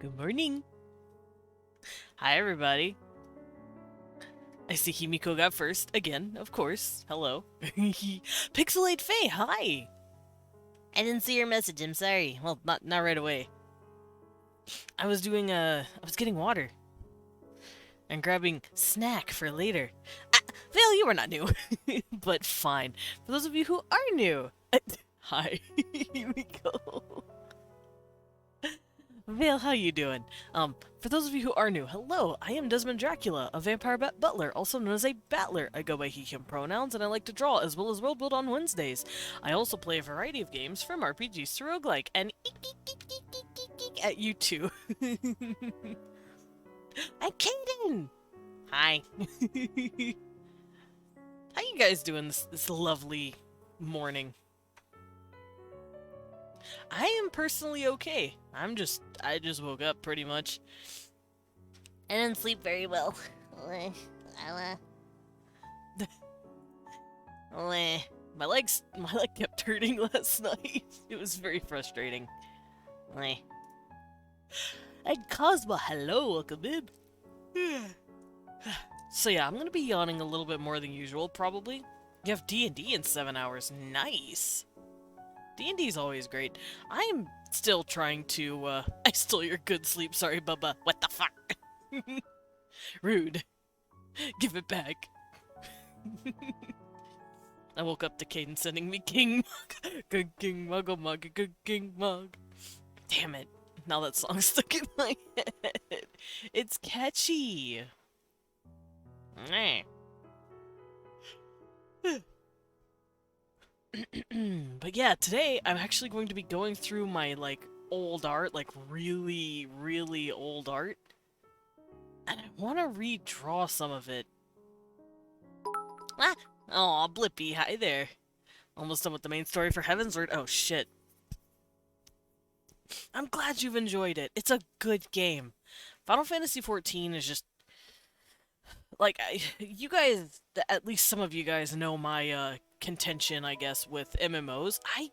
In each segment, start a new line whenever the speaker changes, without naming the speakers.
Good morning. Hi, everybody. I see Himiko got first. Again, of course. Hello. Pixelate Faye, hi! I didn't see your message, I'm sorry. Well, not right away. I was getting water. And grabbing snack for later. Vale, you were not new. But fine. For those of you who are new. Hi, Himiko. Vale, how you doing? For those of you who are new, hello, I am Desmond Dracula, a vampire butler, also known as a battler. I go by he/him pronouns, and I like to draw, as well as world build on Wednesdays. I also play a variety of games, from RPGs to roguelike, and eek at you too. And Kaden! Hi. How you guys doing this lovely morning? I am personally okay. I just woke up pretty much. I didn't sleep very well. My leg kept hurting last night. It was very frustrating. And Cosmo, hello, welcome in. So yeah, I'm gonna be yawning a little bit more than usual, probably. You have D&D in 7 hours. Nice. D&D is always great. I am still trying to, I stole your good sleep. Sorry, Bubba. What the fuck? Rude. Give it back. I woke up to Caden sending me King Mug. Good King Mug, oh mug, good King Mug. Damn it. Now that song's stuck in my head. It's catchy. But yeah, today I'm actually going to be going through my, old art, really, really old art. And I want to redraw some of it. Ah! Aw, Blippy, hi there. Almost done with the main story for Heavensward. Oh, shit. I'm glad you've enjoyed it. It's a good game. Final Fantasy XIV is just... you guys, at least some of you guys know my, contention, I guess, with MMOs. I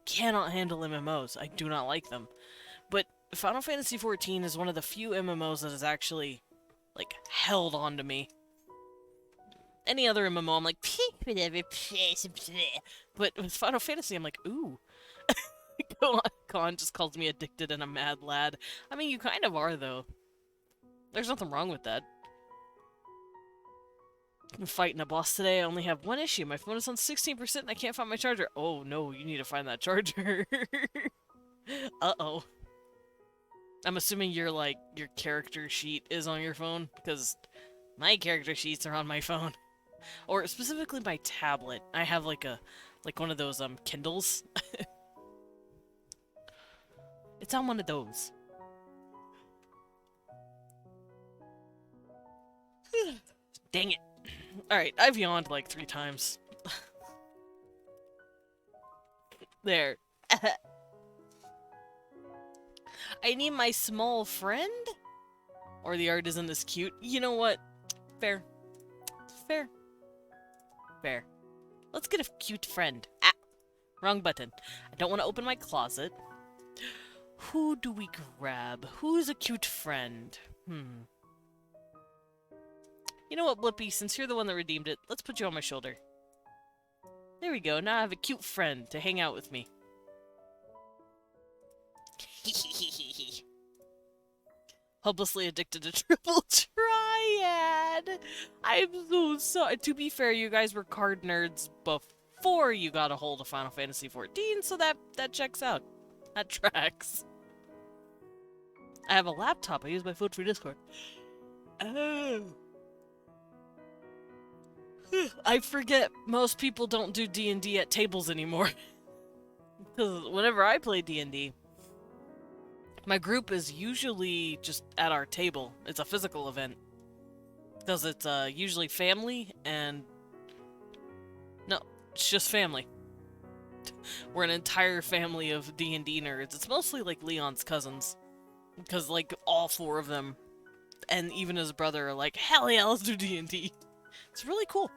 cannot handle MMOs. I do not like them. But Final Fantasy XIV is one of the few MMOs that has actually, held on to me. Any other MMO, I'm like, but with Final Fantasy, I'm like, ooh. Khan just calls me addicted and a mad lad. I mean, you kind of are, though. There's nothing wrong with that. I'm fighting a boss today. I only have one issue. My phone is on 16% and I can't find my charger. Oh, no, you need to find that charger. Uh-oh. I'm assuming your character sheet is on your phone, because my character sheets are on my phone. Or specifically my tablet. I have one of those Kindles. It's on one of those. Dang it. Alright, I've yawned 3 times. There. I need my small friend? Or the art isn't as cute? You know what? Fair. Fair. Fair. Let's get a cute friend. Ah! Wrong button. I don't want to open my closet. Who do we grab? Who's a cute friend? You know what, Blippy? Since you're the one that redeemed it, let's put you on my shoulder. There we go. Now I have a cute friend to hang out with me. Hopelessly addicted to triple triad. I'm so sorry. To be fair, you guys were card nerds before you got a hold of Final Fantasy XIV, so that checks out. That tracks. I have a laptop. I use my phone for Discord. Oh. I forget most people don't do D&D at tables anymore. Because whenever I play D&D, my group is usually just at our table. It's a physical event. Because it's usually family and... No, it's just family. We're an entire family of D&D nerds. It's mostly Leon's cousins. Because all 4 of them, and even his brother, are like, hell yeah, let's do D&D. It's really cool.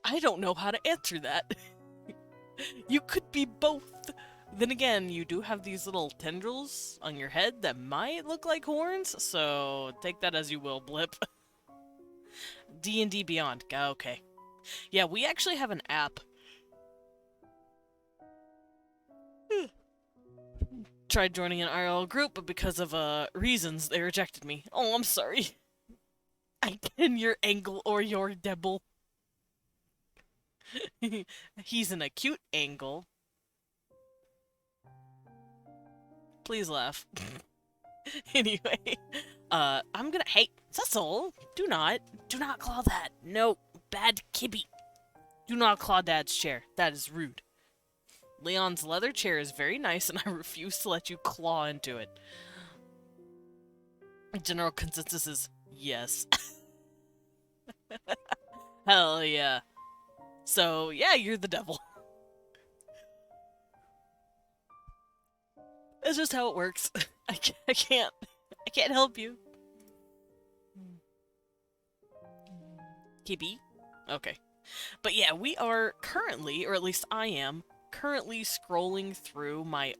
I don't know how to answer that. You could be both. Then again, you do have these little tendrils on your head that might look like horns, so take that as you will, Blip. D&D Beyond. Okay. Yeah, we actually have an app. Tried joining an IRL group, but because of reasons, they rejected me. Oh, I'm sorry. I can your angle or your devil. He's an acute angle. Please laugh. Anyway, I'm gonna. Hey, Cecil, do not claw that. No, bad kibby. Do not claw Dad's chair. That is rude. Leon's leather chair is very nice, and I refuse to let you claw into it. General consensus is yes. Hell yeah. So, yeah, you're the devil. That's just how it works. I can't help you. Kibby? Okay. But yeah, we are currently, or at least I am, currently scrolling through my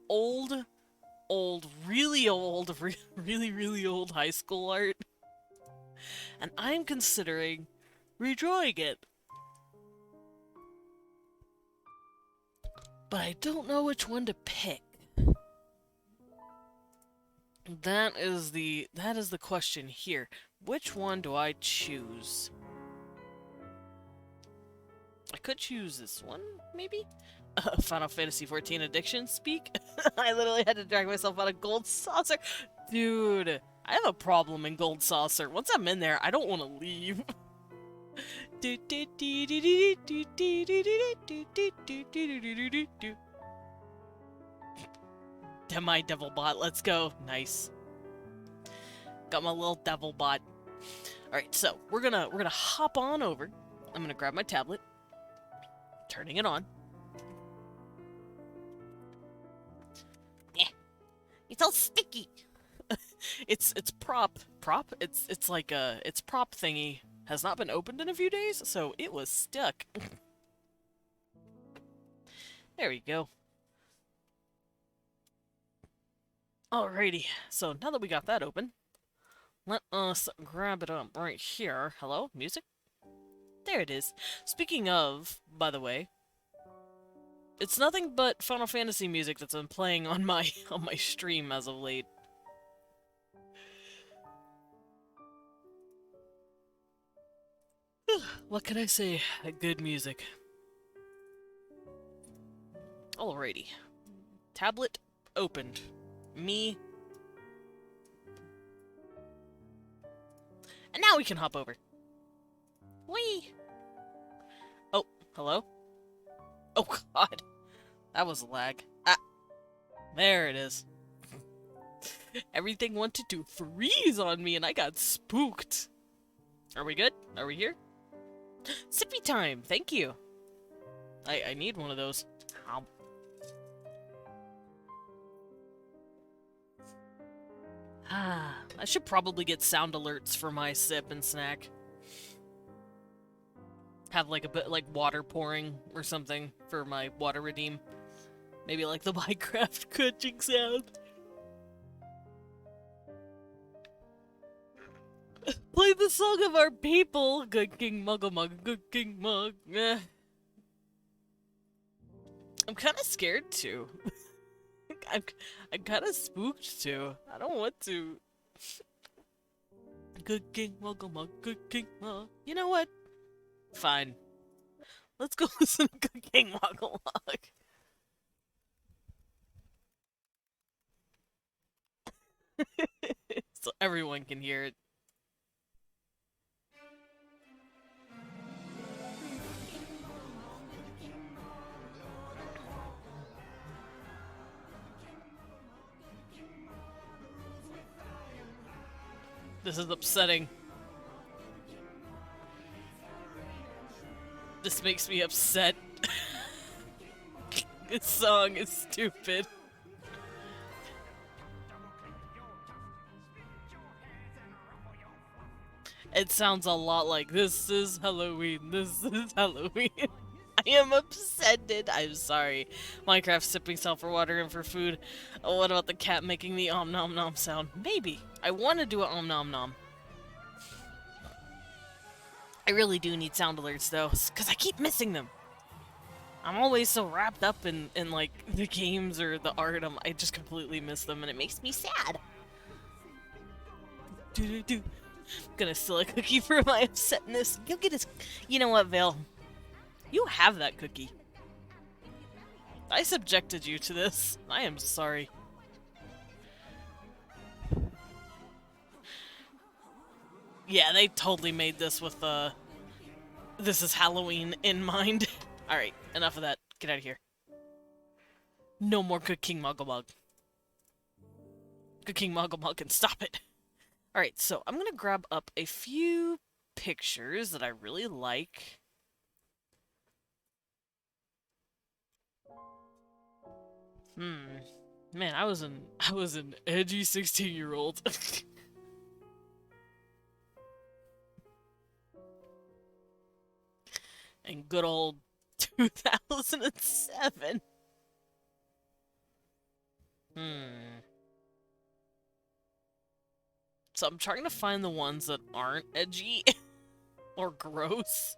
really old high school art. And I'm considering redrawing it. But I don't know which one to pick. That is the question here. Which one do I choose? I could choose this one, maybe? Final Fantasy XIV addiction speak? I literally had to drag myself out of Gold Saucer. Dude, I have a problem in Gold Saucer. Once I'm in there, I don't want to leave. My devil bot, let's go. Nice. Got my little devil bot. Alright, so we're gonna hop on over. I'm gonna grab my tablet. Turning it on. It's all sticky. it's prop. It's like its prop thingy has not been opened in a few days, so it was stuck. There we go. Alrighty, so now that we got that open, let us grab it up right here. Hello, music? There it is. Speaking of, by the way, it's nothing but Final Fantasy music that's been playing on my stream as of late. What can I say? Good music. Alrighty. Tablet opened. Me. And now we can hop over. Whee! Oh, hello? Oh god. That was a lag. Ah. There it is. Everything wanted to freeze on me and I got spooked. Are we good? Are we here? Sippy time! Thank you! I need one of those. Ow. I should probably get sound alerts for my sip and snack. Have like a bit like water pouring or something for my water redeem. Maybe like the Minecraft crunching sound. Play the song of our people. Good King Muggle Mug, good King Mug. I'm kind of scared too. I'm kind of spooked too. I don't want to. Good King Muggle Mug, good King Mug. You know what? Fine. Let's go listen to Good King Muggle Mug. So everyone can hear it. This is upsetting. This makes me upset. This song is stupid. It sounds a lot like, this is Halloween, this is Halloween. I am upsetted. I'm sorry. Minecraft sipping sulfur water in for food. Oh, what about the cat making the om nom nom sound? Maybe. I want to do an om nom nom. I really do need sound alerts though, because I keep missing them. I'm always so wrapped up in like the games or the art, I just completely miss them and it makes me sad. Do. Gonna steal a cookie for my upsetness. You'll get his. You know what, Vale? You have that cookie. I subjected you to this. I am sorry. Yeah, they totally made this with this is Halloween in mind. Alright, enough of that. Get out of here. No more Good King Muggle Mug. Good King Muggle Mug and stop it. Alright, so I'm gonna grab up a few pictures that I really like. Man, I was an edgy 16-year-old. In good old 2007. So I'm trying to find the ones that aren't edgy or gross.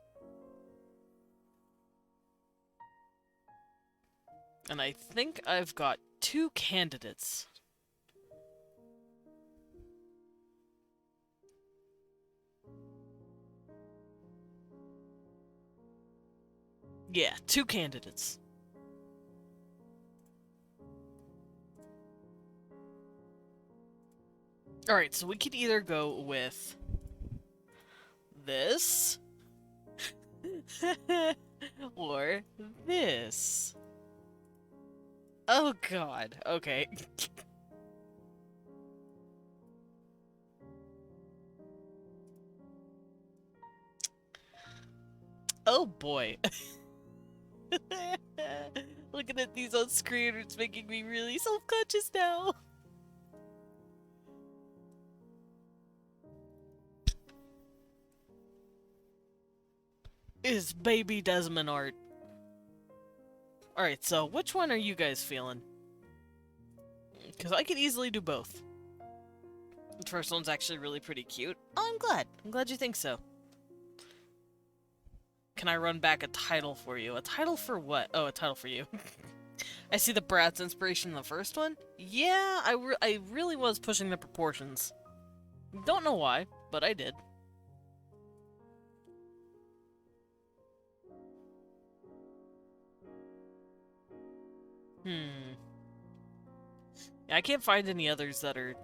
And I think I've got 2 candidates. Yeah, 2 candidates. Alright, so we could either go with this or this. Oh god, okay. Oh boy. Looking at these on screen, it's making me really self-conscious now. Is baby Desmond art. Alright, so which one are you guys feeling? Because I could easily do both. The first one's actually really pretty cute. Oh, I'm glad. I'm glad you think so. Can I run back a title for you? A title for what? Oh, a title for you. I see the Bratz inspiration in the first one. Yeah, I really was pushing the proportions. Don't know why, but I did. I can't find any others that are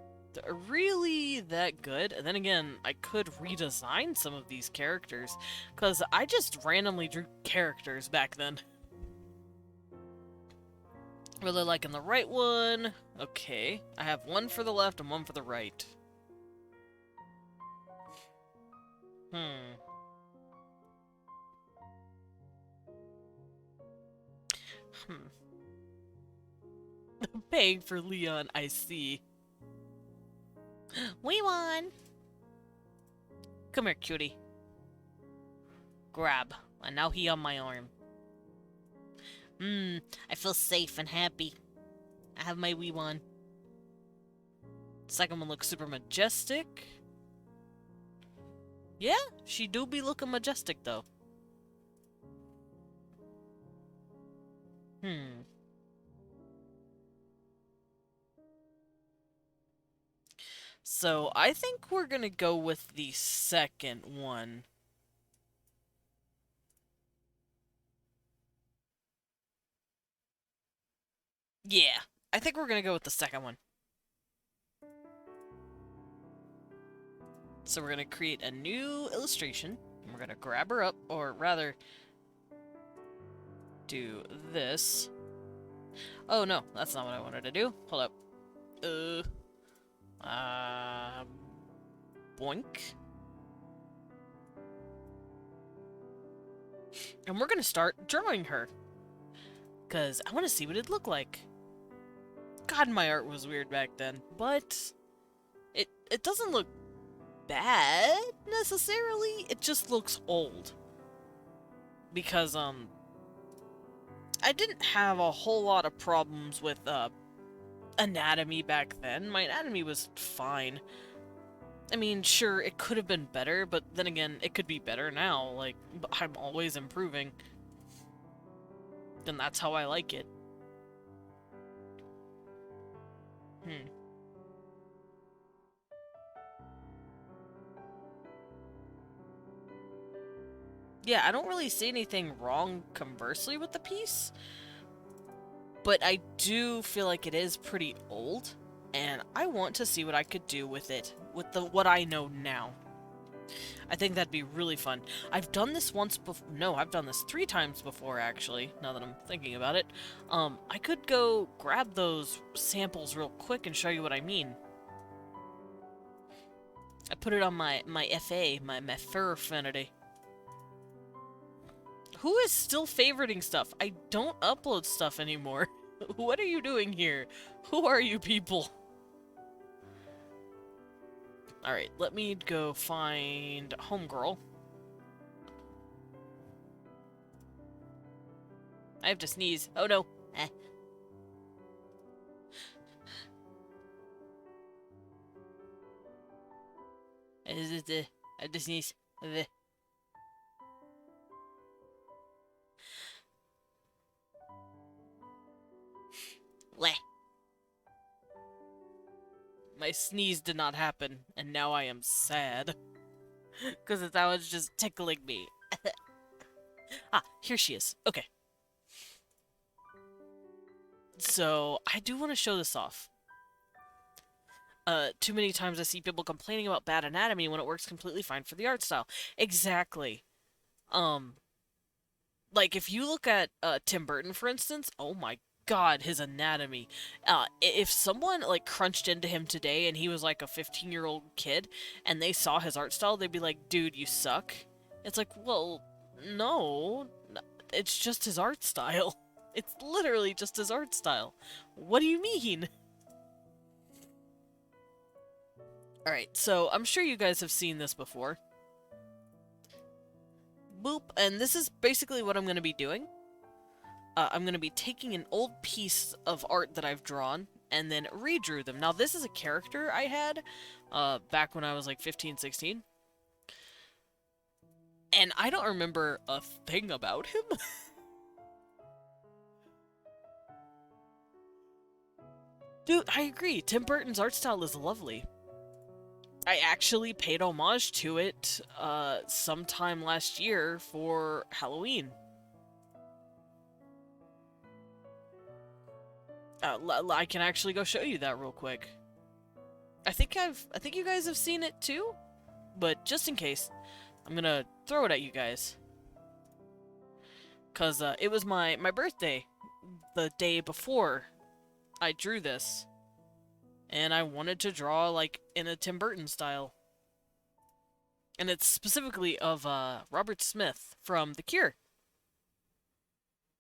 really that good. And then again, I could redesign some of these characters, because I just randomly drew characters back then. Really liking the right one. Okay, I have one for the left and one for the right. Paying for Leon, I see. We won! Come here, cutie. Grab. And now he on my arm. I feel safe and happy. I have my wee one. Second one looks super majestic. Yeah, she do be looking majestic, though. So, I think we're gonna go with the second one. Yeah, I think we're gonna go with the second one. So we're gonna create a new illustration. And we're gonna grab her up, or rather, do this. Oh no, that's not what I wanted to do. Hold up. Boink. And we're gonna start drawing her. Because I want to see what it'd look like. God, my art was weird back then. But it doesn't look bad, necessarily. It just looks old. Because, I didn't have a whole lot of problems with, anatomy back then. My anatomy was fine. I mean, sure, it could have been better, but then again, it could be better now. Like, I'm always improving. And that's how I like it. Hmm. Yeah, I don't really see anything wrong conversely with the piece, but I do feel like it is pretty old, and I want to see what I could do with it, with what I know now. I think that'd be really fun. I've done this once before. No, I've done this 3 times before, actually, now that I'm thinking about it. I could go grab those samples real quick and show you what I mean. I put it on my FA, my fur affinity. Who is still favoriting stuff? I don't upload stuff anymore. What are you doing here? Who are you people? Alright, let me go find Homegirl. I have to sneeze. Oh no. Eh. I have to sneeze. Leh. My sneeze did not happen, and now I am sad. Because that was just tickling me. Ah, here she is. Okay. So, I do want to show this off. Too many times I see people complaining about bad anatomy when it works completely fine for the art style. Exactly. Um, like, if you look at, Tim Burton, for instance, oh my god, his anatomy. If someone, like, crunched into him today and he was, like, a 15-year-old kid, and they saw his art style, they'd be like, dude, you suck. It's like, well, no. It's just his art style. It's literally just his art style. What do you mean? Alright, so I'm sure you guys have seen this before. Boop, and this is basically what I'm going to be doing. I'm going to be taking an old piece of art that I've drawn and then redrew them. Now, this is a character I had back when I was like 15, 16. And I don't remember a thing about him. Dude, I agree. Tim Burton's art style is lovely. I actually paid homage to it sometime last year for Halloween. I can actually go show you that real quick. I think you guys have seen it too, but just in case, I'm gonna throw it at you guys. Cause it was my birthday the day before I drew this. And I wanted to draw like in a Tim Burton style. And it's specifically of Robert Smith from The Cure,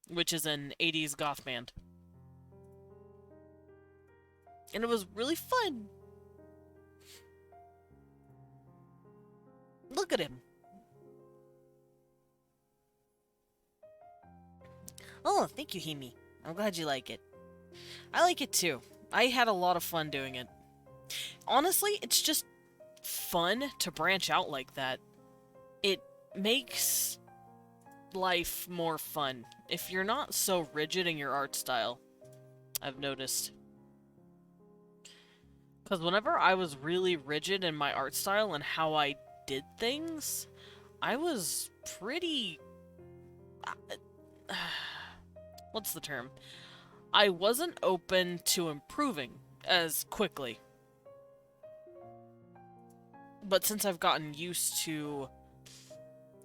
which is an 80s goth band. And it was really fun. Look at him. Oh, thank you, Himi. I'm glad you like it. I like it too. I had a lot of fun doing it. Honestly, it's just fun to branch out like that. It makes life more fun if you're not so rigid in your art style, I've noticed. Because whenever I was really rigid in my art style and how I did things, I was pretty... what's the term? I wasn't open to improving as quickly. But since I've gotten used to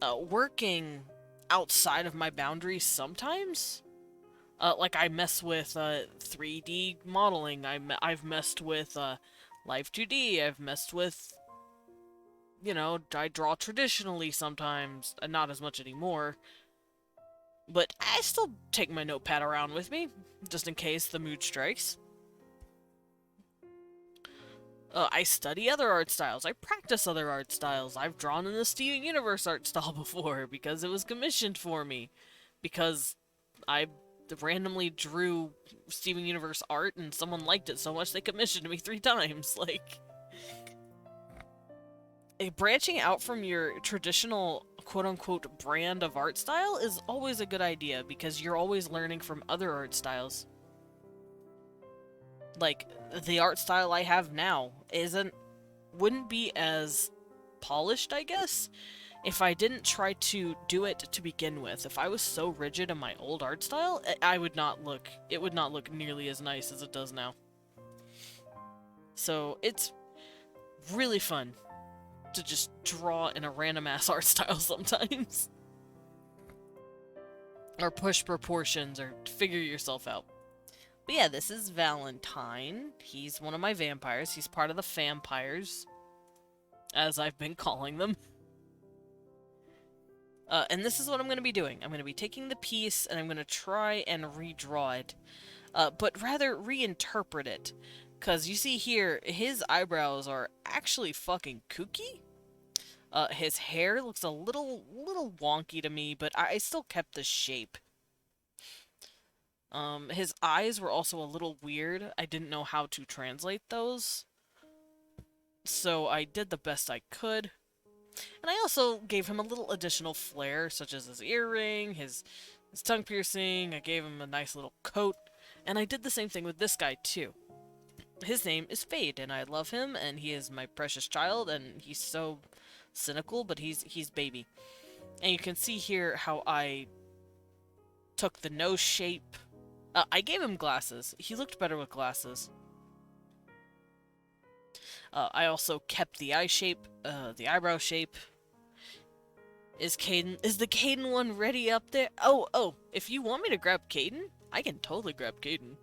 working outside of my boundaries sometimes, like I mess with 3D modeling, I've messed with Live 2D, I've messed with, you know, I draw traditionally sometimes, and not as much anymore. But I still take my notepad around with me, just in case the mood strikes. I study other art styles. I practice other art styles. I've drawn in the Steven Universe art style before because it was commissioned for me. Because I randomly drew Steven Universe art and someone liked it so much they commissioned me 3 times. Like, branching out from your traditional quote-unquote brand of art style is always a good idea because you're always learning from other art styles. Like, the art style I have now wouldn't be as polished, I guess, if I didn't try to do it to begin with. If I was so rigid in my old art style, it would not look nearly as nice as it does now. So it's really fun to just draw in a random ass art style sometimes. Or push proportions or figure yourself out. But yeah, this is Valentine. He's one of my vampires. He's part of the vampires, as I've been calling them. And this is what I'm going to be doing. I'm going to be taking the piece and I'm going to try and redraw it. But rather reinterpret it. Because you see here, his eyebrows are actually fucking kooky. His hair looks a little wonky to me, but I still kept the shape. His eyes were also a little weird. I didn't know how to translate those. So I did the best I could. And I also gave him a little additional flair, such as his earring, his tongue piercing. I gave him a nice little coat. And I did the same thing with this guy, too. His name is Fade, and I love him, and he is my precious child, and he's so cynical, but he's baby. And you can see here how I took the nose shape. I gave him glasses. He looked better with glasses. I also kept the eye shape, the eyebrow shape. Is the Caden one ready up there? Oh, if you want me to grab Caden, I can totally grab Caden.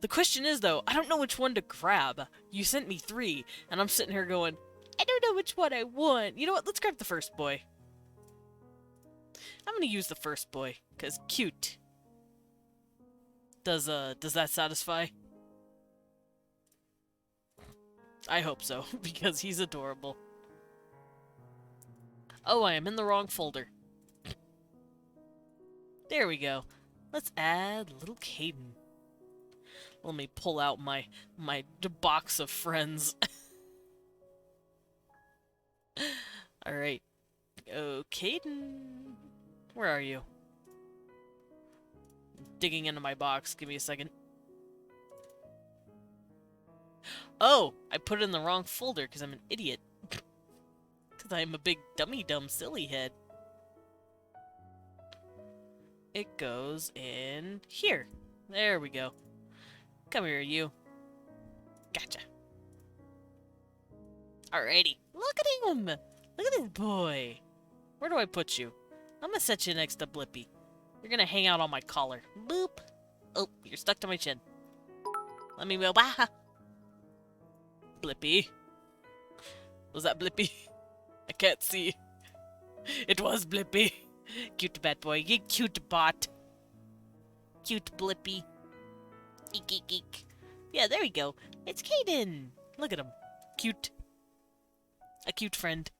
The question is, though, I don't know which one to grab. You sent me 3, and I'm sitting here going, I don't know which one I want. You know what? Let's grab the first boy. I'm gonna use the first boy, because cute. Does that satisfy? I hope so, because he's adorable. Oh, I am in the wrong folder. There we go. Let's add little Caden. Let me pull out my box of friends. Alright. Oh, Caden. Where are you? Digging into my box. Give me a second. Oh! I put it in the wrong folder because I'm an idiot. Because I'm a big dumb silly head. It goes in here. There we go. Come here, you. Gotcha. Alrighty. Look at him! Look at this boy. Where do I put you? I'm gonna set you next to Blippi. You're gonna hang out on my collar. Boop. Oh, you're stuck to my chin. Let me move. Ah! Blippi. Was that Blippi? I can't see. It was Blippi. Cute bad boy. You cute bot. Cute Blippi. Eek, eek, eek. Yeah, there we go. It's Caden. Look at him. Cute. A cute friend.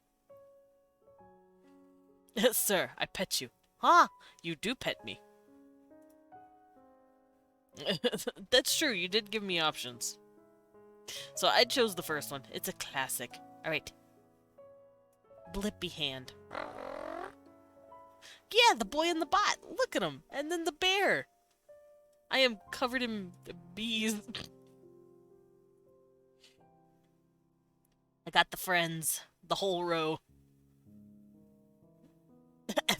Sir, I pet you. Ah, you do pet me. That's true, you did give me options. So I chose the first one. It's a classic. Alright. Blippi hand. Yeah, the boy in the bot. Look at him. And then the bear. I am covered in bees. I got the friends. The whole row.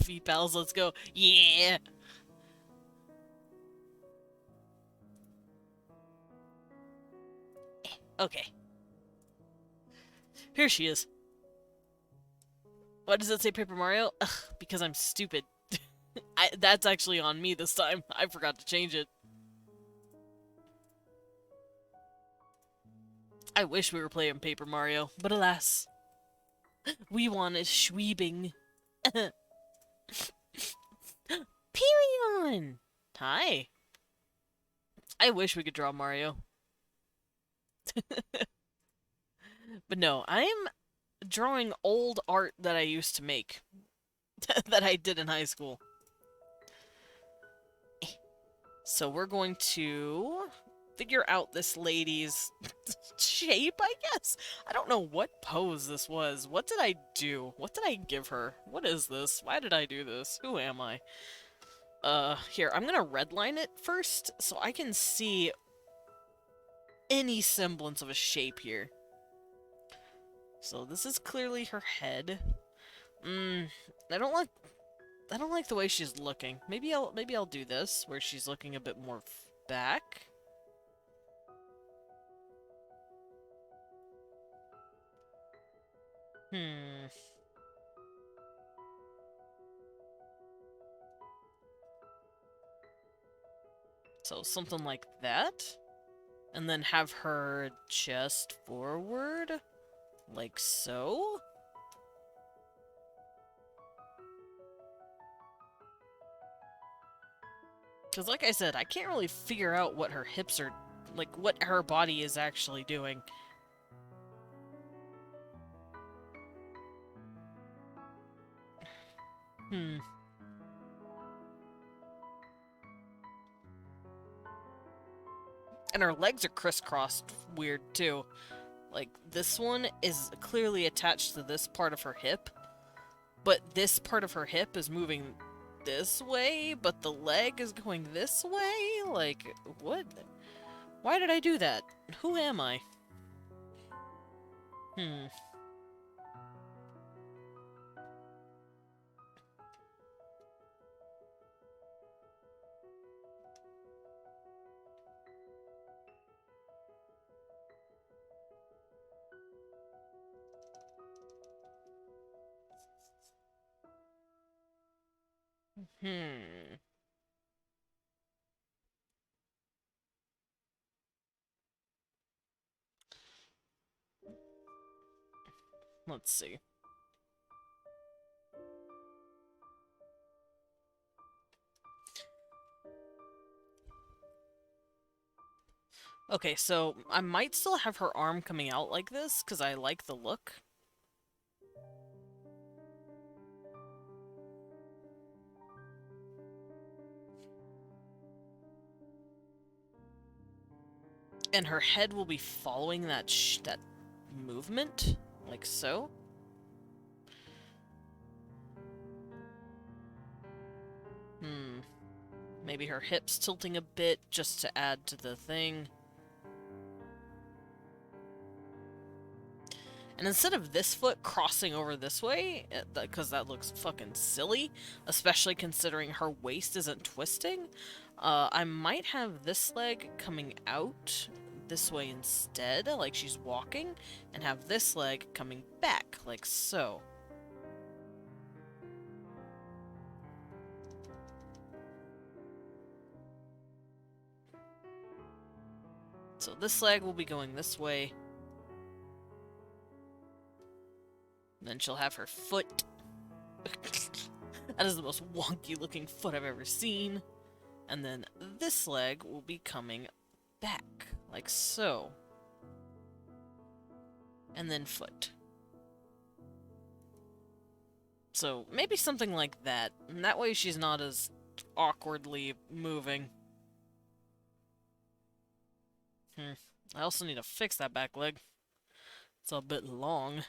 FE pals, let's go. Yeah! Okay. Here she is. Why does it say Paper Mario? Ugh, because I'm stupid. That's actually on me this time. I forgot to change it. I wish we were playing Paper Mario, but alas. We want a Schweebing. Perion! Hi. I wish we could draw Mario. But no, I'm drawing old art that I used to make. That I did in high school. So we're going to figure out this lady's shape, I guess. I don't know what pose this was. What did I do? What did I give her? What is this? Why did I do this? Who am I? Here, I'm gonna redline it first so I can see any semblance of a shape here. So this is clearly her head. I don't like the way she's looking. Maybe I'll do this where she's looking a bit more back. So something like that. And then have her chest forward. Like so. Because like I said, I can't really figure out what her hips are... like, what her body is actually doing. And her legs are crisscrossed weird, too. Like, this one is clearly attached to this part of her hip, but this part of her hip is moving this way, but the leg is going this way? Like, what? Why did I do that? Who am I? Let's see. Okay, so I might still have her arm coming out like this, because I like the look. And her head will be following that that movement, like so. Maybe her hips tilting a bit just to add to the thing. And instead of this foot crossing over this way, because that looks fucking silly, especially considering her waist isn't twisting, I might have this leg coming out this way instead, like she's walking, and have this leg coming back, like so. So this leg will be going this way. Then she'll have her foot. That is the most wonky looking foot I've ever seen. And then this leg will be coming back, like so. And then foot. So maybe something like that. And that way she's not as awkwardly moving. I also need to fix that back leg. It's a bit long.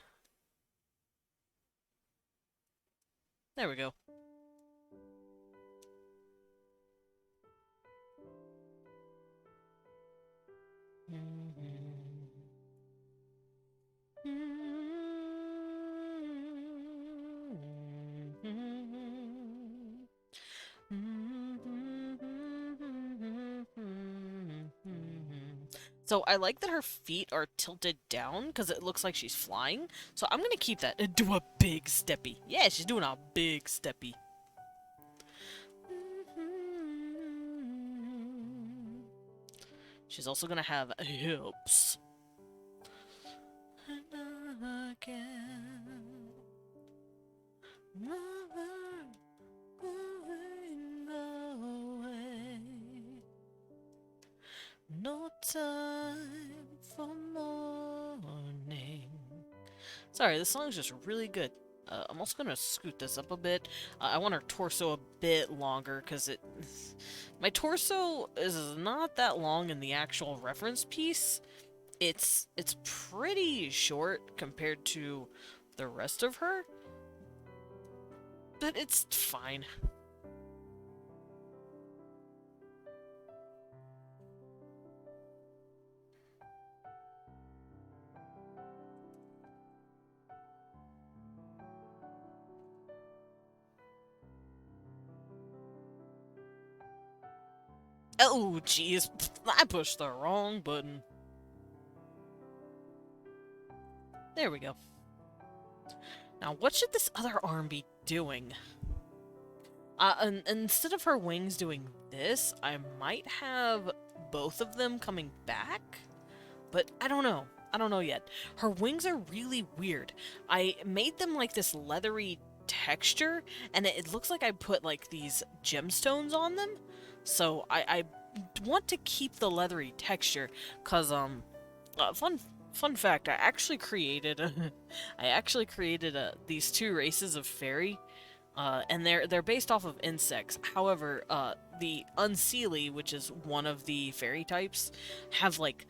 There we go. So I like that her feet are tilted down because it looks like she's flying. So I'm gonna keep that and do a big steppy. Yeah, she's doing a big steppy. She's also gonna have hips. Sorry, this song's just really good. I'm also gonna scoot this up a bit. I want her torso a bit longer because it. My torso is not that long in the actual reference piece. It's pretty short compared to the rest of her, but it's fine. Oh, jeez. I pushed the wrong button. There we go. Now, what should this other arm be doing? And instead of her wings doing this, I might have both of them coming back? But I don't know. I don't know yet. Her wings are really weird. I made them like this leathery texture, and it looks like I put like these gemstones on them. So I want to keep the leathery texture, cause fun fact, I actually created these two races of fairy, and they're based off of insects. However, the unseelie, which is one of the fairy types, have like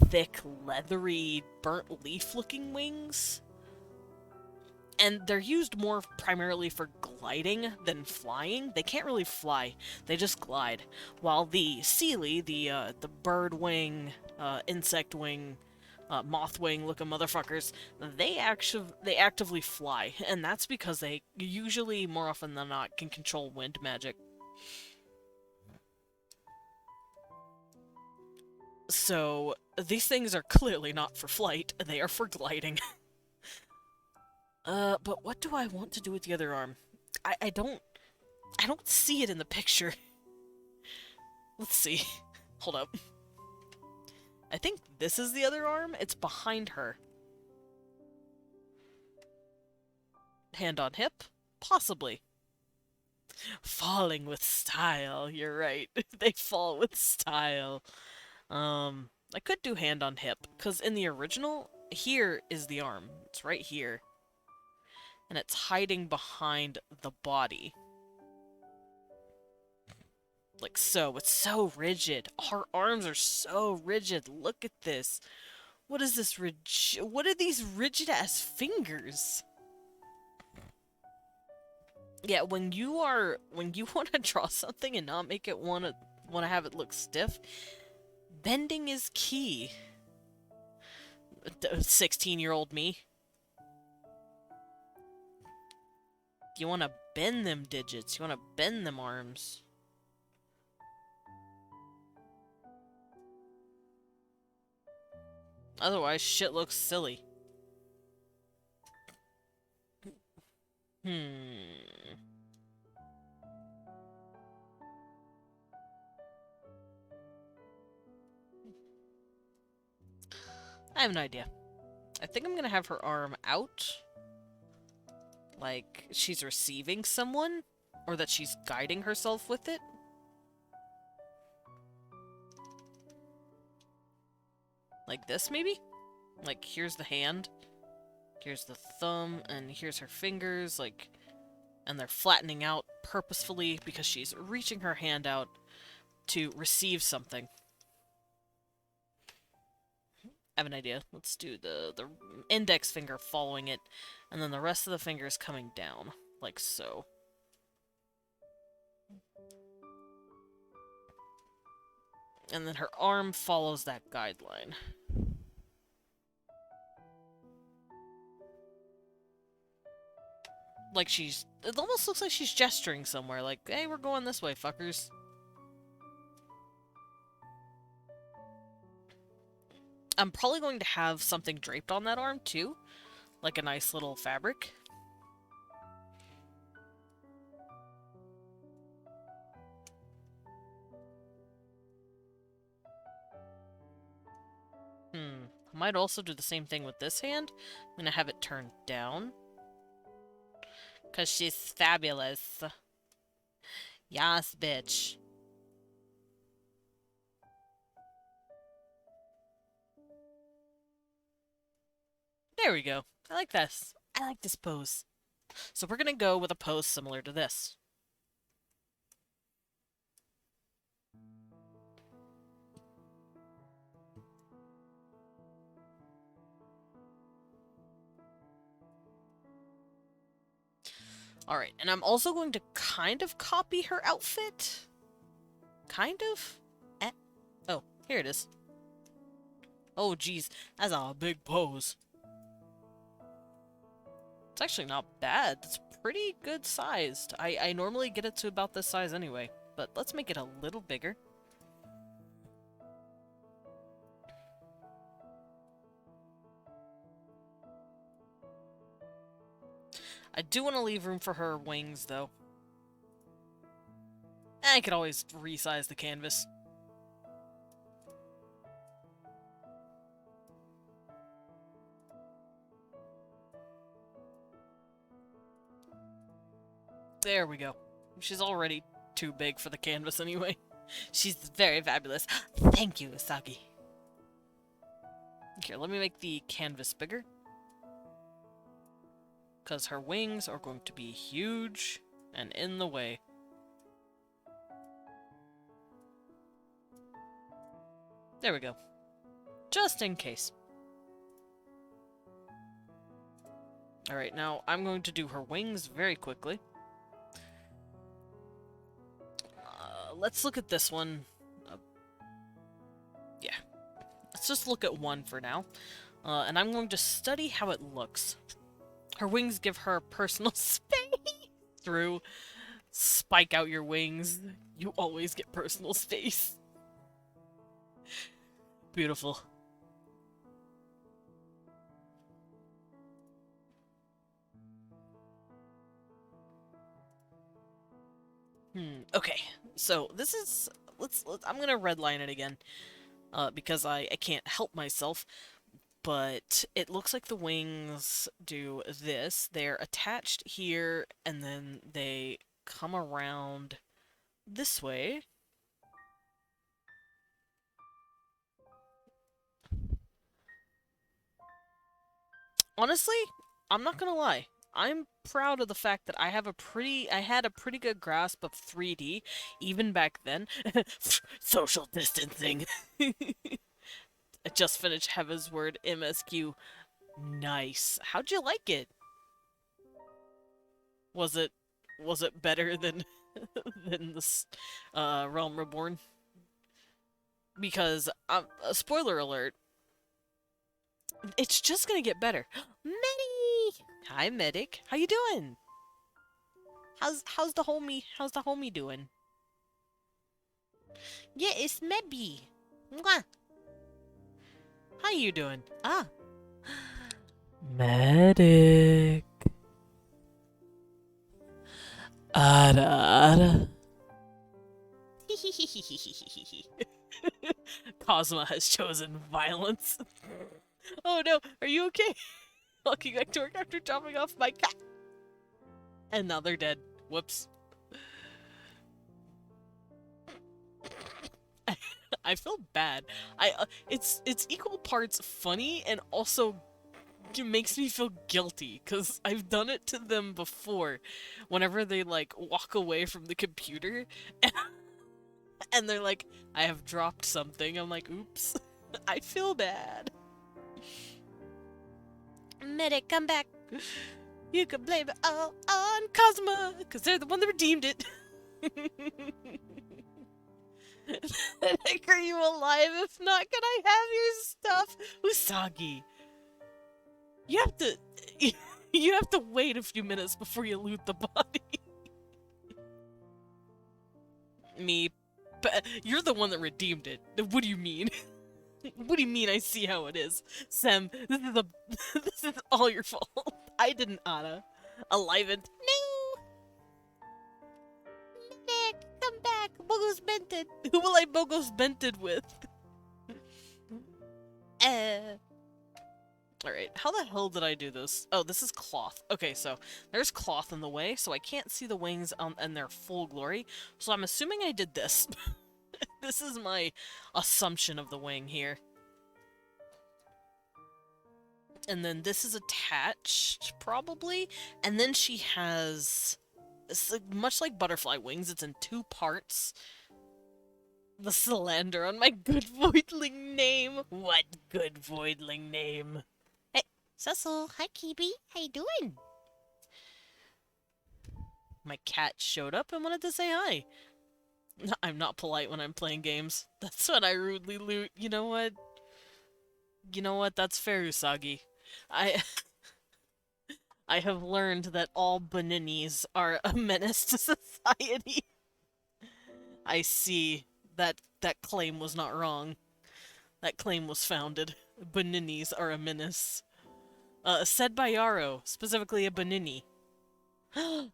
thick, leathery, burnt leaf-looking wings. And they're used more primarily for gliding than flying. They can't really fly; they just glide. While the seelie, the bird wing, insect wing, moth wing looking motherfuckers, they actively fly, and that's because they usually, more often than not, can control wind magic. So these things are clearly not for flight; they are for gliding. But what do I want to do with the other arm? I don't see it in the picture. Let's see. Hold up. I think this is the other arm. It's behind her. Hand on hip? Possibly. Falling with style. You're right. They fall with style. I could do hand on hip, because in the original, here is the arm. It's right here. And it's hiding behind the body. Like so. It's so rigid. Her arms are so rigid. Look at this. What is this what are these rigid-ass fingers? Yeah, when you want to draw something and not make it want to have it look stiff, bending is key. 16-year-old me. You want to bend them digits. You want to bend them arms. Otherwise, shit looks silly. I have an idea. I think I'm gonna have her arm out. Like, she's receiving someone? Or that she's guiding herself with it? Like this, maybe? Like, here's the hand. Here's the thumb, and here's her fingers, like... And they're flattening out purposefully because she's reaching her hand out to receive something. I have an idea. Let's do the index finger following it, and then the rest of the fingers coming down, like so. And then her arm follows that guideline. Like she's... It almost looks like she's gesturing somewhere, like, hey, we're going this way, fuckers. I'm probably going to have something draped on that arm, too. Like a nice little fabric. I might also do the same thing with this hand. I'm gonna have it turned down. Because she's fabulous. Yas, bitch. There we go. I like this. I like this pose. So we're gonna go with a pose similar to this. Alright, and I'm also going to kind of copy her outfit. Kind of? Eh. Oh, here it is. Oh, geez. That's a big pose. It's actually not bad. It's pretty good sized. I normally get it to about this size anyway, but let's make it a little bigger. I do want to leave room for her wings, though. I could always resize the canvas. There we go. She's already too big for the canvas anyway. She's very fabulous. Thank you, Usagi. Here, let me make the canvas bigger. Because her wings are going to be huge and in the way. There we go. Just in case. Alright, now I'm going to do her wings very quickly. Let's look at this one. Yeah. Let's just look at one for now. And I'm going to study how it looks. Her wings give her personal space. Through spike out your wings. You always get personal space. Beautiful. Okay. So this is let's I'm gonna redline it again. Because I can't help myself. But it looks like the wings do this. They're attached here, and then they come around this way. Honestly, I'm not gonna lie. I'm proud of the fact that I had a pretty good grasp of 3D, even back then. Social distancing. I just finished Heaven's Word MSQ. Nice. How'd you like it? Was it better than than this Realm Reborn? Because spoiler alert, it's just gonna get better. Medic! Hi, Medic. How you doing? How's the homie doing? Yeah, it's Mebby. Mwah. How you doing? Ah. Medic. Ada ada. Cosma has chosen violence. Oh no, are you okay? Walking back to work after dropping off my cat. And now they're dead. Whoops. I feel bad. It's equal parts funny and also it makes me feel guilty because I've done it to them before. Whenever they like walk away from the computer and they're like, I have dropped something. I'm like, oops. I feel bad. Medic, come back. You can blame it all on Cosma, because they're the one that redeemed it. Are you alive? If not, can I have your stuff? Usagi. You have to... You have to wait a few minutes before you loot the body. Me. But you're the one that redeemed it. What do you mean? What do you mean I see how it is? Sam, this is all your fault. I didn't, Anna. Alivened. No! Nick, come back! Bogo's Bented! Who will I Bogo's Bented with? Alright, how the hell did I do this? Oh, this is cloth. Okay, so there's cloth in the way, so I can't see the wings in their full glory. So I'm assuming I did this. This is my assumption of the wing here. And then this is attached, probably. And then she has, it's like, much like butterfly wings, it's in 2 parts. The slander on my good voidling name. What good voidling name? Hey, Cecil. Hi, Kibi. How you doing? My cat showed up and wanted to say hi. I'm not polite when I'm playing games. That's when I rudely loot. You know what? You know what? That's fair, Usagi. I I have learned that all bananis are a menace to society. I see. That claim was not wrong. That claim was founded. Bananis are a menace. Said by Yaro, specifically a banini.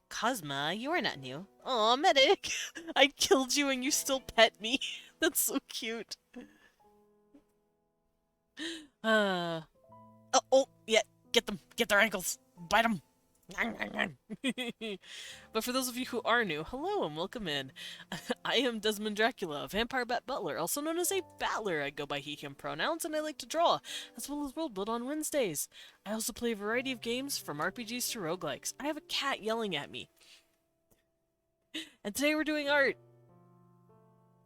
Cosma, you are not new. Aw, medic! I killed you and you still pet me. That's so cute. Oh, yeah, get them. Get their ankles. Bite them. But for those of you who are new, hello and welcome in. I am Desmond Dracula, a vampire bat butler, also known as a battler. I go by he, him pronouns, and I like to draw, as well as world build on Wednesdays. I also play a variety of games, from RPGs to roguelikes. I have a cat yelling at me. And today we're doing art.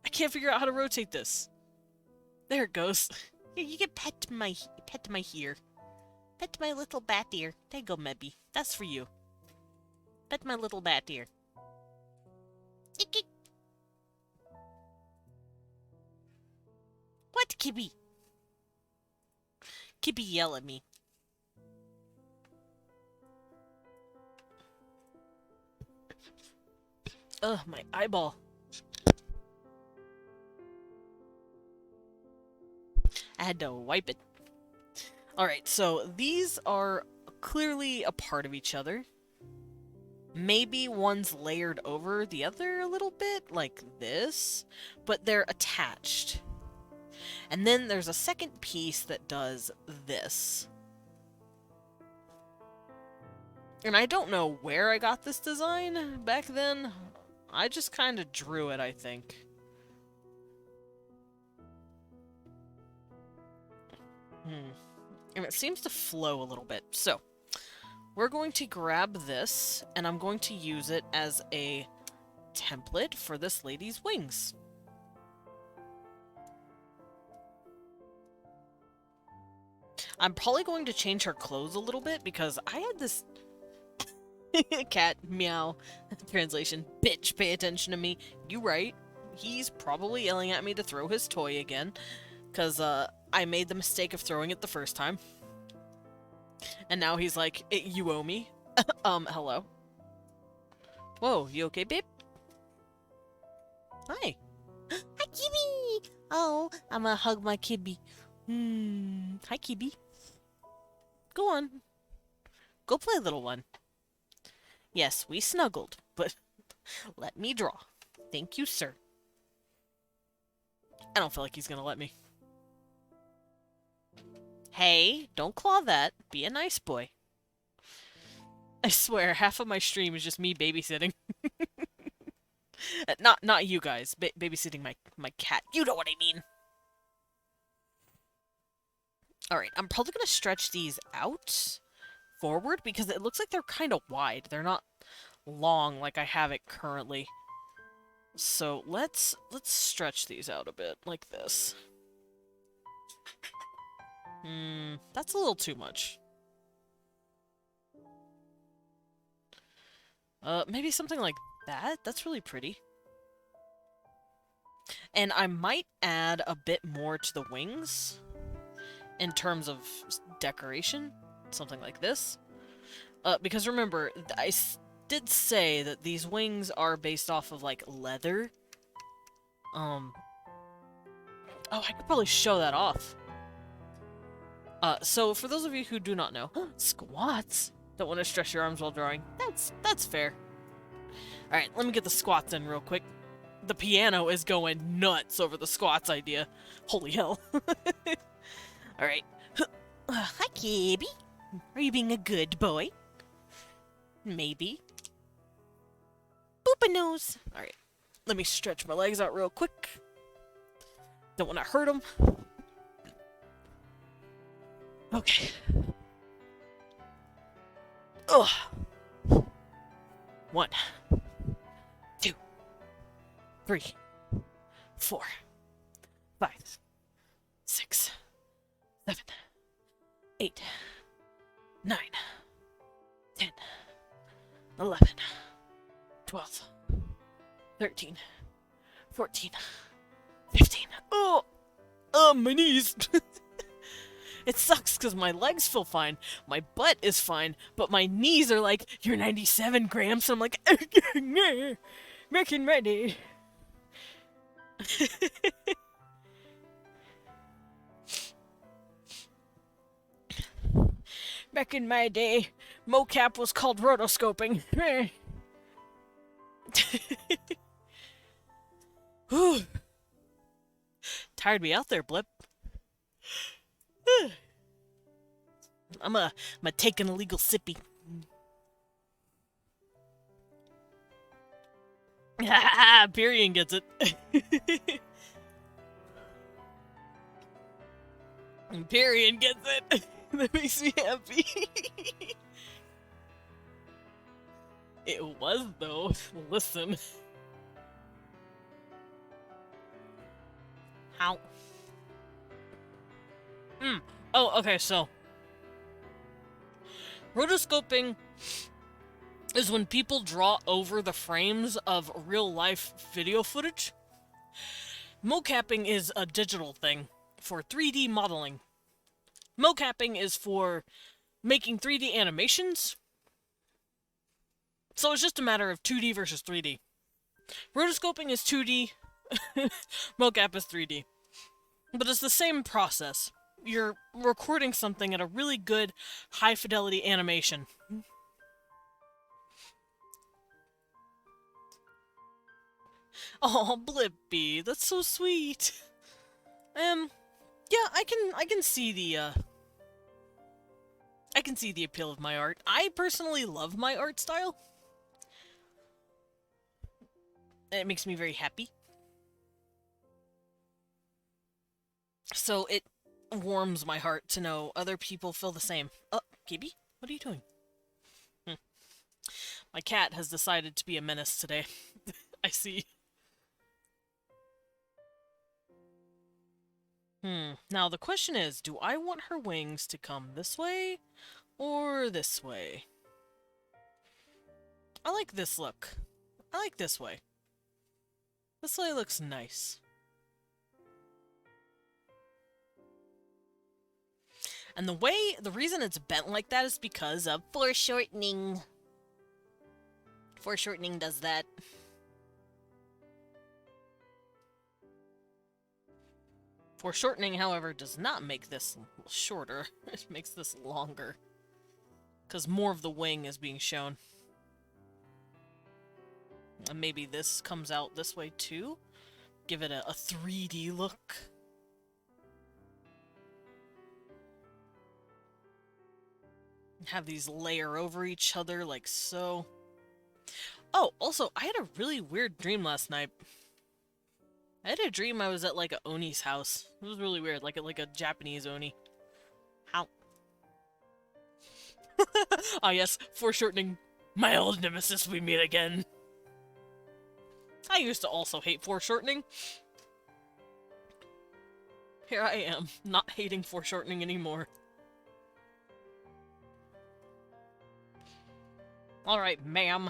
I can't figure out how to rotate this. There it goes. Here, you can pet my ear. Pet my little bat ear. There you go, Mebby. That's for you. Pet my little bat ear. What, Kibby? Kibby yell at me. Ugh, my eyeball. I had to wipe it. Alright, so these are clearly a part of each other. Maybe one's layered over the other a little bit, like this, but they're attached. And then there's a second piece that does this. And I don't know where I got this design back then. I just kind of drew it, I think. And it seems to flow a little bit. So, we're going to grab this, and I'm going to use it as a template for this lady's wings. I'm probably going to change her clothes a little bit, because I had this... Cat, meow. Translation, bitch, pay attention to me. You right. He's probably yelling at me to throw his toy again, because, I made the mistake of throwing it the first time. And now he's like, you owe me? Hello? Whoa, you okay, babe? Hi. Hi, Kibby! Oh, I'm gonna hug my Kibby. Hi, Kibby. Go on. Go play, little one. Yes, we snuggled, but let me draw. Thank you, sir. I don't feel like he's gonna let me. Hey, don't claw that. Be a nice boy. I swear, half of my stream is just me babysitting. Not you guys. Babysitting my cat. You know what I mean. Alright, I'm probably gonna stretch these out forward because it looks like they're kind of wide. They're not long like I have it currently. So let's stretch these out a bit, like this. That's a little too much. Maybe something like that? That's really pretty. And I might add a bit more to the wings in terms of decoration. Something like this. Because remember, I did say that these wings are based off of, like, leather. Oh, I could probably show that off. So for those of you who do not know, squats! Don't want to stretch your arms while drawing. That's fair. Alright, let me get the squats in real quick. The piano is going nuts over the squats idea. Holy hell. Alright. Hi, Kibby. Are you being a good boy? Maybe. Boop a nose. Alright. Let me stretch my legs out real quick. Don't want to hurt them. Okay. Ugh. 1, 2, 3, 4, 5, 6, 7, 8, 9, 10, 11, 12, 13, 14, 15. Oh, my knees. It sucks because my legs feel fine, my butt is fine, but my knees are like, you're 97 grams. And I'm like, making ready. Back in my day, mocap was called rotoscoping. Tired me out there, Blip. I'm a take an illegal sippy. Pyrian gets it. Pyrian gets it. That makes me happy. It was, though. Listen. How? Oh, okay, so. Rotoscoping is when people draw over the frames of real-life video footage. Mocapping is a digital thing for 3D modeling. Mocapping is for making 3D animations. So it's just a matter of 2D versus 3D. Rotoscoping is 2D, mocap is 3D. But it's the same process. You're recording something at a really good, high-fidelity animation. Oh, Blippy, that's so sweet. Yeah, I can see the appeal of my art. I personally love my art style. And it makes me very happy. So it warms my heart to know other people feel the same. Oh, Gibby, what are you doing? My cat has decided to be a menace today. I see. Now the question is, do I want her wings to come this way or this way? I like this look. I like this way. This way looks nice. And the reason it's bent like that is because of foreshortening. Foreshortening does that. Foreshortening, however, does not make this shorter. It makes this longer. Because more of the wing is being shown. And maybe this comes out this way too? Give it a 3D look. Have these layer over each other like so. Oh, also, I had a really weird dream last night. I had a dream I was at like a Oni's house. It was really weird, like a Japanese Oni. How? Ah yes, foreshortening. My old nemesis, we meet again. I used to also hate foreshortening. Here I am, not hating foreshortening anymore. Alright, ma'am.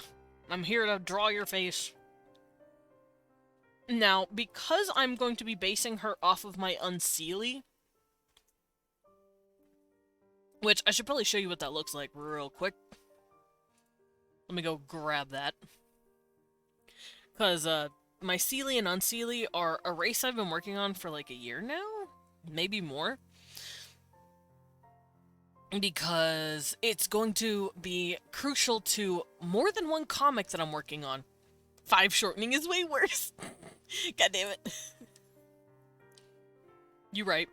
I'm here to draw your face. Now, because I'm going to be basing her off of my Unseelie, which I should probably show you what that looks like real quick. Let me go grab that. Because, my Seelie and Unseelie are a race I've been working on for like a year now? Maybe more. Because it's going to be crucial to more than one comic that I'm working on. 5 shortening is way worse. God damn it. You right.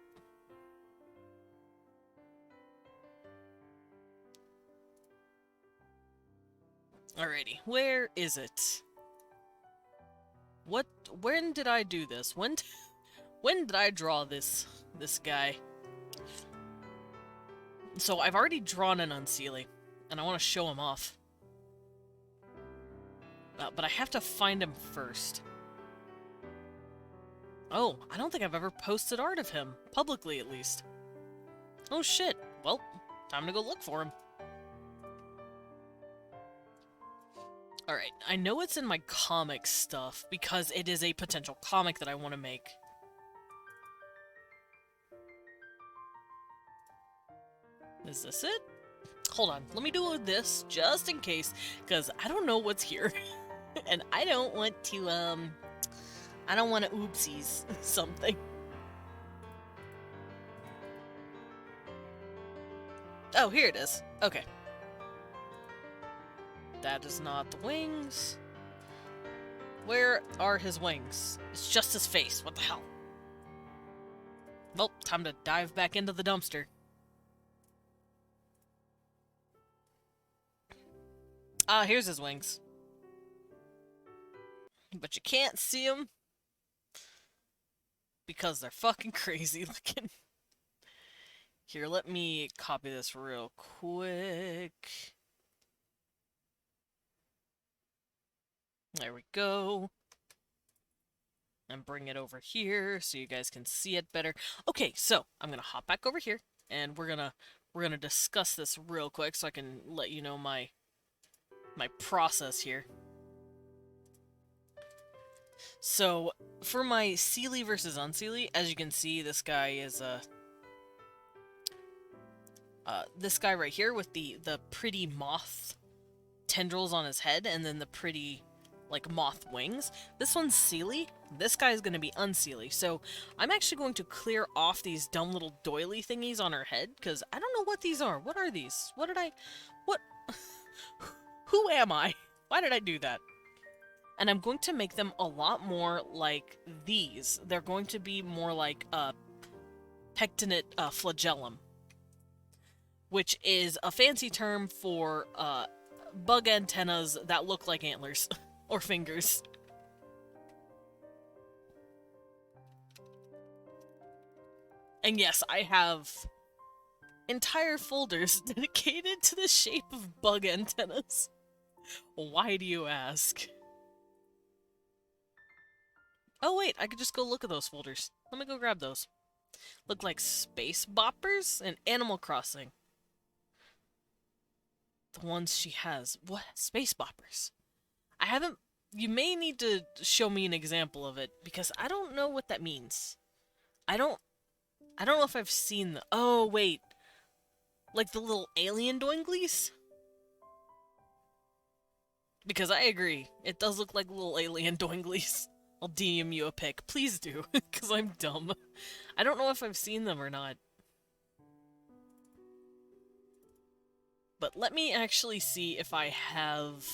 Alrighty, where is it? When did I do this? When did I draw this guy? So I've already drawn an Unseelie. And I want to show him off. But I have to find him first. Oh, I don't think I've ever posted art of him. Publicly, at least. Oh shit. Well, time to go look for him. Alright, I know it's in my comic stuff, because it is a potential comic that I want to make. Is this it? Hold on, let me do this, just in case, because I don't know what's here. And I don't want to oopsies something. Oh, here it is. Okay. That is not the wings. Where are his wings? It's just his face. What the hell? Well, time to dive back into the dumpster. Ah, here's his wings. But you can't see them because they're fucking crazy looking. Here, let me copy this real quick. There we go. And bring it over here so you guys can see it better. Okay, so I'm gonna hop back over here and we're gonna discuss this real quick so I can let you know my process here. So for my Sealy versus Unsealy, as you can see, this guy is this guy right here with the pretty moth tendrils on his head and then the pretty like moth wings. This one's Sealy. This guy is going to be Unsealy. So I'm actually going to clear off these dumb little doily thingies on her head because I don't know what these are. What are these? What? Who am I? Why did I do that? And I'm going to make them a lot more like these. They're going to be more like pectinate flagellum, which is a fancy term for bug antennas that look like antlers or fingers. And yes, I have entire folders dedicated to the shape of bug antennas. Why do you ask? Oh wait, I could just go look at those folders. Let me go grab those. Look like Space Boppers and Animal Crossing. The ones she has. What? Space Boppers? I haven't... You may need to show me an example of it, because I don't know what that means. I don't know if I've seen the... Oh, wait. Like the little alien doinglies? Because I agree. It does look like little alien doinglies. I'll DM you a pic. Please do, because I'm dumb. I don't know if I've seen them or not. But let me actually see if I have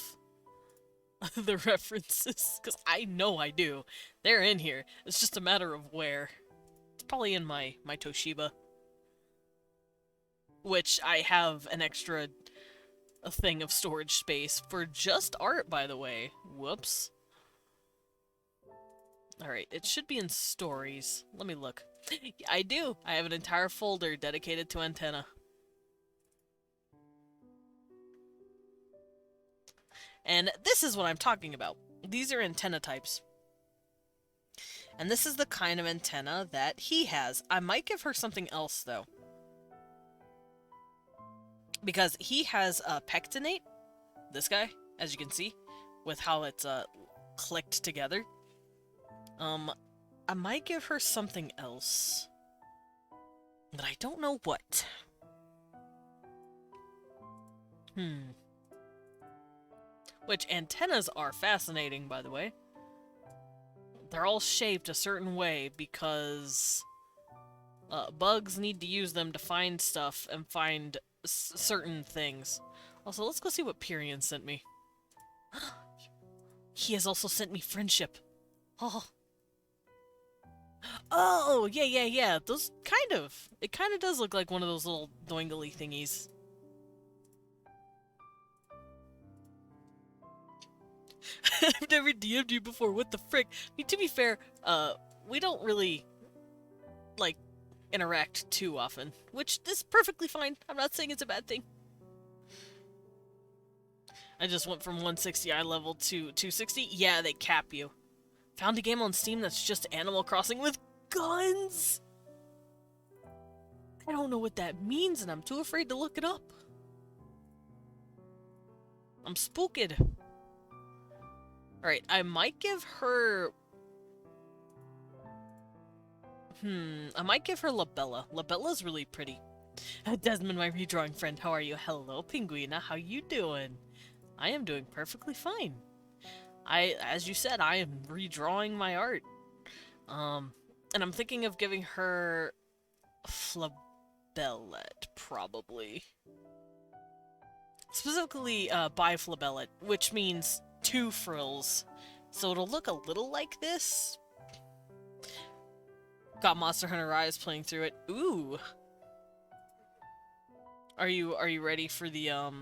the references, because I know I do. They're in here. It's just a matter of where. It's probably in my Toshiba. Which I have an extra thing of storage space for just art, by the way. Whoops. Alright, it should be in stories. Let me look. I do! I have an entire folder dedicated to antenna. And this is what I'm talking about. These are antenna types. And this is the kind of antenna that he has. I might give her something else, though. Because he has a pectinate, this guy, as you can see, with how it's clicked together. I might give her something else. But I don't know what. Which antennas are fascinating, by the way. They're all shaped a certain way because bugs need to use them to find stuff and find certain things. Also, let's go see what Pyrian sent me. He has also sent me friendship. Oh. Oh, yeah. Those kind of. It kind of does look like one of those little doingly thingies. I've never DM'd you before, what the frick? I mean, to be fair, we don't really, like, interact too often, which is perfectly fine. I'm not saying it's a bad thing. I just went from 160 eye level to 260. Yeah, they cap you. Found a game on Steam that's just Animal Crossing with guns! I don't know what that means, and I'm too afraid to look it up. I'm spooked. Alright, I might give her... I might give her Labella. Labella's really pretty. Desmond, my redrawing friend, how are you? Hello, Pinguina, how you doing? I am doing perfectly fine. As you said, I am redrawing my art. And I'm thinking of giving her Flabellet, probably. Specifically, Biflabellet, which means 2 frills. So it'll look a little like this. Got Monster Hunter Rise playing through it. Ooh. Are you ready for the Are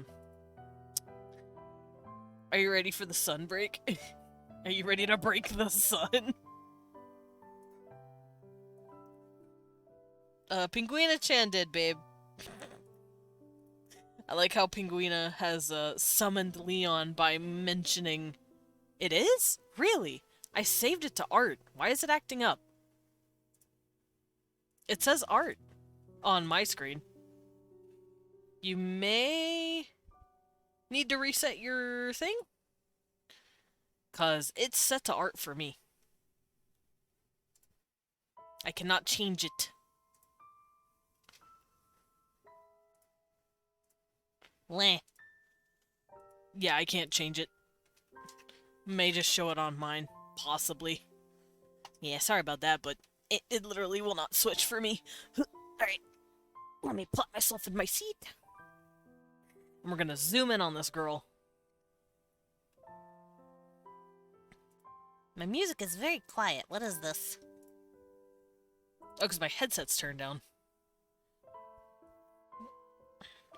you ready for the sun break? Are you ready to break the sun? Pinguina-chan did, babe. I like how Pinguina has summoned Leon by mentioning... It is? Really? I saved it to art. Why is it acting up? It says art on my screen. You may need to reset your thing? Because it's set to art for me. I cannot change it. Leh. Yeah, I can't change it. May just show it on mine. Possibly. Yeah, sorry about that, but it literally will not switch for me. Alright. Let me plot myself in my seat. And we're gonna zoom in on this girl. My music is very quiet. What is this? Oh, because my headset's turned down.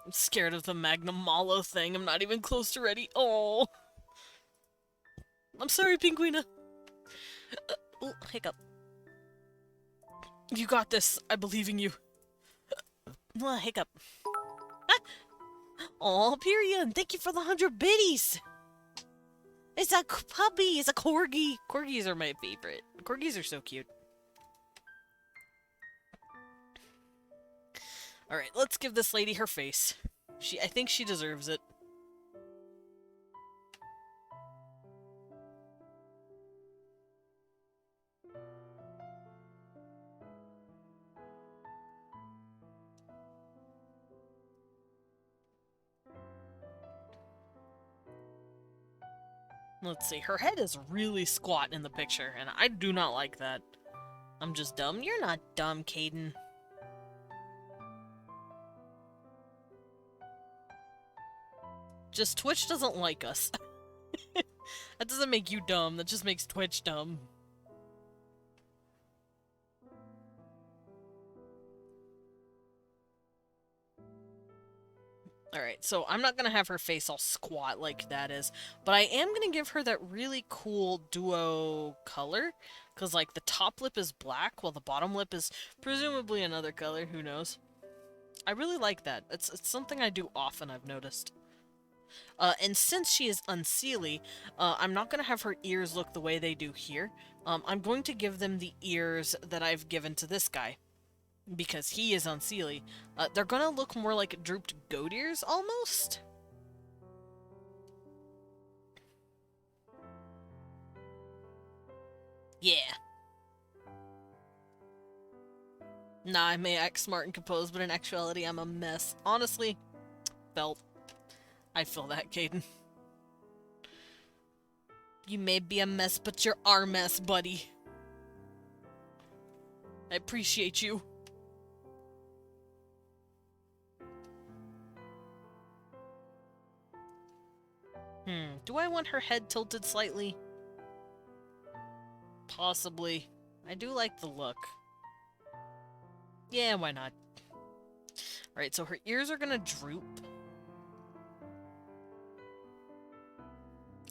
I'm scared of the Magnum Malo thing. I'm not even close to ready. Oh. I'm sorry, Pinguina. Oh, hiccup. You got this. I believe in you. Hiccup. Ah. Oh, Pyrian, thank you for the 100 biddies. It's a puppy. It's a corgi. Corgis are my favorite. Corgis are so cute. Alright, let's give this lady her face. I think she deserves it. Let's see, her head is really squat in the picture, and I do not like that. I'm just dumb. You're not dumb, Caden. Just Twitch doesn't like us. That doesn't make you dumb, that just makes Twitch dumb. Alright, so I'm not gonna have her face all squat like that is, but I am gonna give her that really cool duo color, because, like, the top lip is black, while the bottom lip is presumably another color, who knows. I really like that. It's something I do often, I've noticed. And since she is unseelie, I'm not gonna have her ears look the way they do here. I'm going to give them the ears that I've given to this guy. Because he is unseelie. They're gonna look more like drooped goat ears, almost? Yeah. Nah, I may act smart and composed, but in actuality, I'm a mess. Honestly, I feel that, Caden. You may be a mess, but you're our mess, buddy. I appreciate you. Do I want her head tilted slightly? Possibly. I do like the look. Yeah, why not? Alright, so her ears are gonna droop.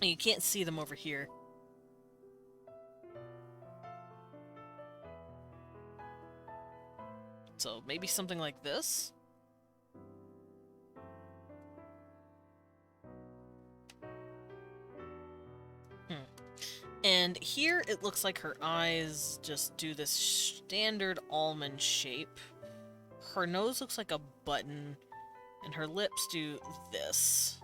And you can't see them over here. So maybe something like this? here it looks like her eyes just do this standard almond shape. Her nose looks like a button, and her lips do this.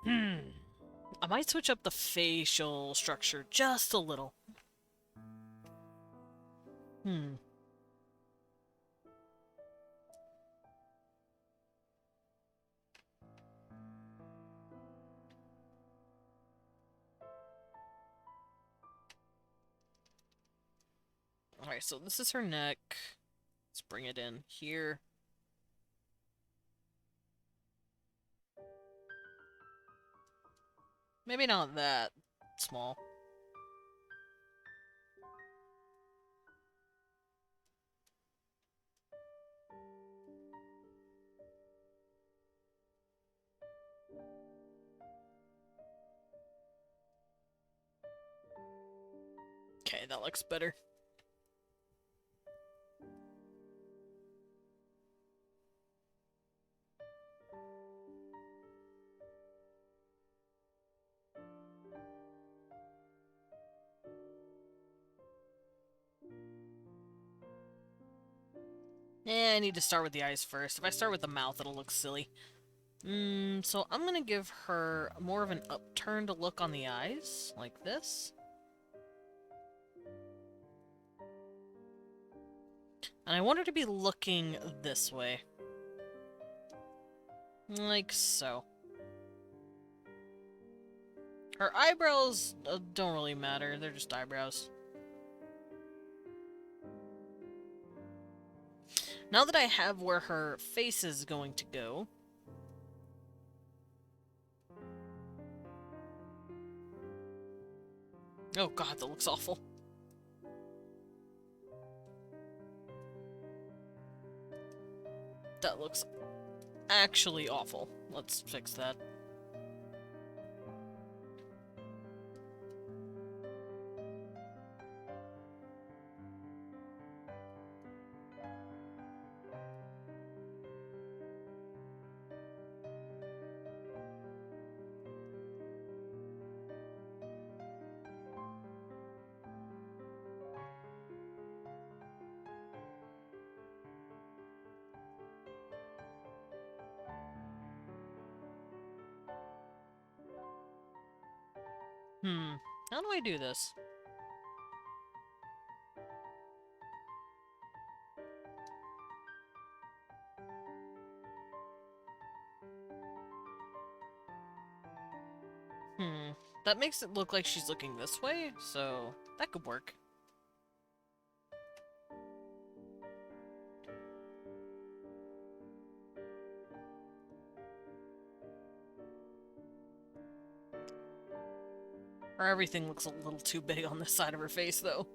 I might switch up the facial structure just a little. Alright, so this is her neck. Let's bring it in here. Maybe not that small. Okay, that looks better. I need to start with the eyes first. If I start with the mouth, it'll look silly. So I'm gonna give her more of an upturned look on the eyes, like this. And I want her to be looking this way. Like so. Her eyebrows don't really matter, they're just eyebrows. Now that I have where her face is going to go... Oh god, that looks awful. That looks actually awful. Let's fix that. How do I do this? That makes it look like she's looking this way, so that could work. Or everything looks a little too big on this side of her face, though.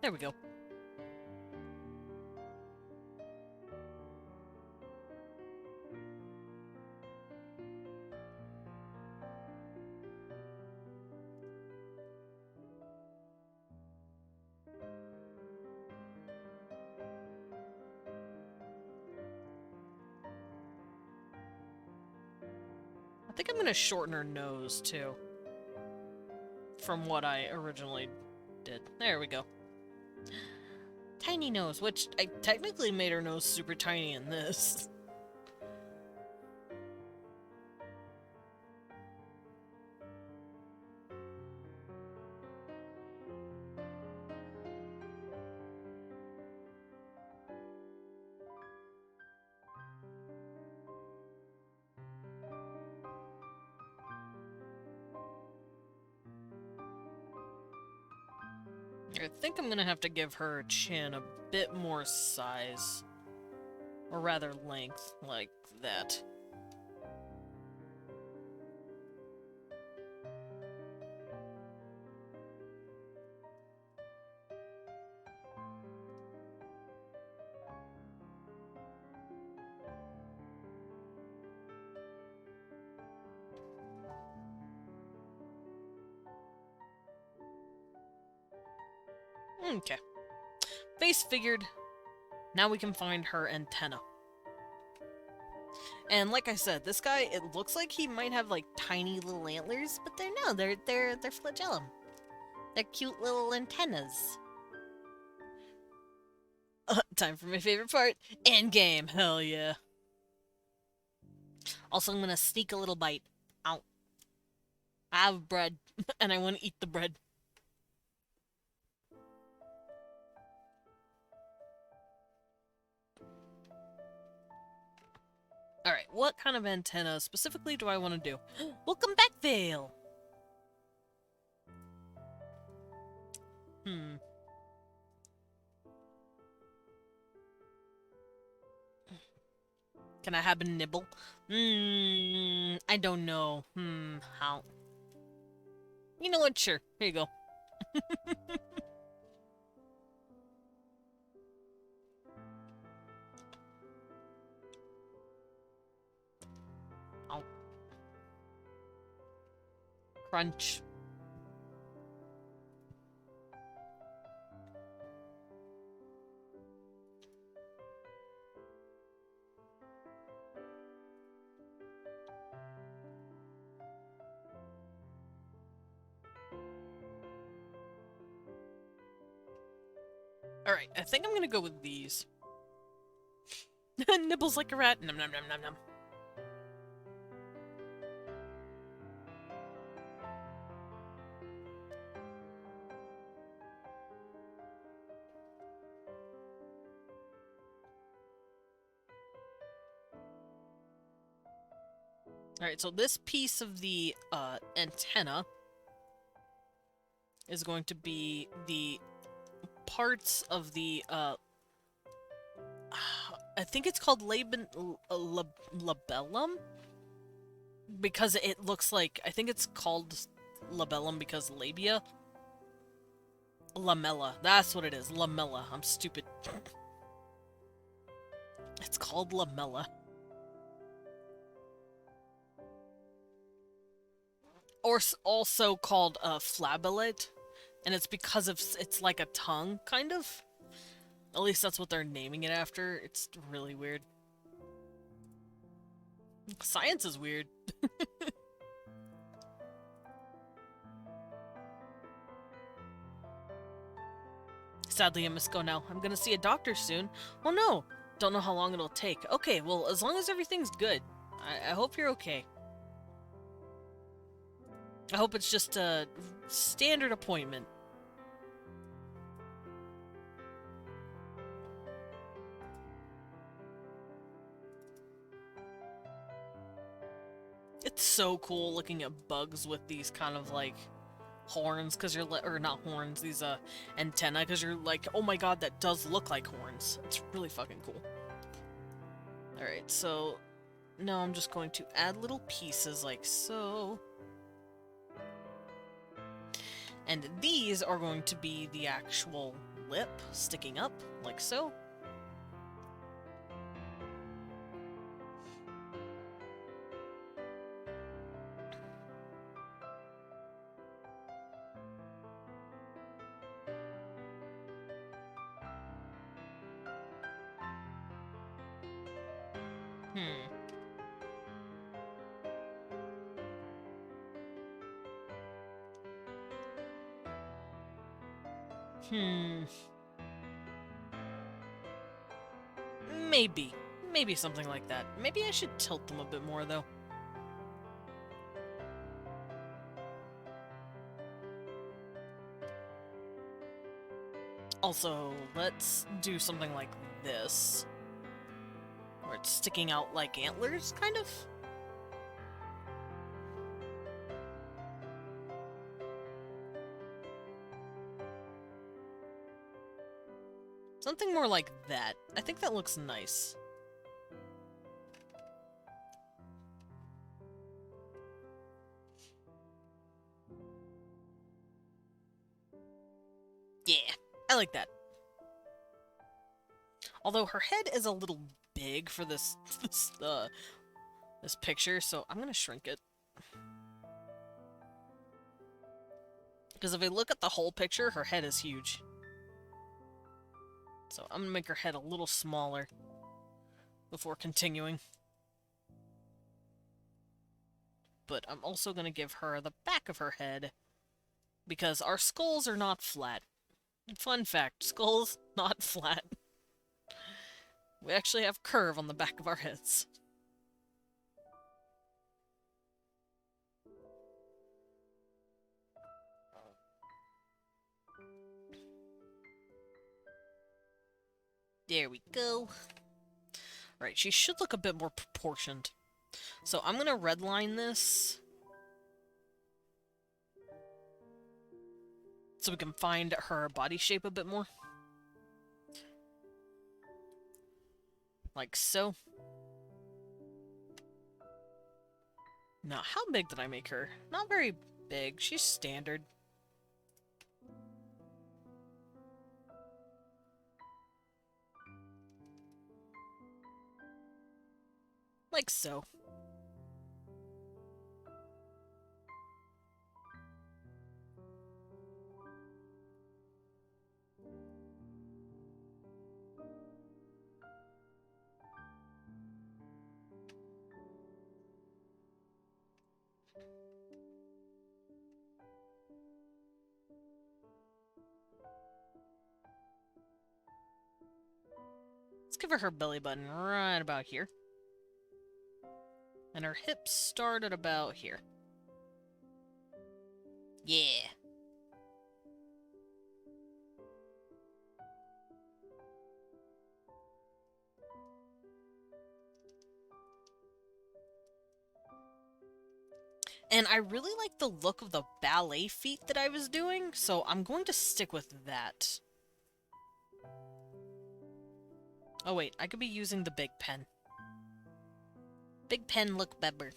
There we go. I think I'm gonna shorten her nose, too. From what I originally did. There we go. Tiny nose, which I technically made her nose super tiny in this. I think I'm gonna have to give her chin a bit more size. Or rather length, like that. Okay. Face figured. Now we can find her antenna. And like I said, this guy, it looks like he might have like tiny little antlers, but they're flagellum. They're cute little antennas. Time for my favorite part. Endgame. Hell yeah. Also, I'm gonna sneak a little bite. Ow. I have bread, and I want to eat the bread. Alright, what kind of antenna specifically do I want to do? Welcome back, Vale! Can I have a nibble? I don't know. How? You know what? Sure. Here you go. Ow. Crunch. Alright, I think I'm gonna go with these. Nibbles like a rat. Nom nom nom nom nom. Alright, so this piece of the antenna is going to be the parts of the I think it's called labellum? Because it looks like, I think it's called labellum because labia. Lamella. That's what it is. Lamella. I'm stupid. It's called lamella. Or also called flabellate. And it's because of, it's like a tongue, kind of. At least that's what they're naming it after. It's really weird. Science is weird. Sadly, I must go now. I'm gonna see a doctor soon. Oh no! Don't know how long it'll take. Okay, well, as long as everything's good. I hope you're okay. I hope it's just a standard appointment. It's so cool looking at bugs with these kind of like horns, because you're or not horns, these antenna, because you're like, oh my god, that does look like horns. It's really fucking cool. Alright, so now I'm just going to add little pieces like so. And these are going to be the actual lip sticking up, like so. Maybe. Maybe something like that. Maybe I should tilt them a bit more, though. Also, let's do something like this. Where it's sticking out like antlers, kind of? Something more like that. I think that looks nice. Yeah, I like that. Although her head is a little big for this picture, so I'm gonna shrink it. Because if I look at the whole picture, her head is huge. So I'm gonna make her head a little smaller before continuing. But I'm also gonna give her the back of her head because our skulls are not flat. Fun fact, skulls not flat. We actually have curve on the back of our heads. There we go. Alright, she should look a bit more proportioned. So I'm gonna redline this so we can find her body shape a bit more. Like so. Now, how big did I make her? Not very big. She's standard. Like so. Let's give her belly button right about here. And her hips start at about here. Yeah. And I really like the look of the ballet feet that I was doing, so I'm going to stick with that. Oh wait, I could be using the big pen. Big pen look better.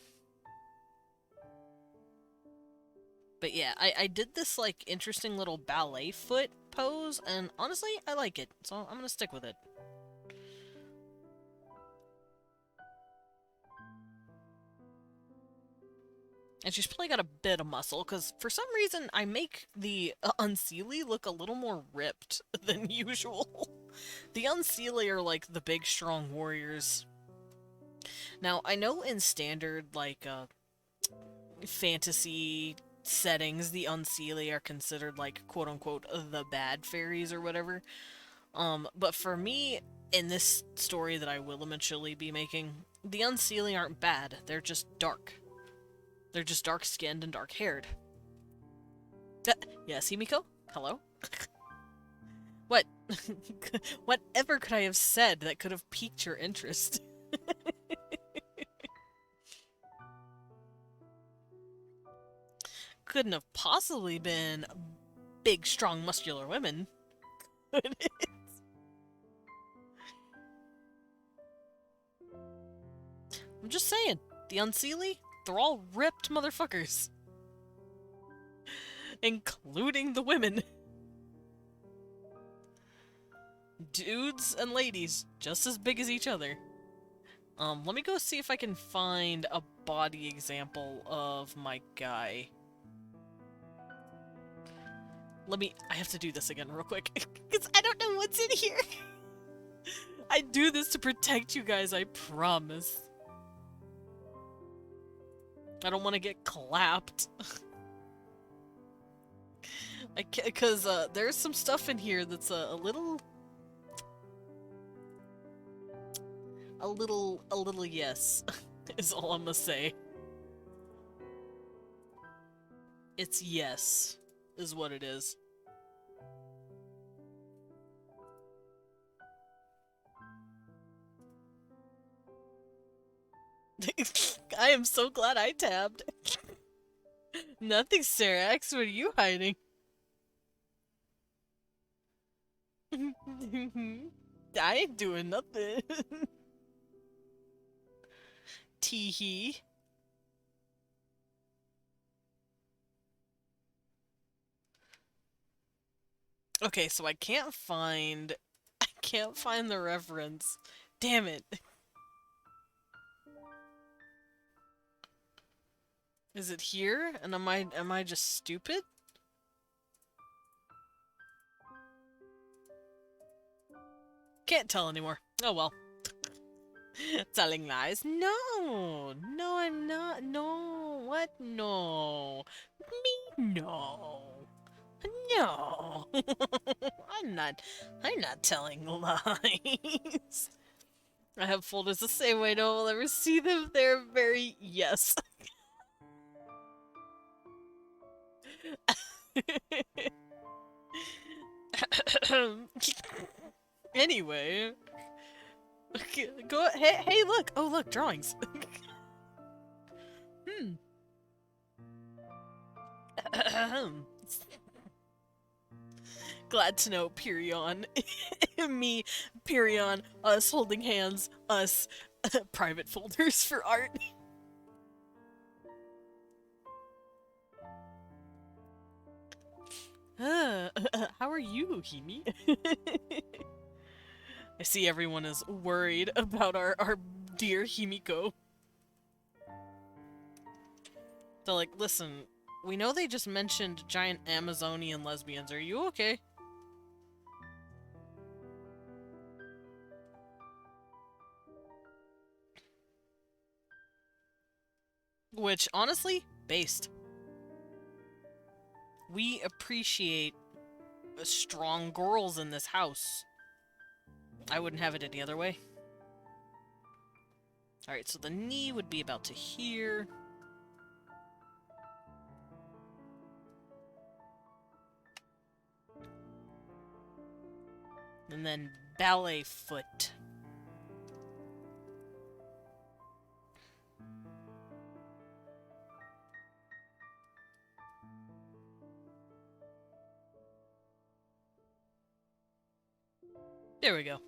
But yeah, I did this, like, interesting little ballet foot pose, and honestly, I like it, so I'm gonna stick with it. And she's probably got a bit of muscle, because for some reason I make the Unseelie look a little more ripped than usual. The Unseelie are like the big, strong warriors. Now, I know in standard, like, fantasy settings, the Unseelie are considered, like, quote-unquote, the bad fairies or whatever. But for me, in this story that I will eventually be making, the Unseelie aren't bad, they're just dark. They're just dark-skinned and dark-haired. Yes, Himiko? Hello? What? Whatever could I have said that could have piqued your interest? Couldn't have possibly been big, strong, muscular women. Could it? I'm just saying, the Unseelie, they're all ripped motherfuckers. Including the women. Dudes and ladies, just as big as each other. Let me go see if I can find a body example of my guy. I have to do this again real quick, because I don't know what's in here. I do this to protect you guys, I promise. I don't want to get clapped. Because there's some stuff in here that's a little yes, is all I'm gonna say. It's yes, is what it is. I am so glad I tabbed. Nothing, Sarax. What are you hiding? I ain't doing nothing. Teehee. Okay, so I can't find the reference. Damn it. Is it here? And am I just stupid? Can't tell anymore. Oh well. Telling lies? No! No, I'm not. No. What? No. Me? No. No. I'm not telling lies. I have folders the same way no one will ever see them. They're very yes. Anyway. Go hey look. Oh look, drawings. Glad to know, Perion. Me, Perion, us holding hands, us private folders for art. How are you, Himi? I see everyone is worried about our dear Himiko. They're like, listen, we know they just mentioned giant Amazonian lesbians. Are you okay? Which, honestly, based. We appreciate strong girls in this house. I wouldn't have it any other way. Alright, so the knee would be about to here. And then ballet foot. There we go.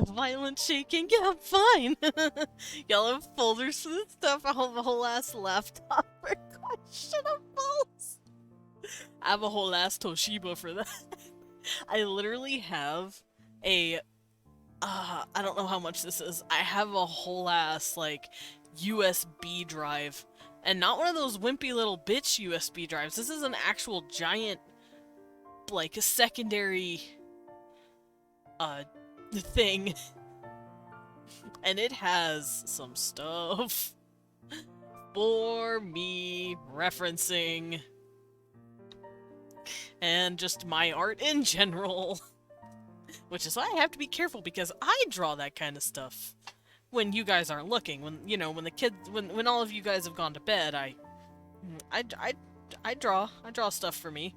Violent shaking? Yeah, I'm fine. Y'all have folders for this stuff. I have a whole ass laptop for questionables. I have a whole ass Toshiba for that. I literally have a I don't know how much this is. I have a whole ass like USB drive. And not one of those wimpy little bitch USB drives. This is an actual giant like a secondary thing. And it has some stuff for me referencing and just my art in general. Which is why I have to be careful because I draw that kind of stuff when you guys aren't looking. When you know, when the kids, when all of you guys have gone to bed, I draw stuff for me.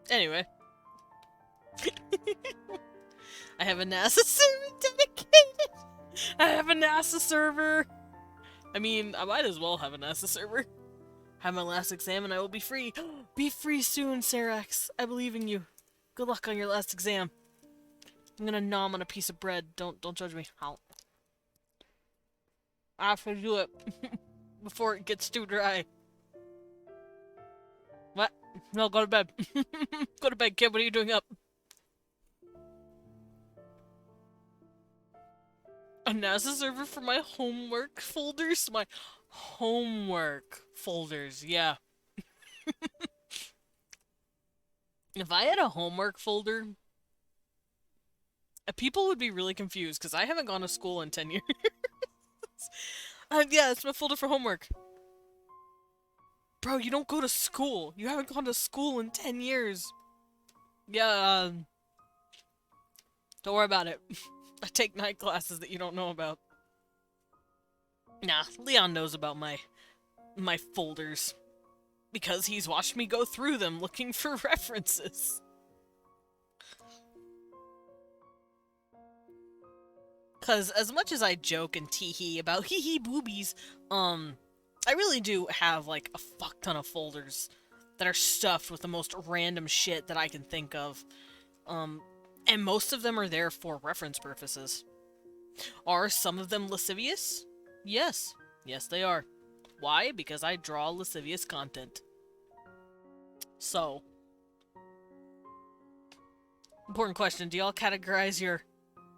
Anyway. I have a NASA server dedicated! I have a NASA server! I mean, I might as well have a NASA server. Have my last exam and I will be free. Be free soon, Sarax. I believe in you. Good luck on your last exam. I'm gonna nom on a piece of bread. Don't judge me. I have to do it before it gets too dry. What? No, go to bed. Go to bed, kid. What are you doing up? A NASA server for my homework folders? My homework folders, yeah. If I had a homework folder, people would be really confused because I haven't gone to school in 10 years. Yeah, it's my folder for homework. Bro, you don't go to school. You haven't gone to school in 10 years. Yeah, don't worry about it. I take night classes that you don't know about. Nah, Leon knows about my folders. Because he's watched me go through them looking for references. Because as much as I joke and tee-hee about hee-hee boobies, I really do have, like, a fuck ton of folders that are stuffed with the most random shit that I can think of. And most of them are there for reference purposes. Are some of them lascivious? Yes. Yes, they are. Why? Because I draw lascivious content. So, important question. Do y'all categorize your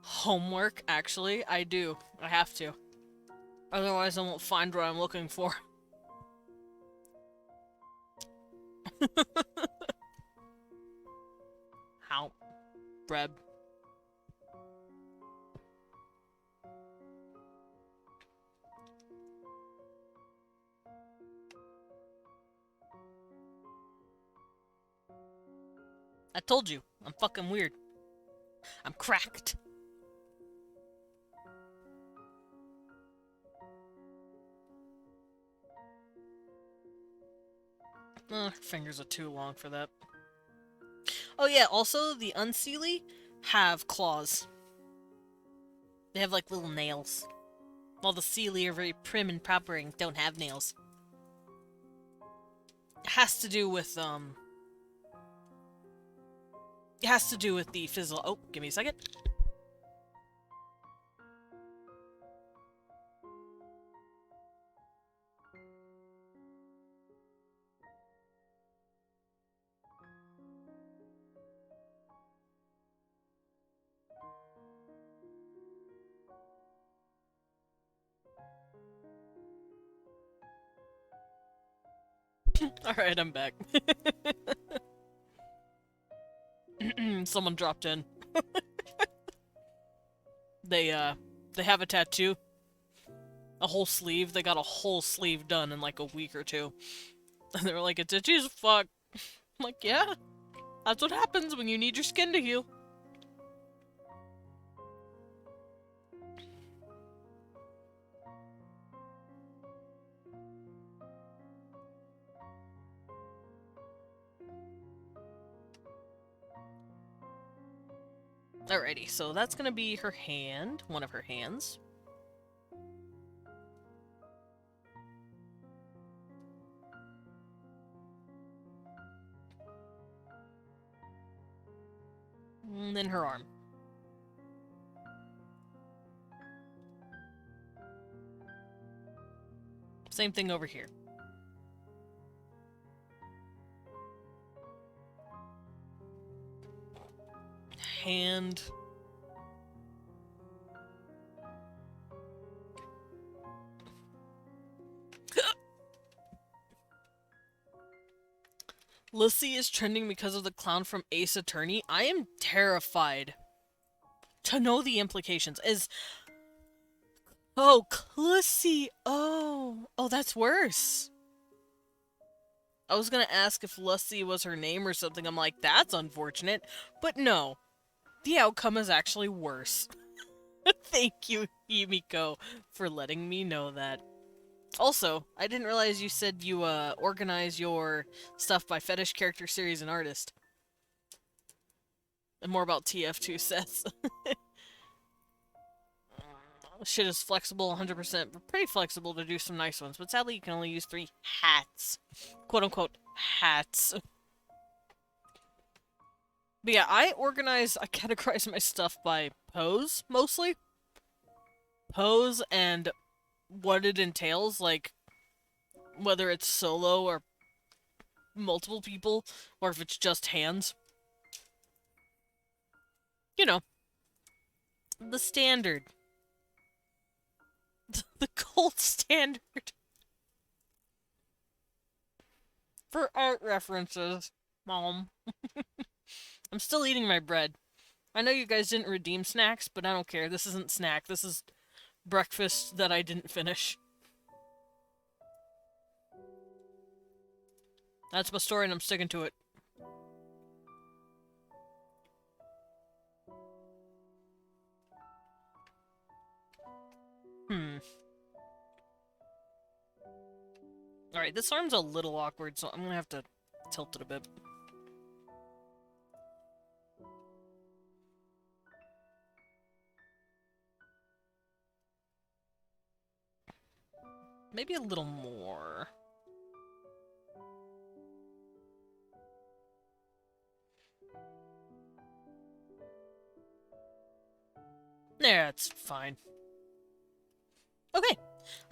homework? Actually, I do. I have to. Otherwise, I won't find what I'm looking for. How? Breb. I told you, I'm fucking weird. I'm cracked. Her fingers are too long for that. Oh yeah, also the Unseelie have claws. They have like little nails. While the Seelie are very prim and proper and don't have nails. It has to do with it has to do with the fizzle. Oh, give me a second. Alright, I'm back. Someone dropped in. They have a tattoo. A whole sleeve. They got a whole sleeve done in like a week or two. And they were like, it's itchy as fuck. I'm like, yeah. That's what happens when you need your skin to heal. Alrighty, so that's gonna be her hand. One of her hands. And then her arm. Same thing over here. Hand. Lissy is trending because of the clown from Ace Attorney. I am terrified to know the implications. Oh, Clissy! Oh, that's worse. I was gonna ask if Lussy was her name or something. I'm like, that's unfortunate. But no. The outcome is actually worse. Thank you, Yumiko, for letting me know that. Also, I didn't realize you said you, organize your stuff by fetish, character, series, and artist. And more about TF2 sets. Shit is flexible 100%, but pretty flexible to do some nice ones. But sadly, you can only use 3 hats. Quote-unquote hats. But yeah, I categorize my stuff by pose, mostly. Pose and what it entails, like, whether it's solo or multiple people, or if it's just hands. You know. The standard. The gold standard. For art references, Mom. I'm still eating my bread. I know you guys didn't redeem snacks, but I don't care. This isn't snack. This is breakfast that I didn't finish. That's my story and I'm sticking to it. Alright, this arm's a little awkward, so I'm gonna have to tilt it a bit. Maybe a little more. There, that's fine. Okay,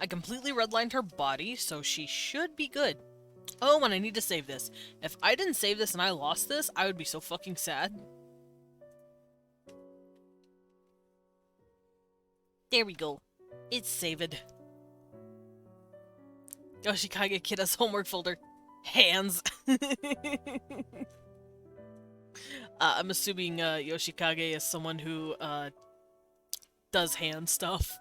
I completely redlined her body, so she should be good. Oh, and I need to save this. If I didn't save this and I lost this, I would be so fucking sad. There we go. It's saved. Yoshikage Kidda's homework folder. Hands. I'm assuming Yoshikage is someone who does hand stuff.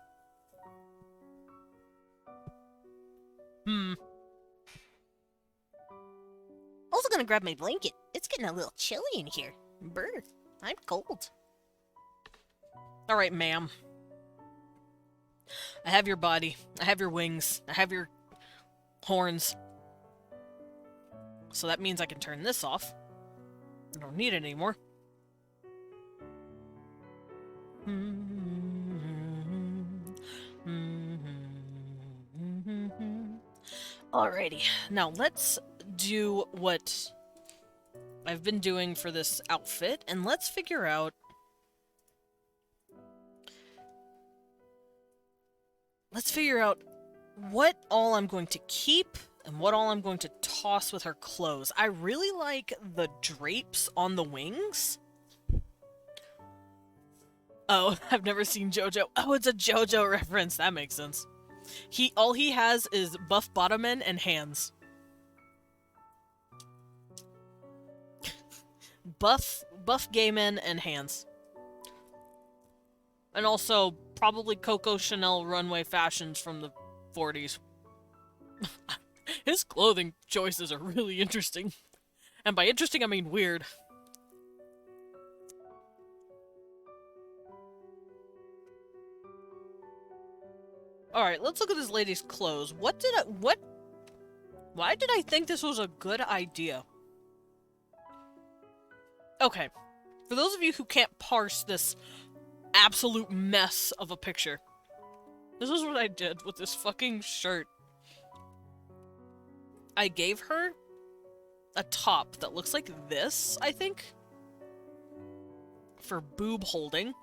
Also gonna grab my blanket. It's getting a little chilly in here. Brr, I'm cold.
Alright, ma'am. I have your body. I have your wings. I have your horns. So that means I can turn this off. I don't need it anymore. Alrighty, now let's do what I've been doing for this outfit, and let's figure out... what all I'm going to keep and what all I'm going to toss with her clothes. I really like the drapes on the wings. Oh, I've never seen JoJo. Oh, it's a JoJo reference. That makes sense. All he has is buff bottom men and hands. buff gay men and hands. And also probably Coco Chanel runway fashions from the 40s. His clothing choices are really interesting. And by interesting, I mean weird. Alright, let's look at this lady's clothes. Why did I think this was a good idea? Okay, for those of you who can't parse this absolute mess of a picture, this is what I did with this fucking shirt. I gave her a top that looks like this, I think, for boob holding.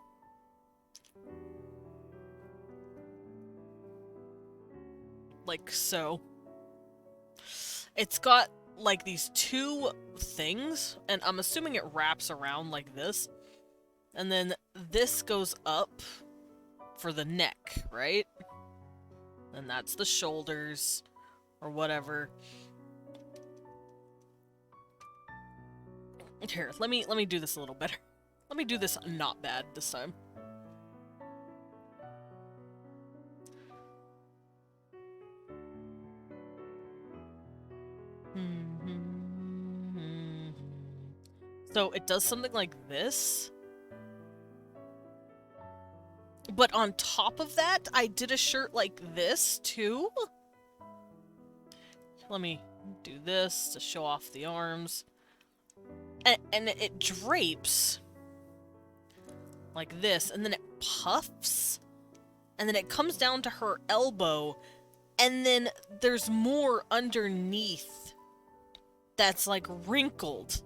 Like so. It's got like these two things, and I'm assuming it wraps around like this. And then this goes up for the neck, right? And that's the shoulders, or whatever. Here, let me do this a little better. Let me do this not bad this time. So it does something like this. But on top of that, I did a shirt like this, too. Let me do this to show off the arms. And it drapes like this, and then it puffs, and then it comes down to her elbow, and then there's more underneath that's, like, wrinkled.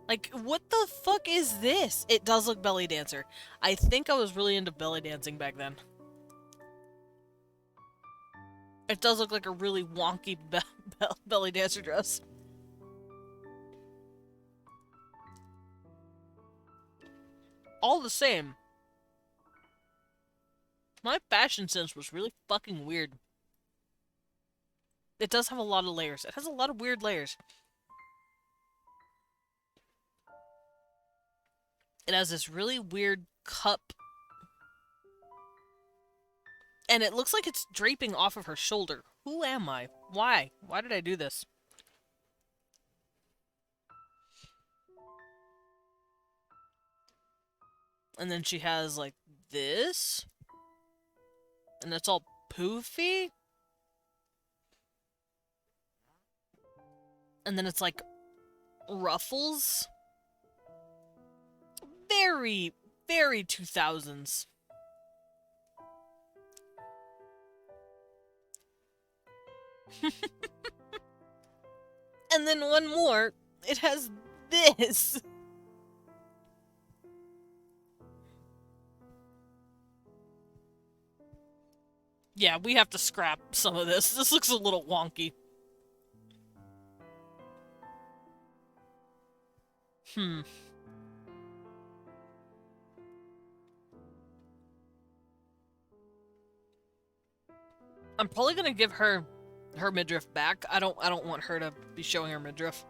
Like, what the fuck is this? It does look belly dancer. I think I was really into belly dancing back then. It does look like a really wonky belly dancer dress. All the same, my fashion sense was really fucking weird. It does have a lot of layers. It has a lot of weird layers. It has this really weird cup. And it looks like it's draping off of her shoulder. Who am I? Why? Why did I do this? And then she has, like, this. And it's all poofy. And then it's, like, ruffles. Very, very 2000s. And then one more. It has this. Yeah, we have to scrap some of this. This looks a little wonky. Hmm. I'm probably gonna give her midriff back. I don't want her to be showing her midriff.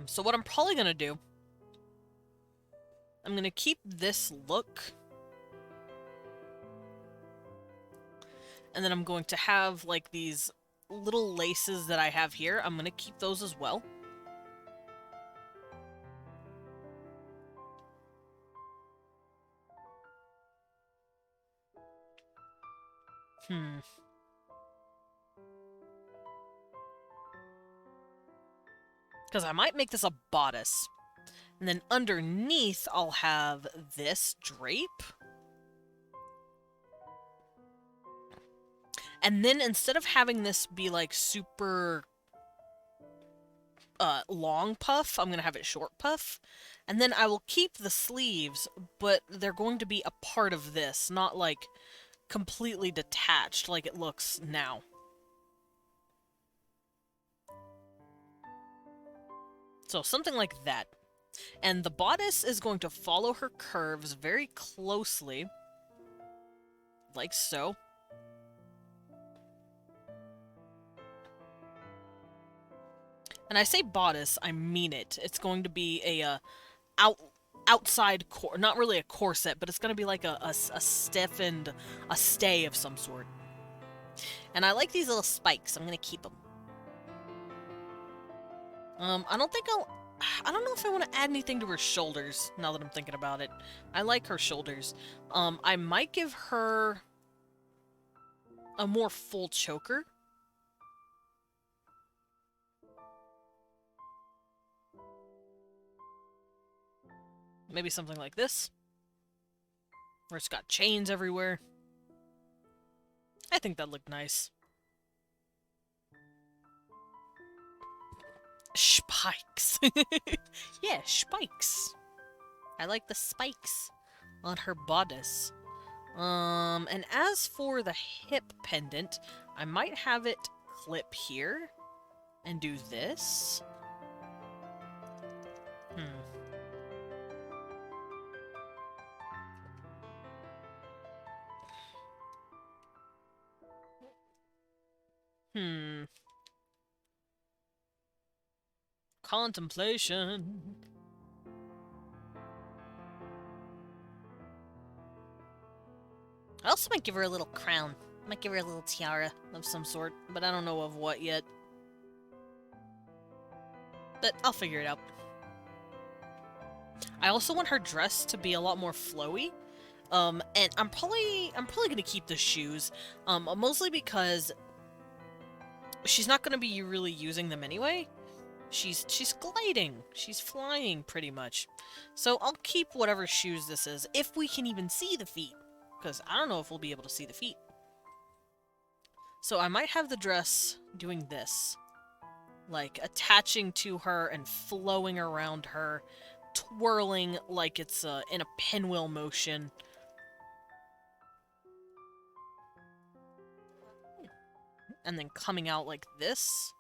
So what I'm probably gonna do, I'm gonna keep this look. And then I'm going to have, like, these little laces that I have here. I'm gonna keep those as well. Because I might make this a bodice. And then underneath, I'll have this drape. And then instead of having this be, like, super long puff, I'm going to have it short puff. And then I will keep the sleeves, but they're going to be a part of this, not, like, completely detached like it looks now. So something like that. And the bodice is going to follow her curves very closely. Like so. And I say bodice, I mean it. It's going to be a outside not really a corset, but it's going to be like a stiffened, a stay of some sort. And I like these little spikes. I'm going to keep them. I don't know if I want to add anything to her shoulders, now that I'm thinking about it. I like her shoulders. I might give her a more full choker. Maybe something like this. Where it's got chains everywhere. I think that looked nice. Spikes. Yeah, spikes. I like the spikes on her bodice. And as for the hip pendant, I might have it clip here and do this. Contemplation.
I also might give her a little crown. Might give her a little tiara of some sort, but I don't know of what yet.
But I'll figure it out. I also want her dress to be a lot more flowy. And I'm probably gonna keep the shoes. Mostly because she's not gonna be really using them anyway. She's gliding. She's flying, pretty much. So I'll keep whatever shoes this is, if we can even see the feet. Because I don't know if we'll be able to see the feet. So I might have the dress doing this. Like, attaching to her and flowing around her. Twirling like it's in a pinwheel motion. And then coming out like this.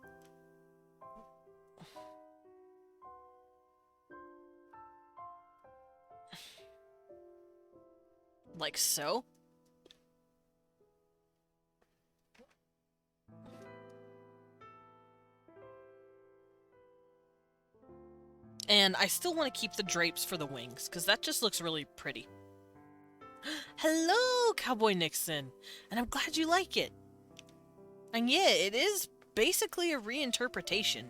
Like so. And I still want to keep the drapes for the wings, because that just looks really pretty. Hello, Cowboy Nixon! And I'm glad you like it. And yeah, it is basically a reinterpretation.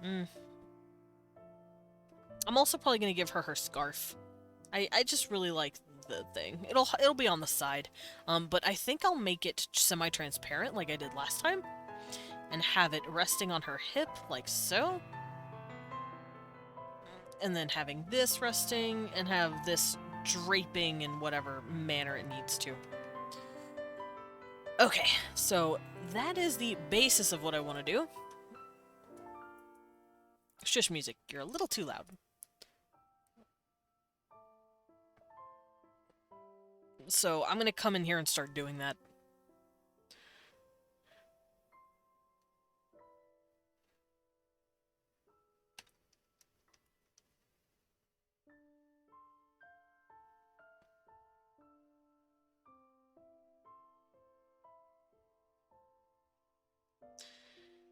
I'm also probably going to give her her scarf. I just really like the thing. It'll be on the side. But I think I'll make it semi-transparent like I did last time. And have it resting on her hip, like so. And then having this resting, and have this draping in whatever manner it needs to. Okay, so that is the basis of what I want to do. Shush music, you're a little too loud. So I'm gonna come in here and start doing that.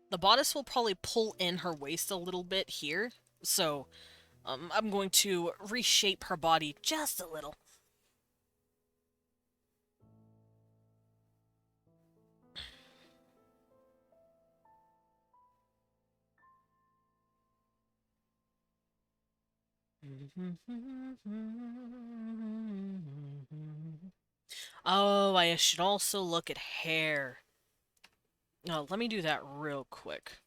The bodice will probably pull in her waist a little bit here, so I'm going to reshape her body just a little. Oh, I should also look at hair. Oh, let me do that real quick.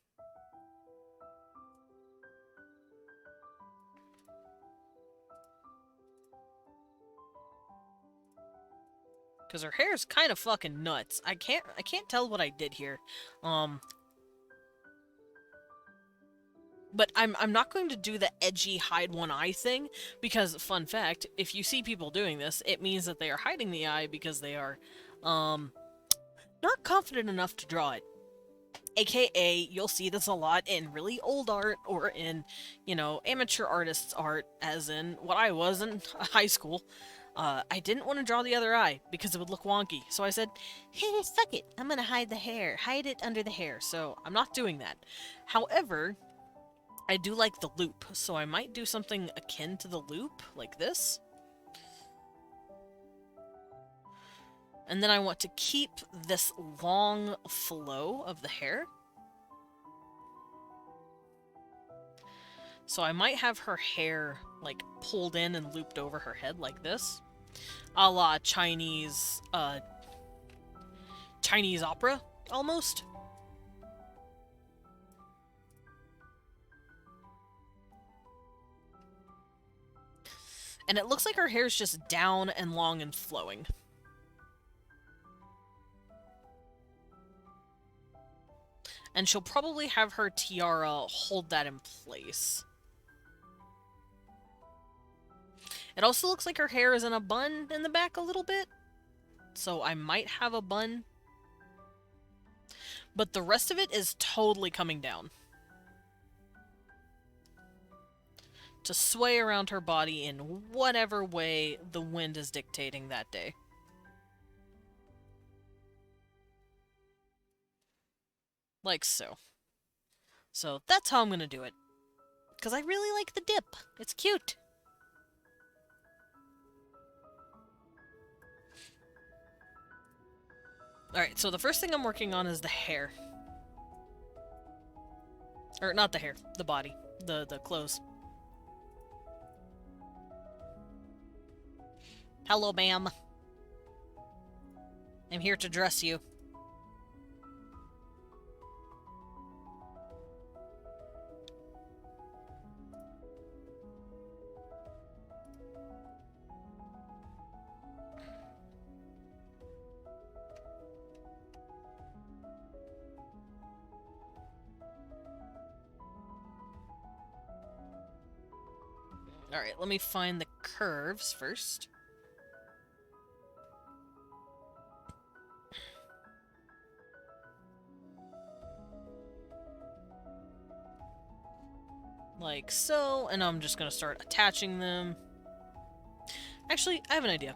Because her hair is kind of fucking nuts. I can't tell what I did here. But I'm not going to do the edgy hide one eye thing, because, fun fact, if you see people doing this, it means that they are hiding the eye because they are, not confident enough to draw it. AKA, you'll see this a lot in really old art, or in, you know, amateur artists' art, as in what I was in high school. I didn't want to draw the other eye, because it would look wonky, so I said,
Hey, fuck it. I'm gonna hide the hair. Hide it under the hair.
so I'm not doing that. However, I do like the loop, so I might do something akin to the loop, like this. And then I want to keep this long flow of the hair. So I might have her hair, like, pulled in and looped over her head like this. A la Chinese opera, almost. And it looks like her hair's just down and long and flowing. And she'll probably have her tiara hold that in place. It also looks like her hair is in a bun in the back a little bit. So I might have a bun. But the rest of it is totally coming down. To sway around her body in whatever way the wind is dictating that day. Like so. So that's how I'm gonna do it. Because I really like the dip. It's cute. Alright, so the first thing I'm working on is the hair. Or not the hair, the body. The clothes. Hello, ma'am. I'm here to dress you. Alright, let me find the curves first. Like so, and I'm just gonna start attaching them. Actually, I have an idea.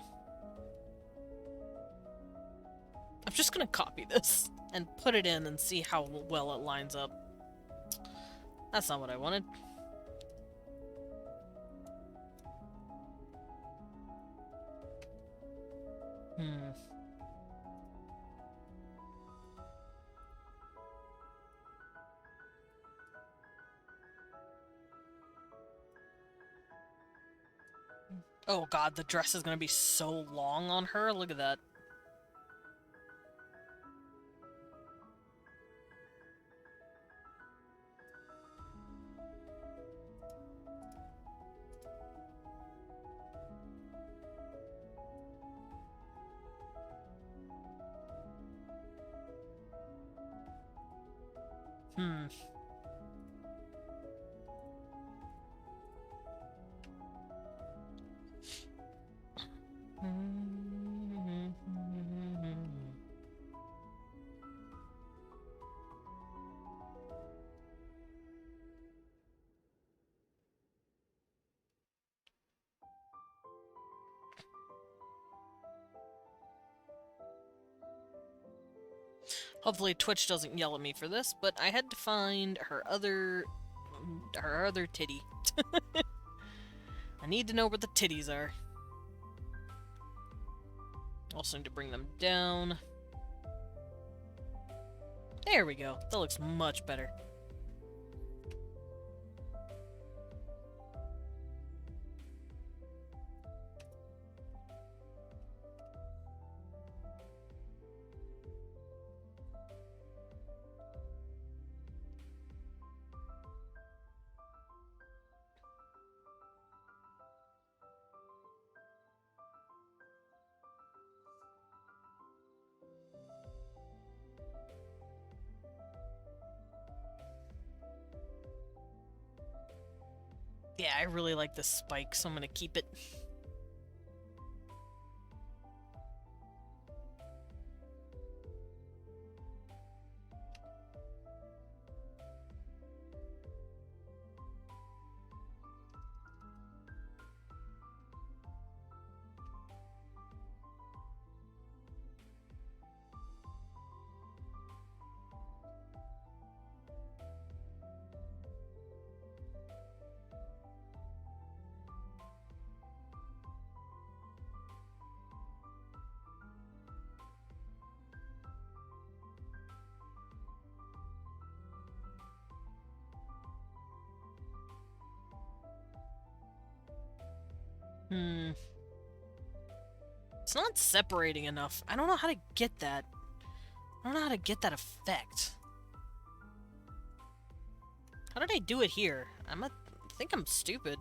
I'm just gonna copy this and put it in and see how well it lines up. That's not what I wanted. Oh god, the dress is gonna be so long on her. Look at that. Hmm. Hopefully Twitch doesn't yell at me for this, but I had to find her other titty. I need to know where the titties are. Also need to bring them down. There we go. That looks much better. Yeah, I really like this spike, so I'm gonna keep it. It's not separating enough. I don't know how to get that. I don't know how to get that effect. How did I do it here? I think I'm stupid.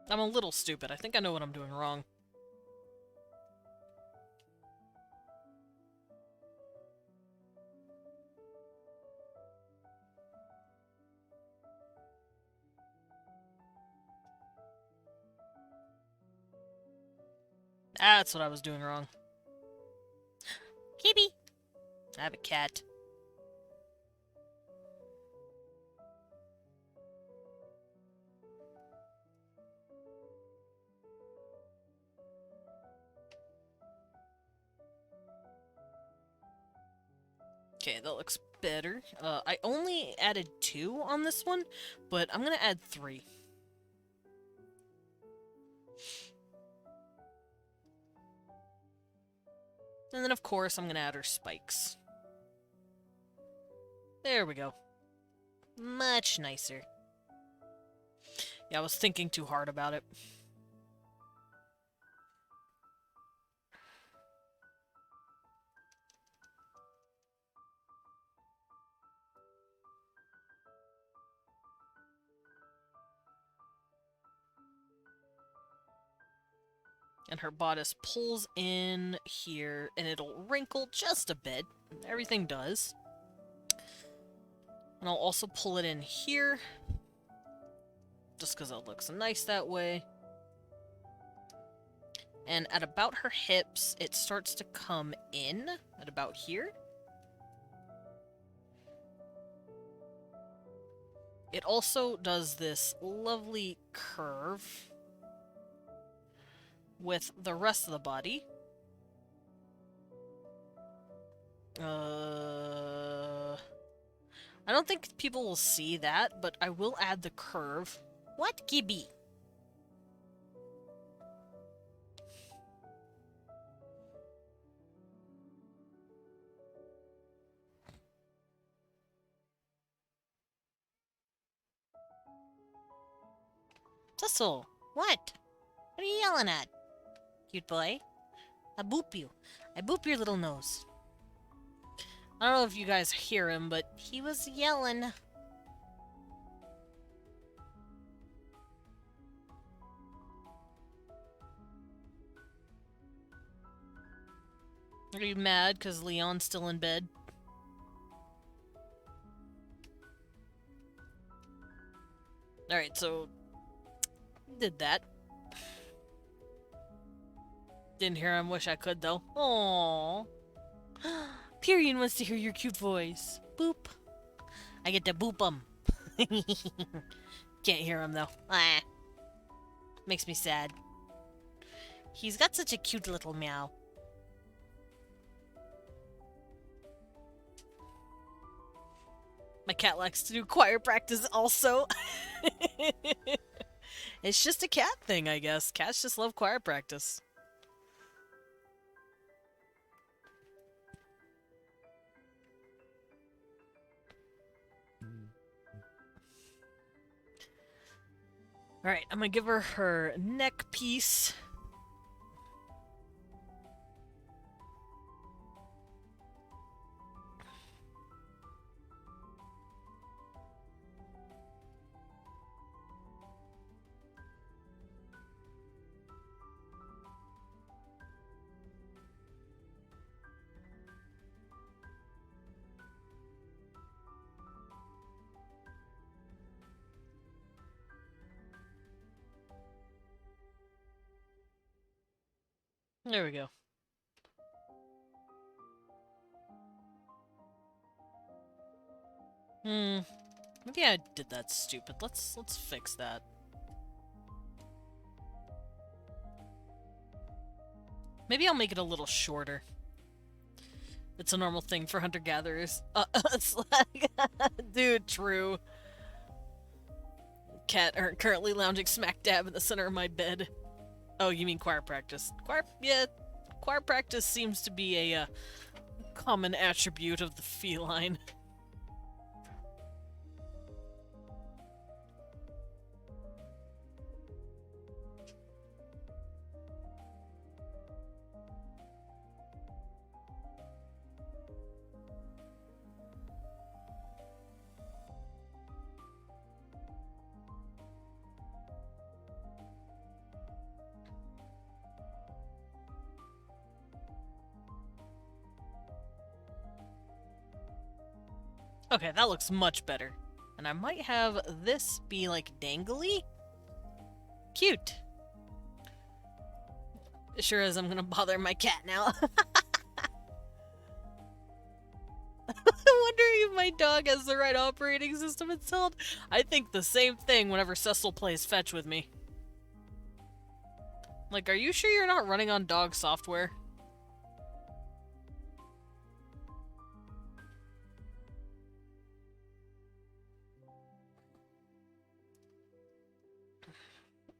I'm a little stupid. I think I know what I'm doing wrong. That's what I was doing wrong.
Kitty.
I have a cat. Okay, that looks better. I only added 2 on this one, but I'm gonna add 3. And then, of course, I'm gonna add her spikes. There we go. Much nicer. Yeah, I was thinking too hard about it. And her bodice pulls in here, and it'll wrinkle just a bit. Everything does. And I'll also pull it in here, just because it looks nice that way. And at about her hips, it starts to come in at about here. It also does this lovely curve with the rest of the body. I don't think people will see that, but I will add the curve.
What, Gibby?
Cecil!
What? What are you yelling at? Cute boy. I boop you. I boop your little nose.
I don't know if you guys hear him, but
He was yelling.
I Are you mad because Leon's still in bed? Alright, so... did that. Didn't hear him, wish I could, though. Aww. Tyrion wants to hear your cute voice. Boop. I get to boop him. Can't hear him, though. Ah. Makes me sad. He's got such a cute little meow. My cat likes to do choir practice also. It's just a cat thing, I guess. Cats just love choir practice. Alright, I'm gonna give her her neck piece. There we go. Maybe I did that stupid. Let's fix that. Maybe I'll make it a little shorter. It's a normal thing for hunter-gatherers. It's like, dude, true. Cat are currently lounging smack dab in the center of my bed. Oh, you mean choir practice? Choir practice seems to be a common attribute of the feline. Okay, that looks much better. And I might have this be, like, dangly? Cute. It sure is, I'm gonna bother my cat now. Wondering if my dog has the right operating system installed. I think the same thing whenever Cecil plays fetch with me. Like, are you sure you're not running on dog software?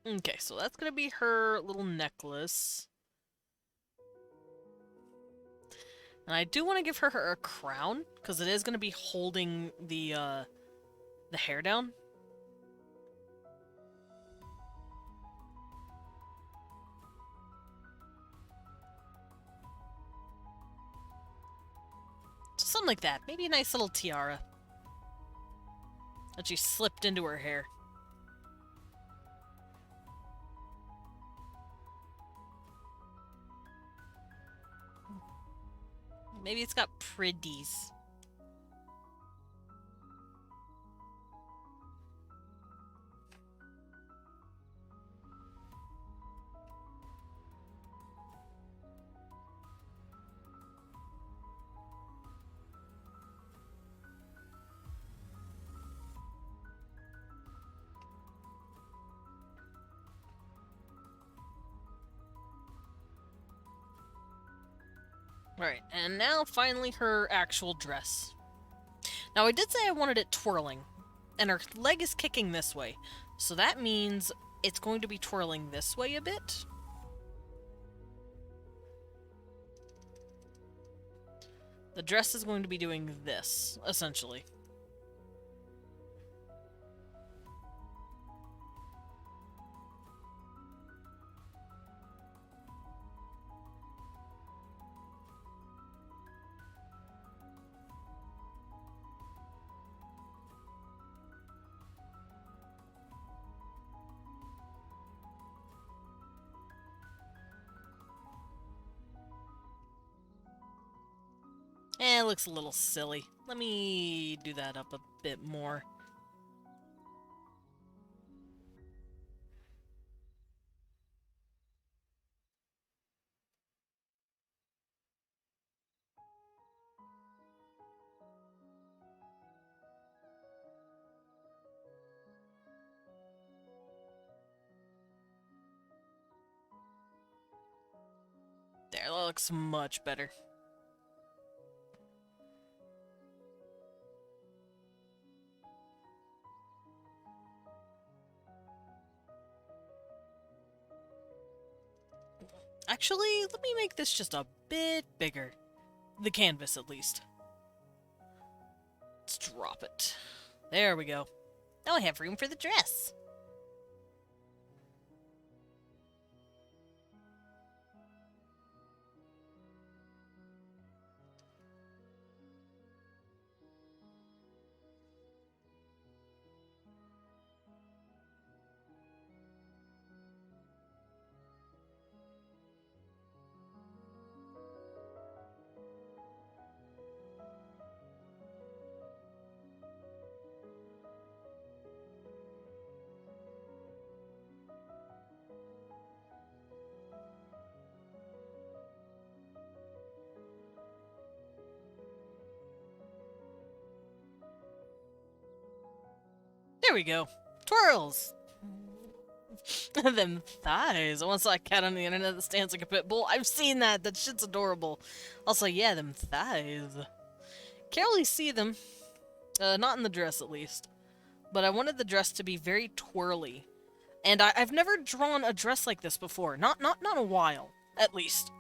Okay, so that's gonna be her little necklace. And I do want to give her a crown, because it is gonna be holding the hair down. So something like that. Maybe a nice little tiara. That she slipped into her hair. Maybe it's got pretties. Right, and now finally her actual dress. Now I did say I wanted it twirling, and her leg is kicking this way, so that means it's going to be twirling this way a bit. The dress is going to be doing this, essentially. it looks a little silly. Let me do that up a bit more. There, that looks much better. Actually, let me make this just a bit bigger. The canvas, at least. Let's drop it. There we go.
Now I have room for the dress.
There we go. Twirls! Them thighs. I once saw a cat on the internet that stands like a pit bull. I've seen that. That shit's adorable. Also, yeah, them thighs. Can't really see them. Not in the dress, at least. But I wanted the dress to be very twirly. And I've never drawn a dress like this before. Not in a while, at least.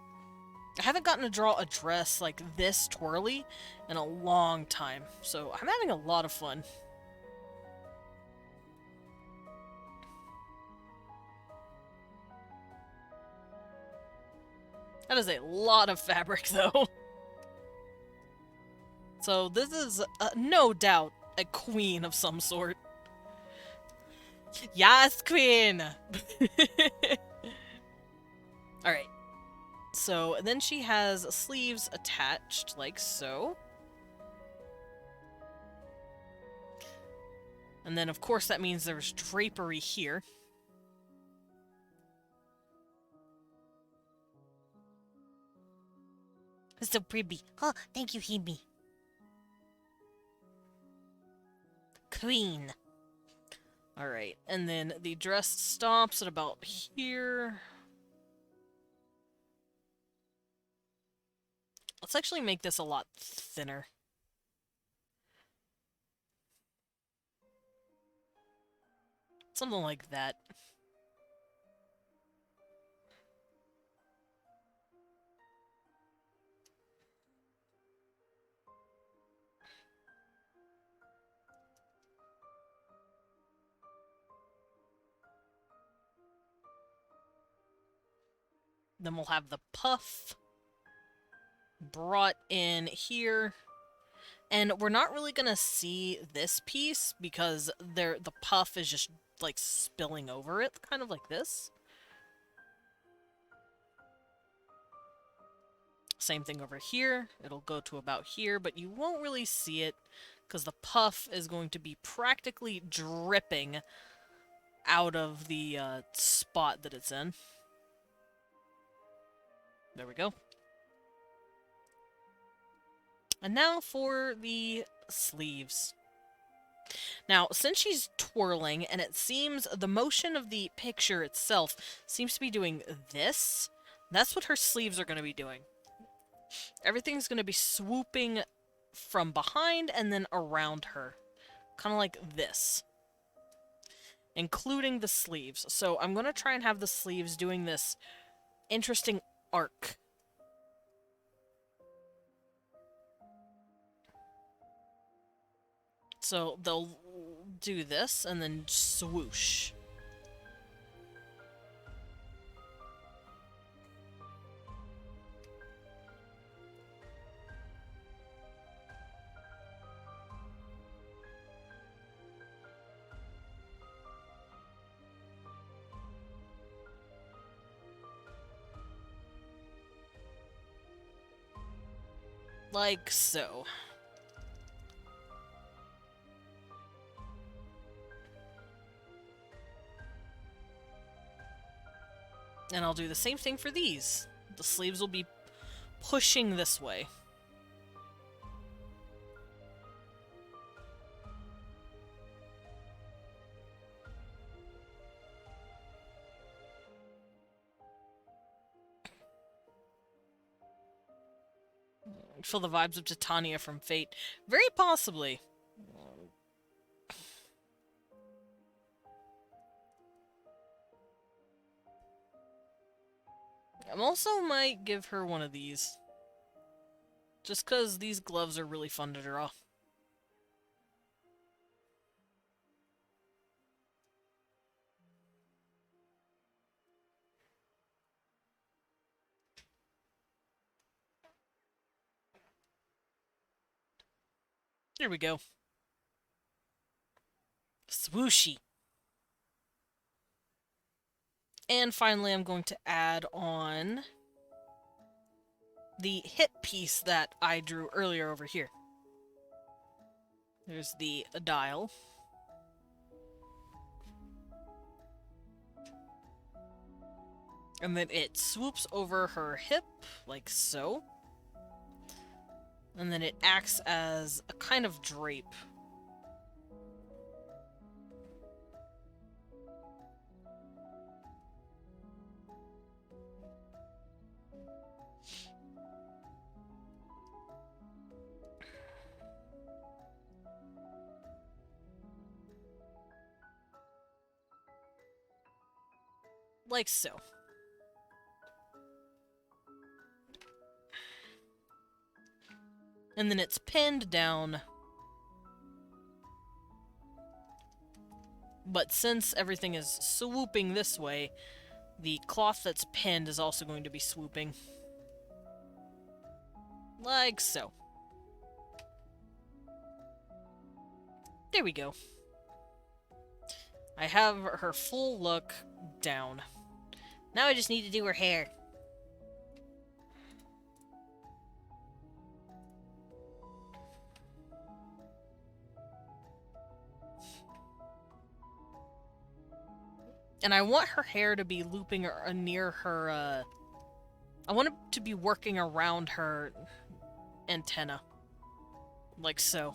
I haven't gotten to draw a dress like this twirly in a long time. So I'm having a lot of fun. That is a lot of fabric, though. So this is, no doubt, a queen of some sort. Yes, queen! Alright. So, then she has sleeves attached, like so. And then, of course, that means there's drapery here.
So pretty. Oh, thank you, Hebe. Queen.
Alright, and then the dress stops at about here. Let's actually make this a lot thinner. Something like that. Then we'll have the puff brought in here. And we're not really gonna see this piece because the puff is just like spilling over it, kind of like this. Same thing over here. It'll go to about here, but you won't really see it because the puff is going to be practically dripping out of the spot that it's in. There we go. And now for the sleeves. Now, since she's twirling, and it seems the motion of the picture itself seems to be doing this, that's what her sleeves are going to be doing. Everything's going to be swooping from behind and then around her. Kind of like this. Including the sleeves. So I'm going to try and have the sleeves doing this interesting arc. So they'll do this and then swoosh. Like so. And I'll do the same thing for these. The sleeves will be pushing this way. Feel the vibes of Titania from Fate. Very possibly. I also might give her one of these. Just because these gloves are really fun to draw. There we go. Swooshy. And finally, I'm going to add on the hip piece that I drew earlier over here. There's the dial. And then it swoops over her hip, like so. And then it acts as a kind of drape. Like so. And then it's pinned down. But since everything is swooping this way, the cloth that's pinned is also going to be swooping. Like so. There we go. I have her full look down.
Now I just need to do her hair.
And I want her hair to be looping near her, I want it to be working around her antenna. Like so.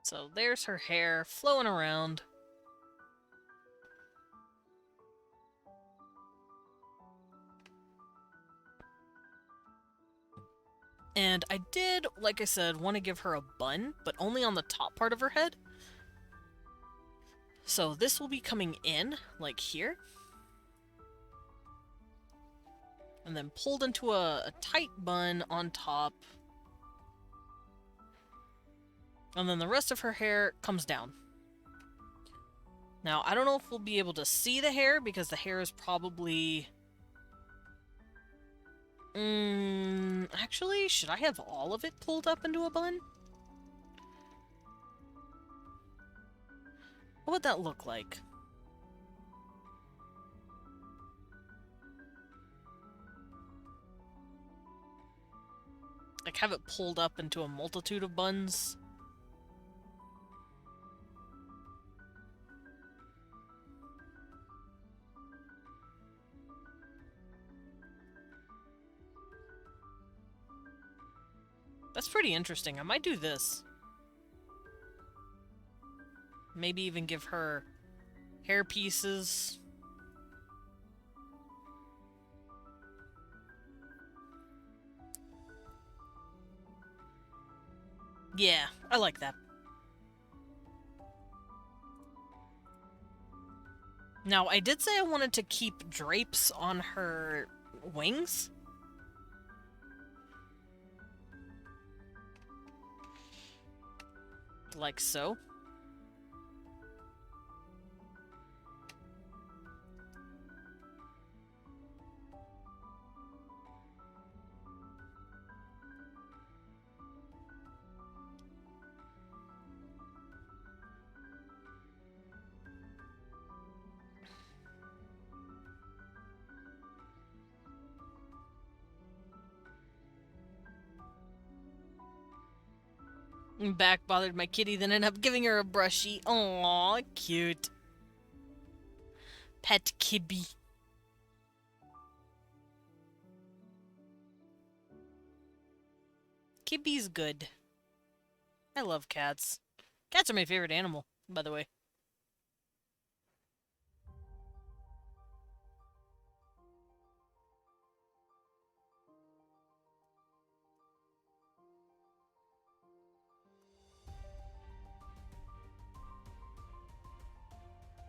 So there's her hair flowing around. And I did, like I said, want to give her a bun, but only on the top part of her head. So this will be coming in, like here. And then pulled into a tight bun on top. And then the rest of her hair comes down. Now, I don't know if we'll be able to see the hair, because the hair is probably... actually, should I have all of it pulled up into a bun? What would that look like? Like, have it pulled up into a multitude of buns? That's pretty interesting. I might do this. Maybe even give her hair pieces. Yeah, I like that. Now, I did say I wanted to keep drapes on her wings. Like so. Back bothered my kitty, then ended up giving her a brushie. Aww, cute. Pet Kibby. Kibby's good. I love cats. Cats are my favorite animal, by the way.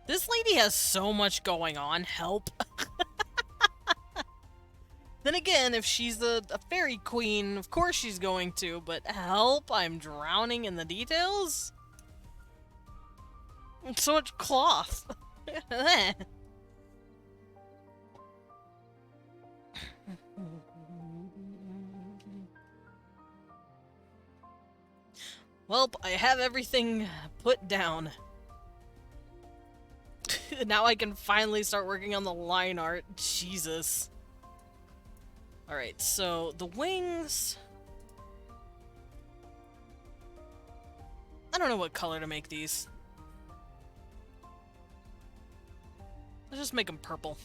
This lady has so much going on. Help. Then again, if she's a fairy queen, of course she's going to, but help, I'm drowning in the details? So much cloth. Welp, I have everything put down. Now I can finally start working on the line art. Jesus. Alright, so the wings... I don't know what color to make these. Let's just make them purple.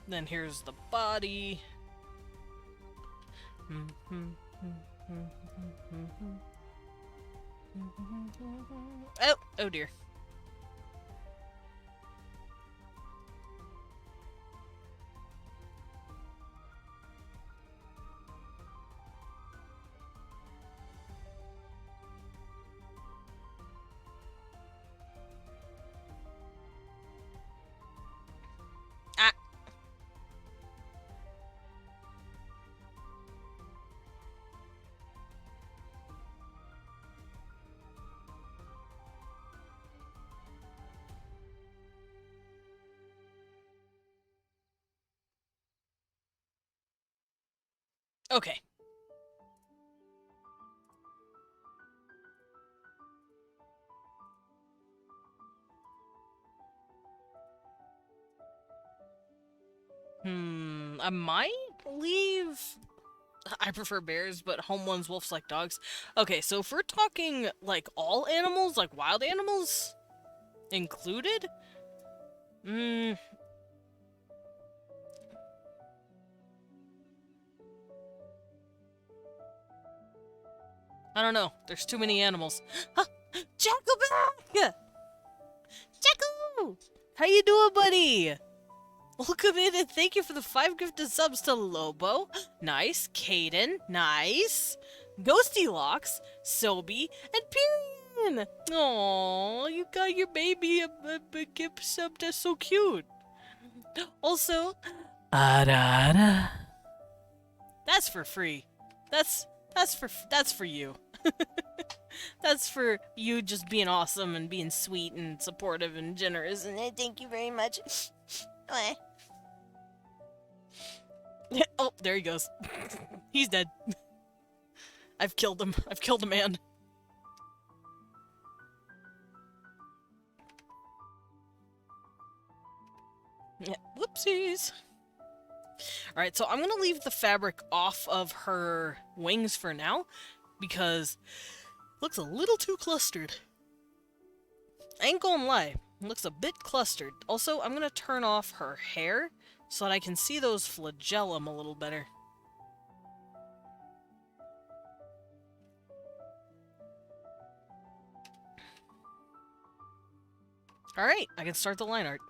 Then here's the body. Oh dear. Okay. I might leave... I prefer bears, but home ones, wolves like dogs. Okay, so if we're talking, like, all animals, like wild animals included? I don't know. There's too many animals. Huh! Jackleback! Jackal! How you doing, buddy? Welcome in and thank you for the 5 gifted subs to Lobo. Nice. Caden. Nice. Ghosty Locks, Sobi, and Pyrian. Aww, you got your baby a gift sub. That's so cute. Also, Arara. That's for free. That's for you. That's for you just being awesome and being sweet and supportive and generous. And thank you very much. Oh, there he goes. He's dead. I've killed him. I've killed a man. Yeah, whoopsies. Alright, so I'm gonna leave the fabric off of her wings for now, because it looks a little too clustered. I ain't gonna lie, it looks a bit clustered. Also, I'm gonna turn off her hair so that I can see those flagellum a little better. Alright, I can start the line art.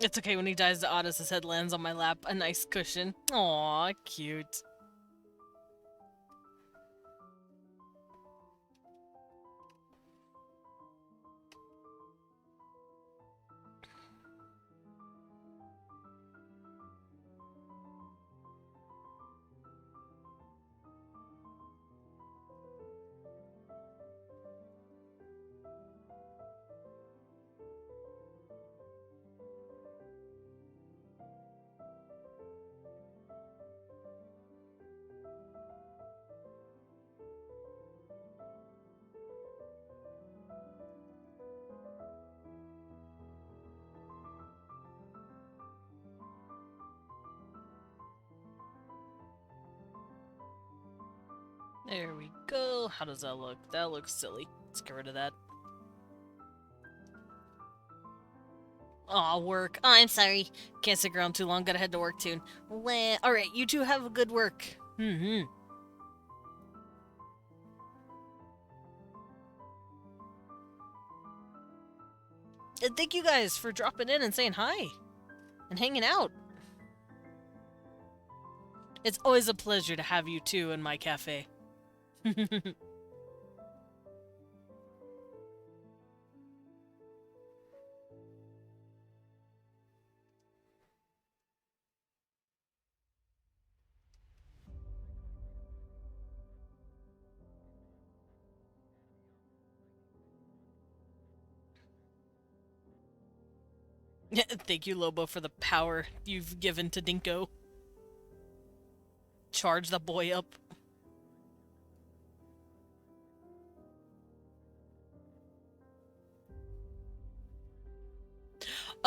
It's okay when he dies, the Otis' head lands on my lap. A nice cushion. Aw, cute. There we go. How does that look? That looks silly. Let's get rid of that. Aw, work.
Oh, I'm sorry.
Can't stick around too long. Gotta head to work soon. Well, alright, you two have a good work. Mm-hmm. And thank you guys for dropping in and saying hi. And hanging out. It's always a pleasure to have you two in my cafe. Thank you, Lobo, for the power you've given to Dinko. Charge the boy up.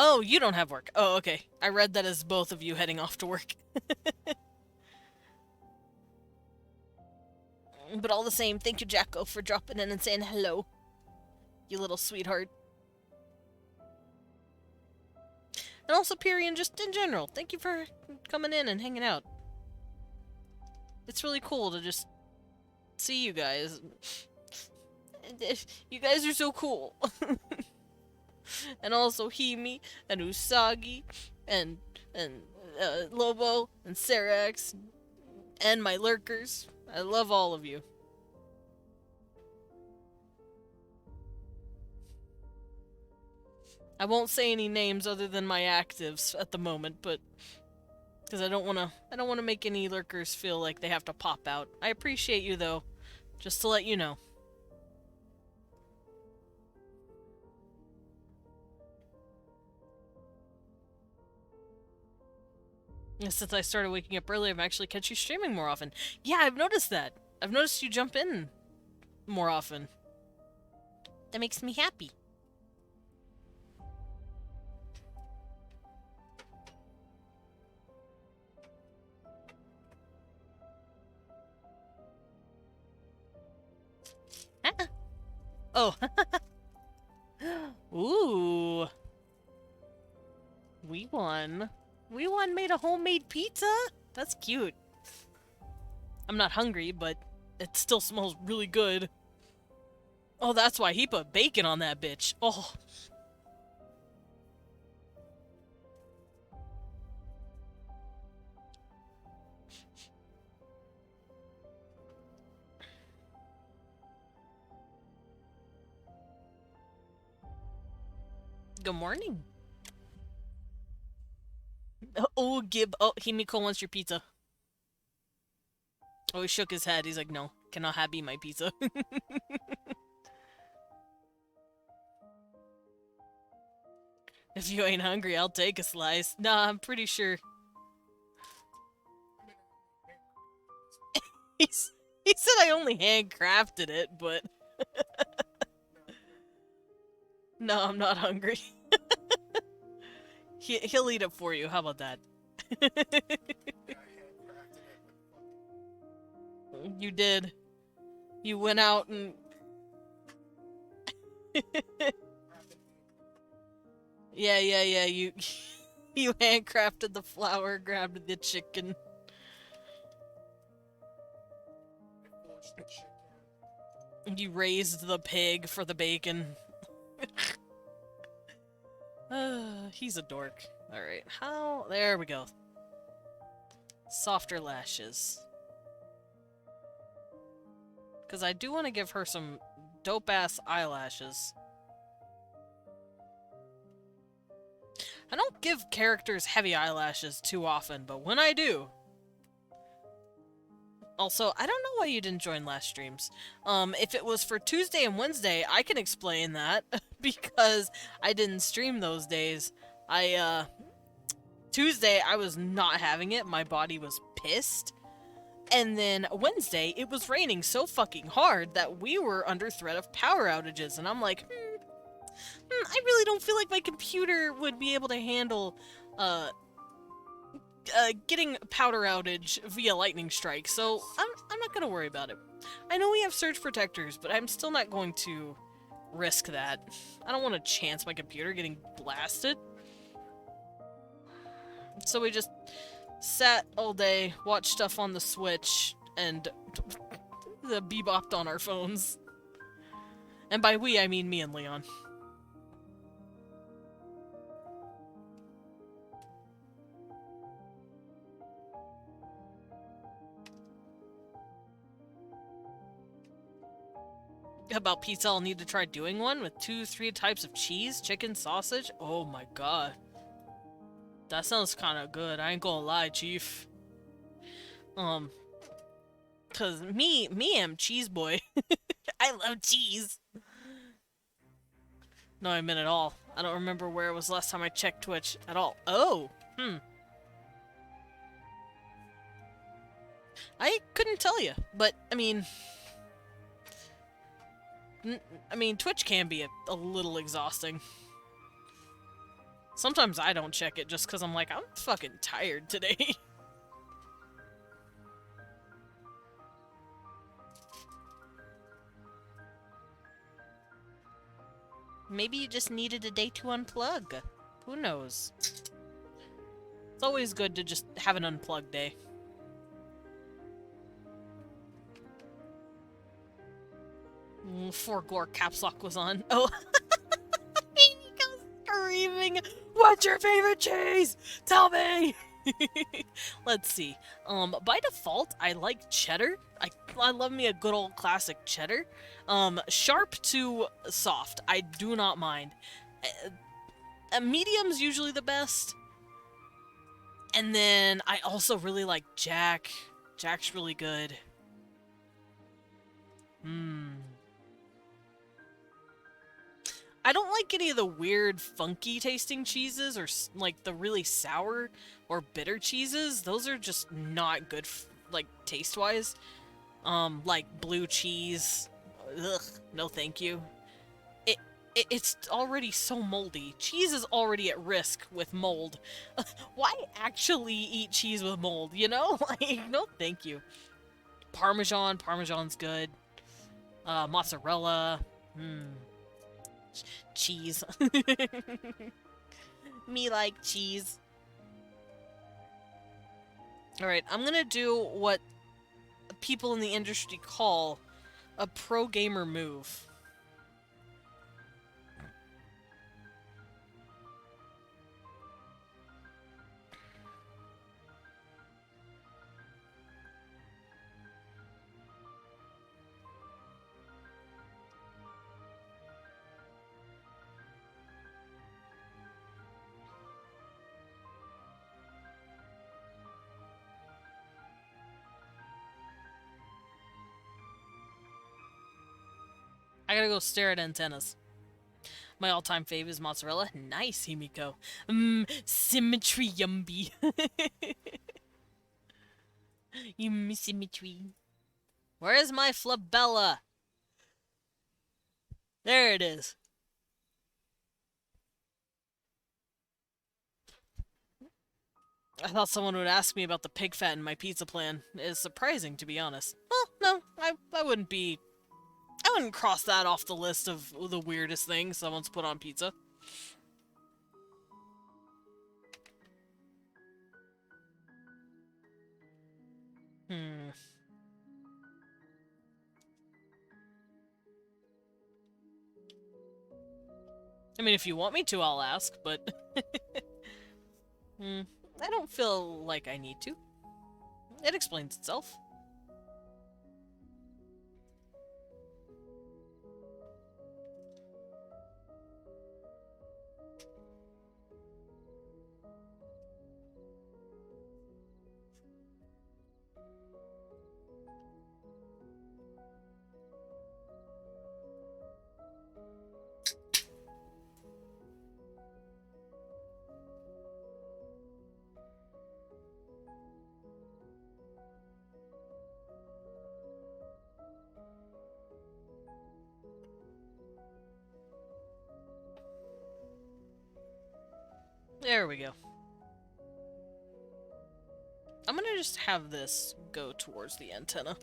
Oh, you don't have work. Oh, okay. I read that as both of you heading off to work. But all the same, thank you, Jacko, for dropping in and saying hello. You little sweetheart. And also, Pyrian, just in general, thank you for coming in and hanging out. It's really cool to just see you guys. You guys are so cool. And also Himi, and Usagi, and Lobo, and Serax, and my lurkers. I love all of you. I won't say any names other than my actives at the moment, but because I don't want to make any lurkers feel like they have to pop out. I appreciate you though, just to let you know. And since I started waking up early, I've actually catch you streaming more often. Yeah, I've noticed that. I've noticed you jump in more often.
That makes me happy.
Oh. Ooh. We won. We won made a homemade pizza? That's cute. I'm not hungry, but it still smells really good. Oh, that's why he put bacon on that bitch. Oh. Good morning. Oh, Gib. Oh, Himiko wants your pizza. Oh, he shook his head. He's like, no, cannot have be my pizza. If you ain't hungry, I'll take a slice. Nah, I'm pretty sure. He said I only handcrafted it, but... No, I'm not hungry. He'll eat it for you. How about that? You did. You went out and... Yeah, you... You handcrafted the flour, grabbed the chicken. You raised the pig for the bacon. He's a dork. Alright, how... There we go. Softer lashes. Because I do want to give her some dope-ass eyelashes. I don't give characters heavy eyelashes too often, but when I do... Also, I don't know why you didn't join last streams. If it was for Tuesday and Wednesday, I can explain that, because I didn't stream those days. Tuesday, I was not having it, my body was pissed. And then Wednesday, it was raining so fucking hard that we were under threat of power outages, and I'm like, I really don't feel like my computer would be able to handle, getting power outage via lightning strike, so I'm not gonna worry about it. I know we have surge protectors, but I'm still not going to risk that. I don't want to chance my computer getting blasted. So we just sat all day, watched stuff on the Switch, and the bebopped on our phones. And by we, I mean me and Leon. About pizza, I'll need to try doing one with 2-3 types of cheese, chicken, sausage. Oh my god. That sounds kind of good. I ain't gonna lie, chief. Cause me am cheese boy. I love cheese. No, I meant it all. I don't remember where it was last time I checked Twitch at all. Oh, I couldn't tell you, but I mean, Twitch can be a little exhausting. Sometimes I don't check it just because I'm like, I'm fucking tired today. Maybe you just needed a day to unplug. Who knows? It's always good to just have an unplugged day. Before Gore caps lock was on. Oh, he goes screaming. What's your favorite cheese? Tell me. Let's see. By default, I like cheddar. I love me a good old classic cheddar. Sharp to soft. I do not mind. Medium's usually the best. And then I also really like Jack. Jack's really good. I don't like any of the weird, funky tasting cheeses or like the really sour or bitter cheeses. Those are just not good, like taste-wise. Like blue cheese. Ugh, no thank you. It's already so moldy. Cheese is already at risk with mold. Why actually eat cheese with mold, you know? Like, no thank you. Parmesan's good. Mozzarella. Cheese. Me like cheese. Alright, I'm gonna do what people in the industry call a pro gamer move. I gotta go stare at antennas. My all-time fave is mozzarella. Nice, Himiko. Symmetry yumby. Symmetry. Where is my flabella? There it is. I thought someone would ask me about the pig fat in my pizza plan. It's surprising, to be honest. Well, no, I wouldn't cross that off the list of the weirdest things someone's put on pizza. I mean, if you want me to, I'll ask, but I don't feel like I need to. It explains itself. There we go. I'm gonna just have this go towards the antenna.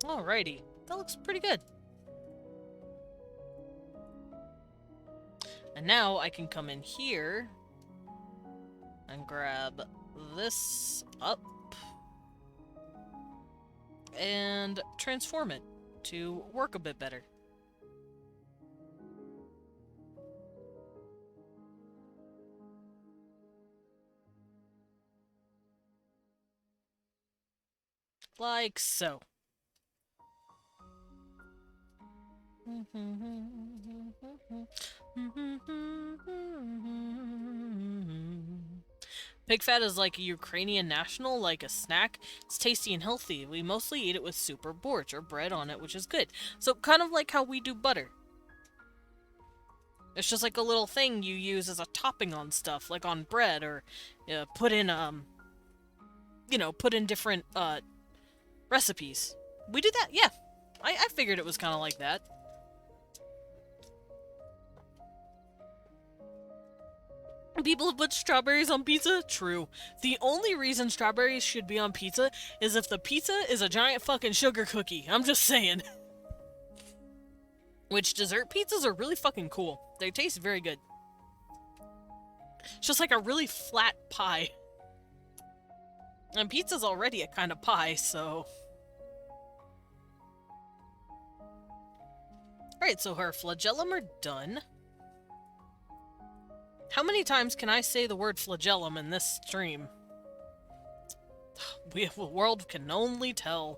Alrighty, that looks pretty good. And now I can come in here and grab this up and transform it to work a bit better. Like so. Pig fat is like a Ukrainian national, like a snack. It's tasty and healthy. We mostly eat it with soup or borщ or bread on it, which is good. So kind of like how we do butter. It's just like a little thing you use as a topping on stuff, like on bread, or put in put in different recipes. We do that, yeah. I figured it was kind of like that. People have put strawberries on pizza? True. The only reason strawberries should be on pizza is if the pizza is a giant fucking sugar cookie. I'm just saying. Which dessert pizzas are really fucking cool. They taste very good. It's just like a really flat pie. And pizza's already a kind of pie, so... Alright, so her flagellum are done. How many times can I say the word flagellum in this stream? The world can only tell.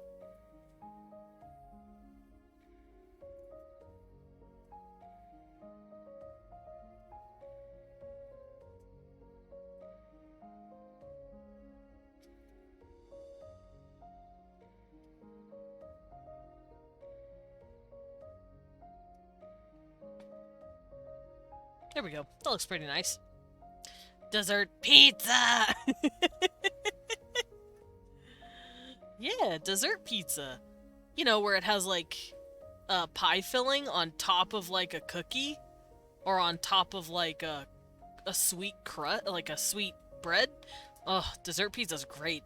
There we go. That looks pretty nice. Dessert pizza! Yeah, dessert pizza. You know, where it has, like, pie filling on top of, like, a cookie? Or on top of, like, a sweet crust, like a sweet bread? Oh, dessert pizza's great.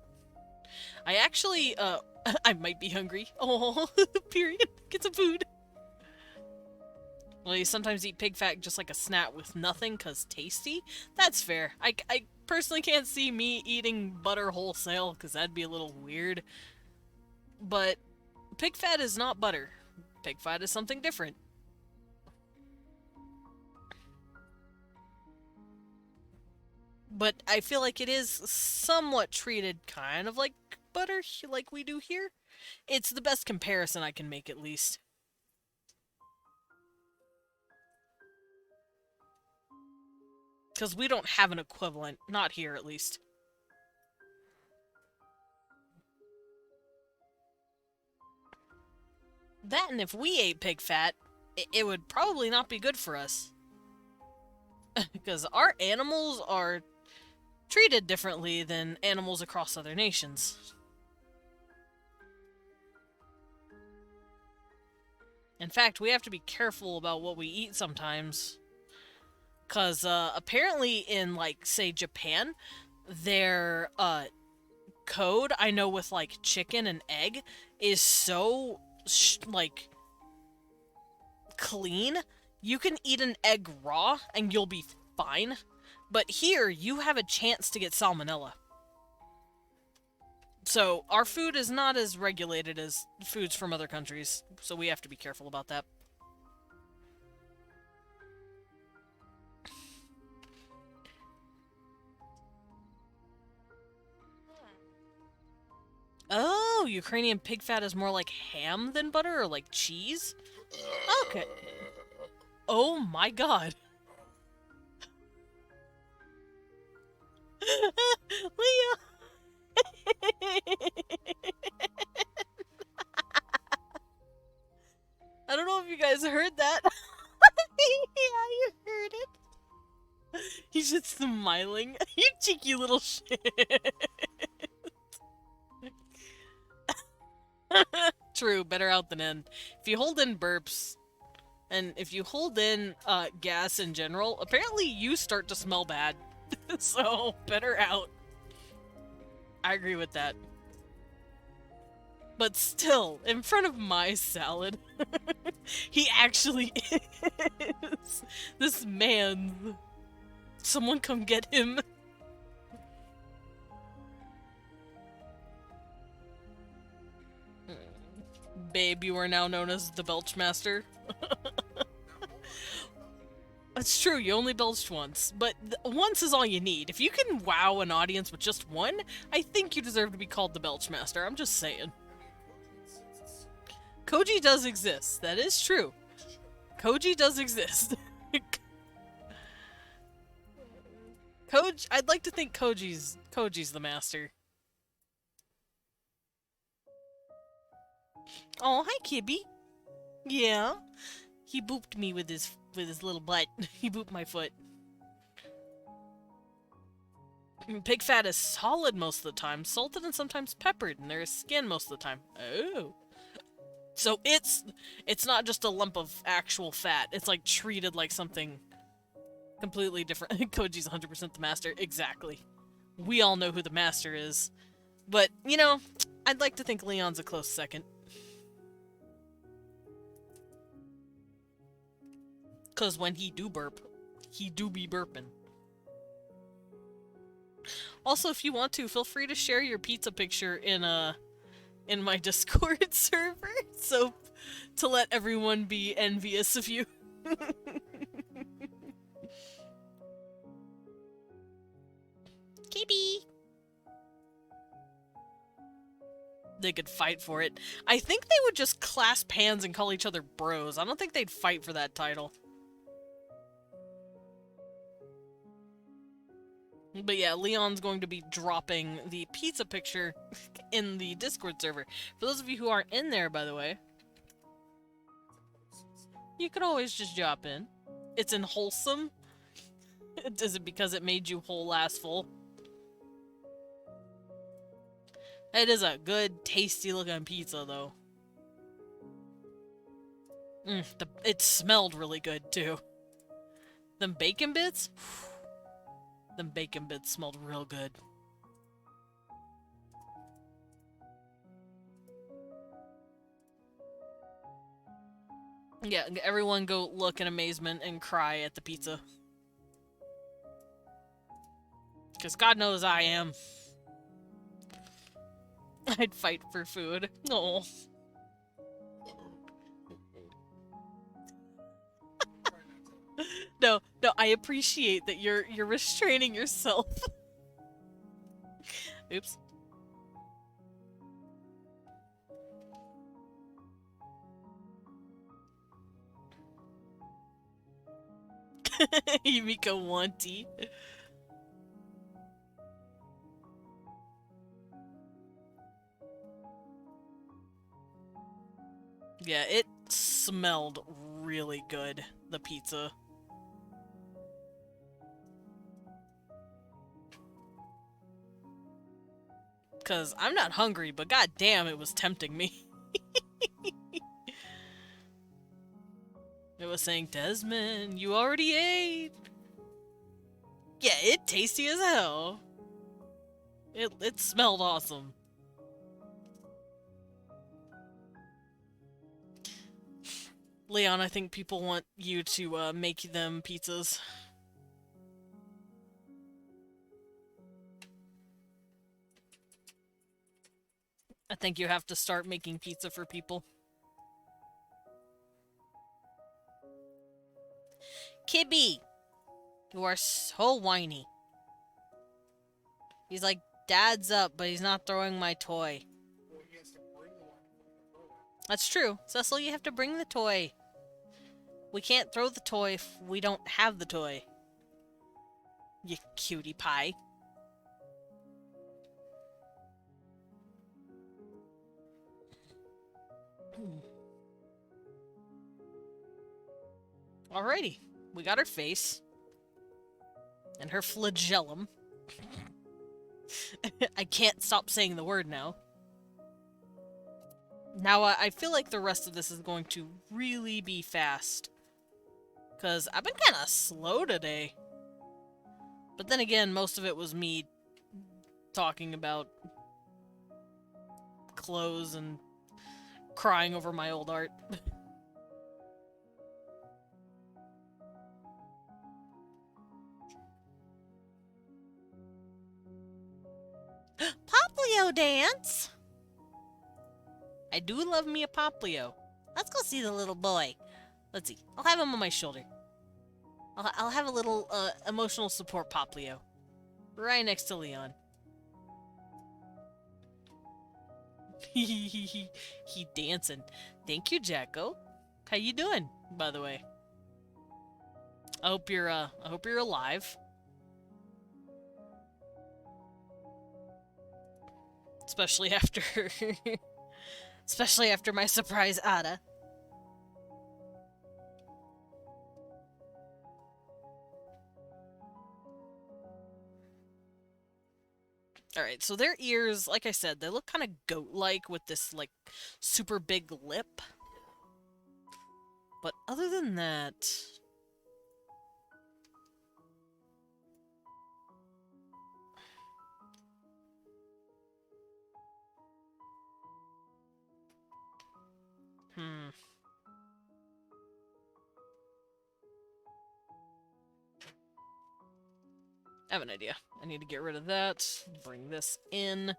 I actually, I might be hungry. Oh, period. Get some food. Well, you sometimes eat pig fat just like a snack with nothing, 'cause tasty? That's fair. I personally can't see me eating butter wholesale, 'cause that'd be a little weird. But pig fat is not butter. Pig fat is something different. But I feel like it is somewhat treated kind of like butter, like we do here. It's the best comparison I can make, at least. Because we don't have an equivalent. Not here, at least. That, and if we ate pig fat, it would probably not be good for us. Because our animals are treated differently than animals across other nations. In fact, we have to be careful about what we eat sometimes. Because apparently in, like, say, Japan, their code, I know with, like, chicken and egg, is so, like, clean. You can eat an egg raw and you'll be fine. But here, you have a chance to get salmonella. So, our food is not as regulated as foods from other countries, so we have to be careful about that. Oh, Ukrainian pig fat is more like ham than butter, or like cheese? Okay. Oh my god. Leah! I don't know if you guys heard that. Yeah, you heard it. He's just smiling. You cheeky little shit. True, better out than in. If you hold in burps, and if you hold in gas in general, apparently you start to smell bad. So, better out. I agree with that. But still, in front of my salad, he actually is. This man. Someone come get him. Babe, you are now known as the Belch Master. It's true, you only belched once, but once is all you need. If you can wow an audience with just one, I think you deserve to be called the Belch Master. I'm just saying. Koji does exist. That is true. Koji does exist. I'd like to think Koji's the master. Oh, hi, Kibby. Yeah. He booped me with his little butt. He booped my foot. Pig fat is solid most of the time, salted and sometimes peppered, and there is skin most of the time. Oh. So it's not just a lump of actual fat. It's like treated like something completely different. Koji's 100% the master. Exactly. We all know who the master is. But, you know, I'd like to think Leon's a close second. Because when he do burp, he do be burping. Also, if you want to, feel free to share your pizza picture in my Discord server, so to let everyone be envious of you.
Kitty.
They could fight for it. I think they would just clasp hands and call each other bros. I don't think they'd fight for that title. But yeah, Leon's going to be dropping the pizza picture in the Discord server. For those of you who aren't in there, by the way, you could always just drop in. It's in wholesome. Is it because it made you whole ass full? It is a good, tasty looking pizza, though. It smelled really good, too. Them bacon bits? Them bacon bits smelled real good. Yeah, everyone go look in amazement and cry at the pizza. Because God knows I am. I'd fight for food. No. No, I appreciate that you're restraining yourself. Oops. Yumiko Wanty. Yeah, it smelled really good, the pizza. Because I'm not hungry, but goddamn, it was tempting me. It was saying, Desmond, you already ate. Yeah, it tasty as hell. It smelled awesome. Leon, I think people want you to make them pizzas. I think you have to start making pizza for people. Kibby! You are so whiny. He's like, Dad's up, but he's not throwing my toy. That's true. Cecil, you have to bring the toy. We can't throw the toy if we don't have the toy. You cutie pie. Alrighty. We got her face. And her flagellum. I can't stop saying the word now. Now, I feel like the rest of this is going to really be fast. Because I've been kind of slow today. But then again, most of it was me talking about clothes and crying over my old art.
Poplio dance?
I do love me a Poplio.
Let's go see the little boy.
Let's see. I'll have him on my shoulder. I'll have a little emotional support Poplio. Right next to Leon. He dancing. Thank you, Jacko. How you doing, by the way? I hope you're alive. Especially after especially after my surprise Ada. Alright, so their ears, like I said, they look kind of goat-like with this, like, super big lip. But other than that... I have an idea. I need to get rid of that. Bring this in.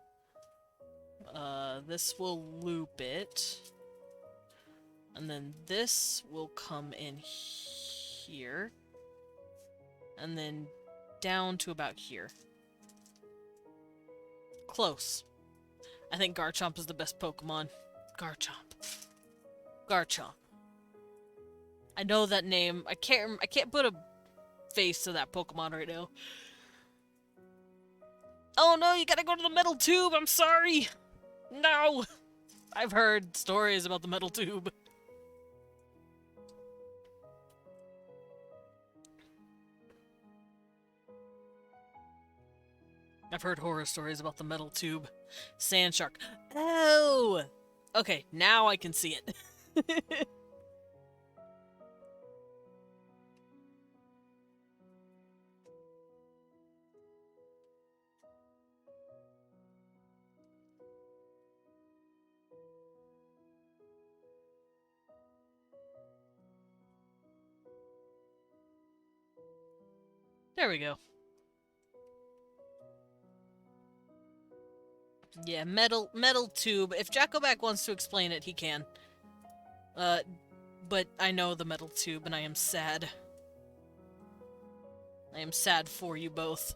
This will loop it. And then this will come in here. And then down to about here. Close. I think Garchomp is the best Pokemon. Garchomp. Garchomp. I know that name. I can't put a face to that Pokemon right now. Oh no, you gotta go to the metal tube, I'm sorry! No! I've heard stories about the metal tube. I've heard horror stories about the metal tube. Sand shark. Oh! Okay, now I can see it. There we go. Yeah, metal tube. If Jackoback wants to explain it, he can. But I know the metal tube, and I am sad. I am sad for you both.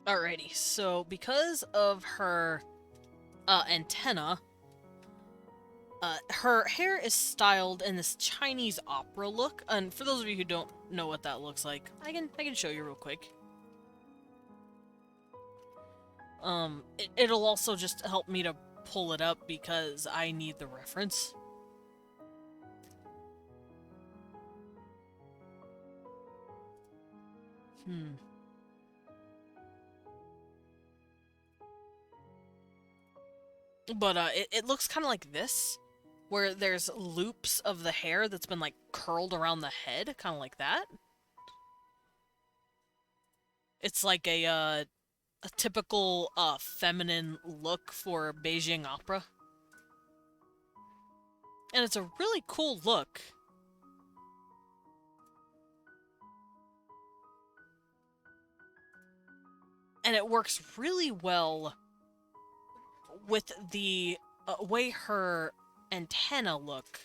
Alrighty, so because of her antenna, her hair is styled in this Chinese opera look, and for those of you who don't know what that looks like, I can show you real quick. It'll also just help me to pull it up because I need the reference. But it looks kind of like this, where there's loops of the hair that's been like curled around the head, kind of like that. It's like a typical feminine look for Beijing opera. And it's a really cool look. And it works really well with the way her antenna look.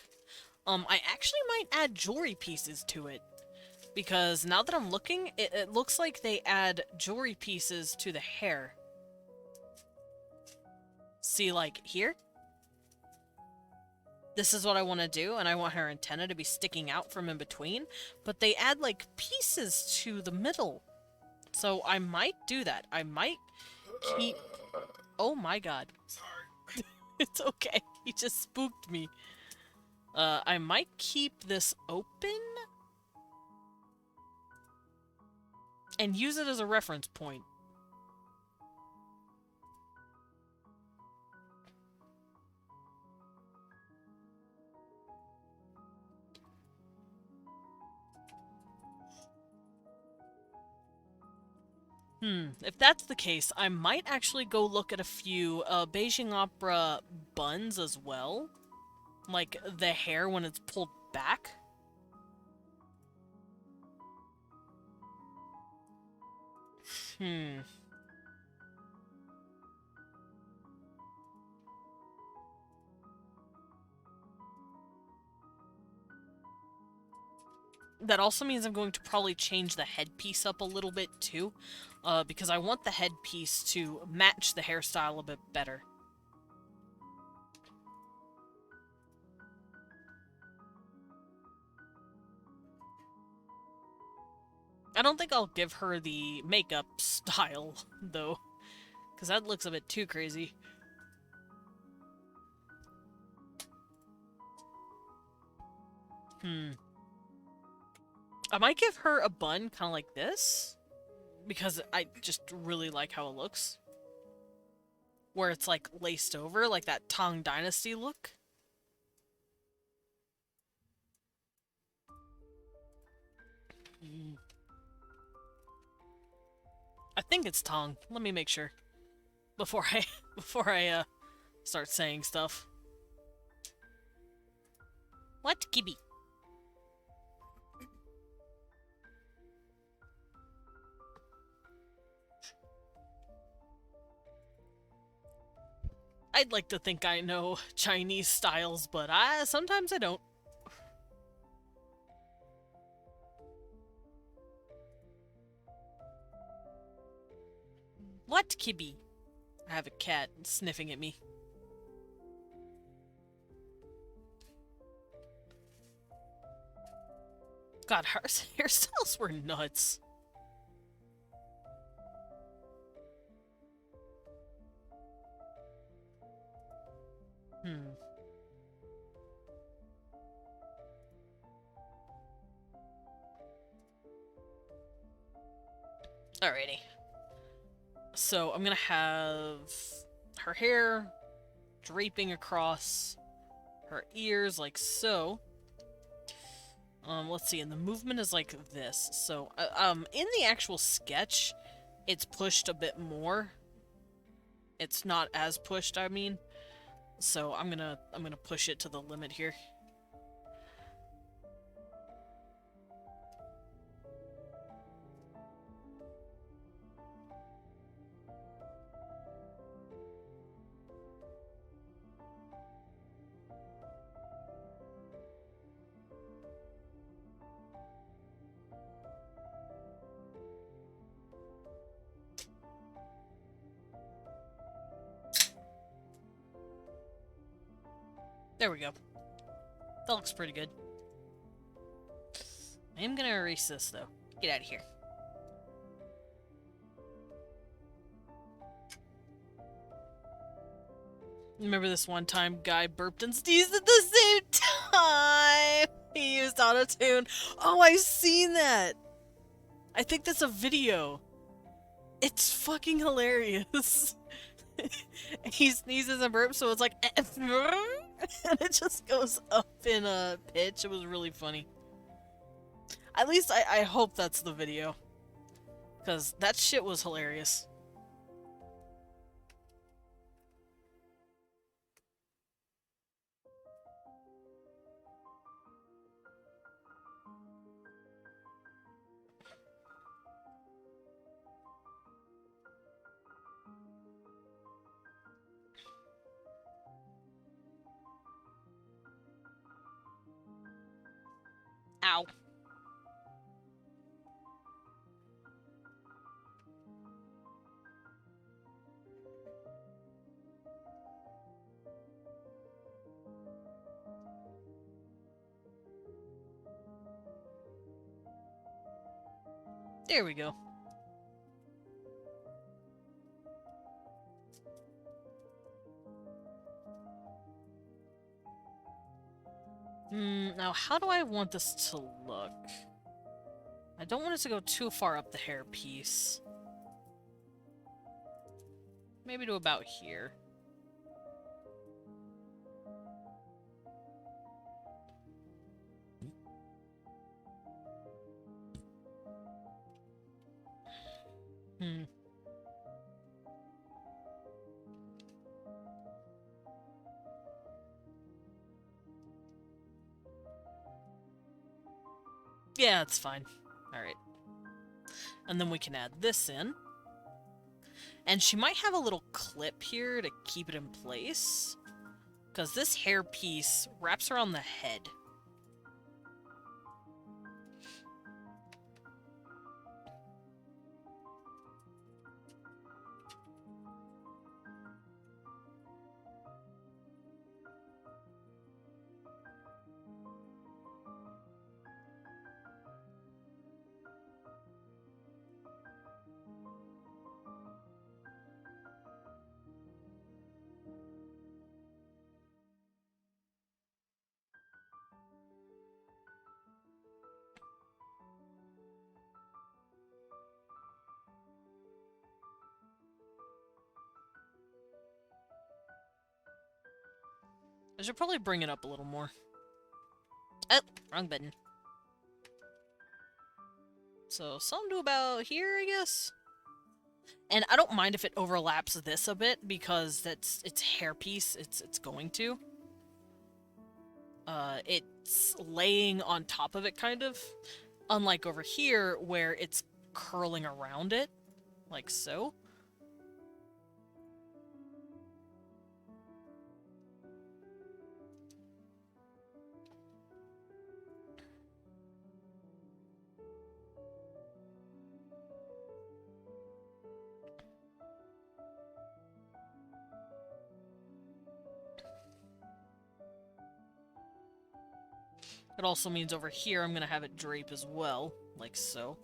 I actually might add jewelry pieces to it. Because now that I'm looking, it looks like they add jewelry pieces to the hair. See, like, here? This is what I want to do, and I want her antenna to be sticking out from in between. But they add, like, pieces to the middle. So I might do that. I might keep... Oh my god.
Sorry.
It's okay. He just spooked me. I might keep this open and use it as a reference point. If that's the case, I might actually go look at a few Beijing opera buns as well. Like the hair when it's pulled back. That also means I'm going to probably change the headpiece up a little bit too, because I want the headpiece to match the hairstyle a bit better. I don't think I'll give her the makeup style, though, because that looks a bit too crazy. I might give her a bun kind of like this, because I just really like how it looks. Where it's like laced over, like that Tang Dynasty look. I think it's Tang. Let me make sure before I start saying stuff.
What, Gibby?
I'd like to think I know Chinese styles, but sometimes I don't. What, Kibby? I have a cat sniffing at me. God, her hairstyles were nuts. Alrighty. So I'm gonna have her hair draping across her ears like so. Let's see, and the movement is like this. So, in the actual sketch, it's pushed a bit more. It's not as pushed, I mean. So I'm gonna push it to the limit here. There we go. That looks pretty good. I am gonna erase this, though. Get out of here. Remember this one time guy burped and sneezed at the same time? He used autotune. Oh, I've seen that! I think that's a video. It's fucking hilarious. He sneezes and burps, so it's like... and it just goes up in a pitch. It was really funny. At least I hope that's the video. Because that shit was hilarious. Ow. There we go. Now how do I want this to look? I don't want it to go too far up the hair piece. Maybe to about here. Yeah, it's fine. Alright. And then we can add this in. And she might have a little clip here to keep it in place. Because this hair piece wraps around the head. I should probably bring it up a little more. Oh, wrong button. So, something to about here, I guess? And I don't mind if it overlaps this a bit, because it's hairpiece, it's going to. It's laying on top of it, kind of. Unlike over here, where it's curling around it, like so. It also means over here I'm gonna have it drape as well, like so.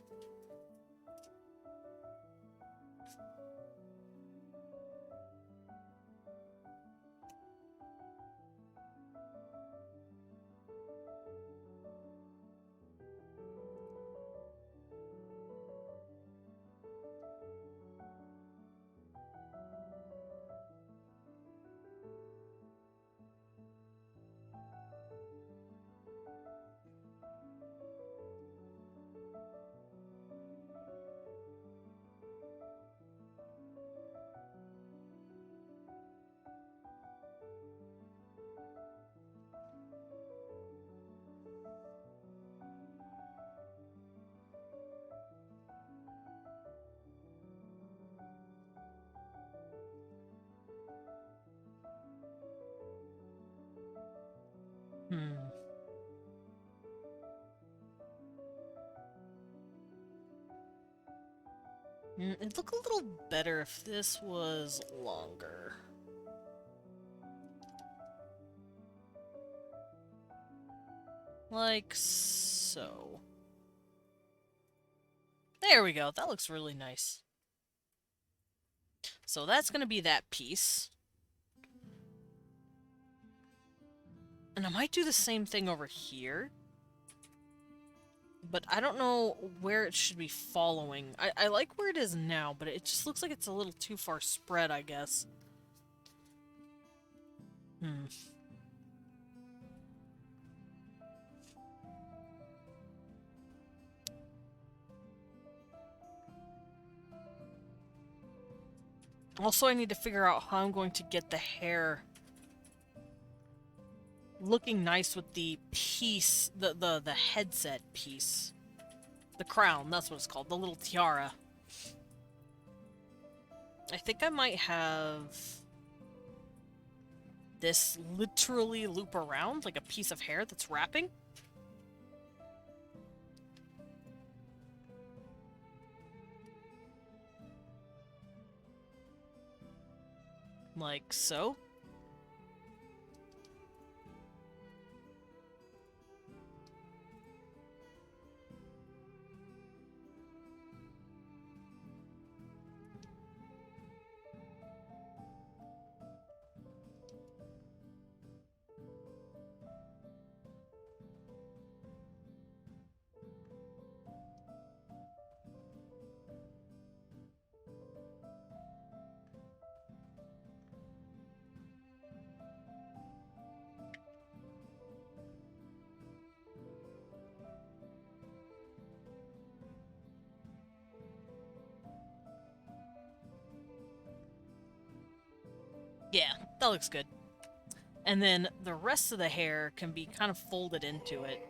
It'd look a little better if this was longer. Like so. There we go. That looks really nice. So that's going to be that piece. And I might do the same thing over here. But I don't know where it should be following. I like where it is now, but it just looks like it's a little too far spread, I guess. Hmm. Also, I need to figure out how I'm going to get the hair looking nice with the piece, the headset piece. The crown, that's what it's called, the little tiara. I think I might have this literally loop around, like a piece of hair that's wrapping. Like so. Yeah, that looks good. And then the rest of the hair can be kind of folded into it.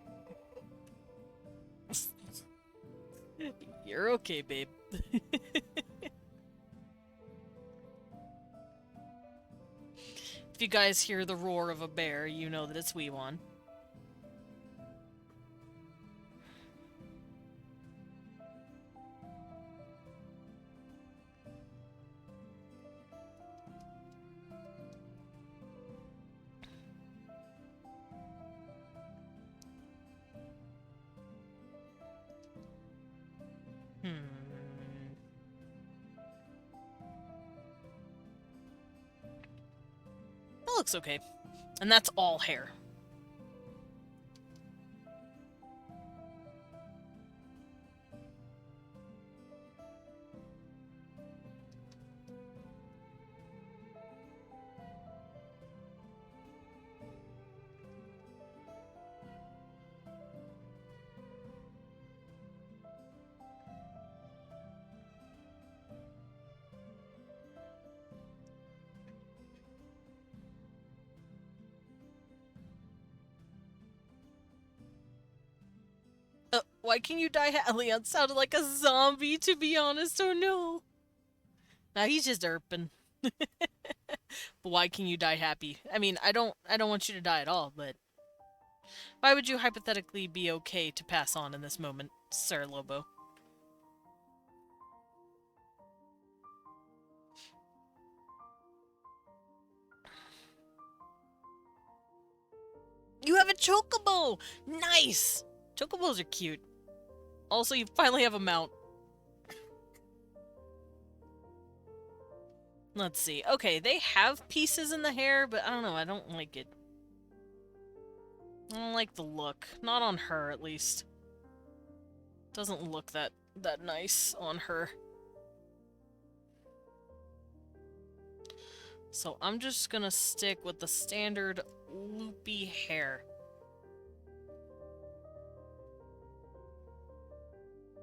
You're okay, babe. If you guys hear the roar of a bear, you know that it's Weewon. That looks okay. And that's all hair. Why can you die Leon sounded like a zombie, to be honest. Oh no. Now he's just derping. But why can you die happy? I mean, I don't want you to die at all, but why would you hypothetically be okay to pass on in this moment, Sir Lobo? You have a chocobo! Nice! Chocobos are cute. Also, you finally have a mount. Let's see. Okay, they have pieces in the hair, but I don't know. I don't like it. I don't like the look. Not on her, at least. Doesn't look that nice on her. So I'm just gonna stick with the standard loopy hair.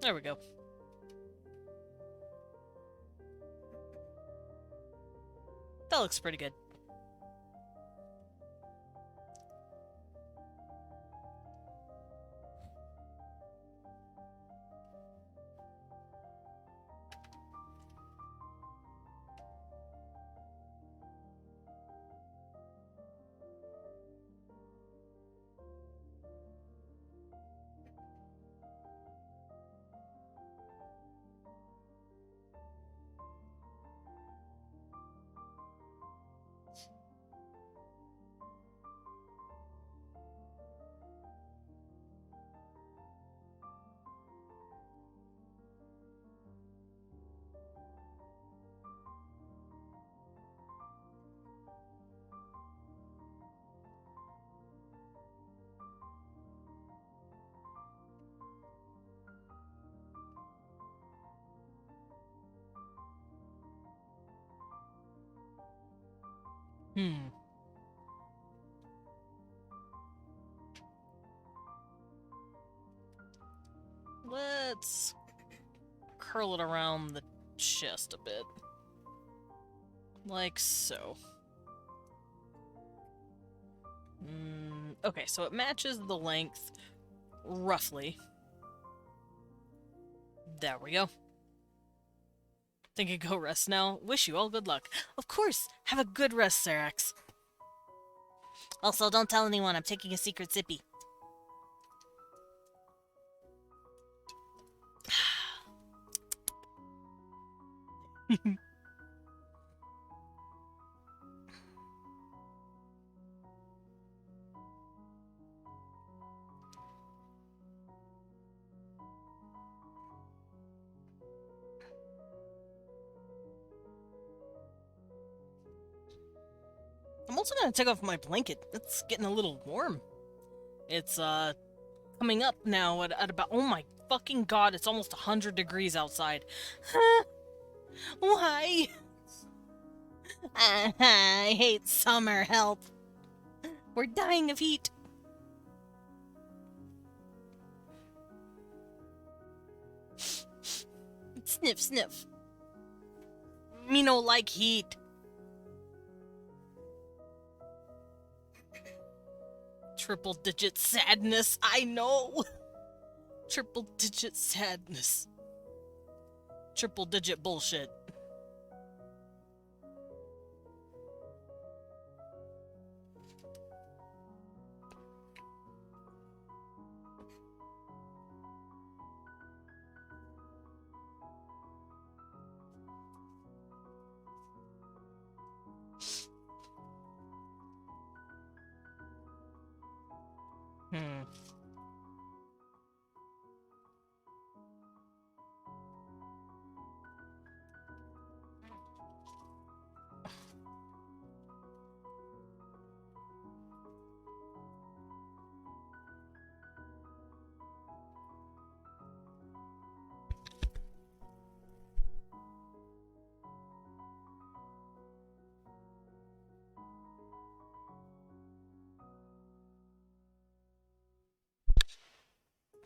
There we go. That looks pretty good. Hmm. Let's curl it around the chest a bit. Like so. Okay, so it matches the length, roughly. There we go. Think you go rest now? Wish you all good luck. Of course! Have a good rest, Sarax.
Also, don't tell anyone I'm taking a secret sippy.
I'm also gonna take off my blanket. It's getting a little warm. It's, coming up now at about... Oh my fucking god, it's almost 100 degrees outside. Why?
I hate summer, help. We're dying of heat. Sniff, sniff.
Me no like heat. Triple digit sadness, I know. Triple digit sadness. Triple digit bullshit. Hmm.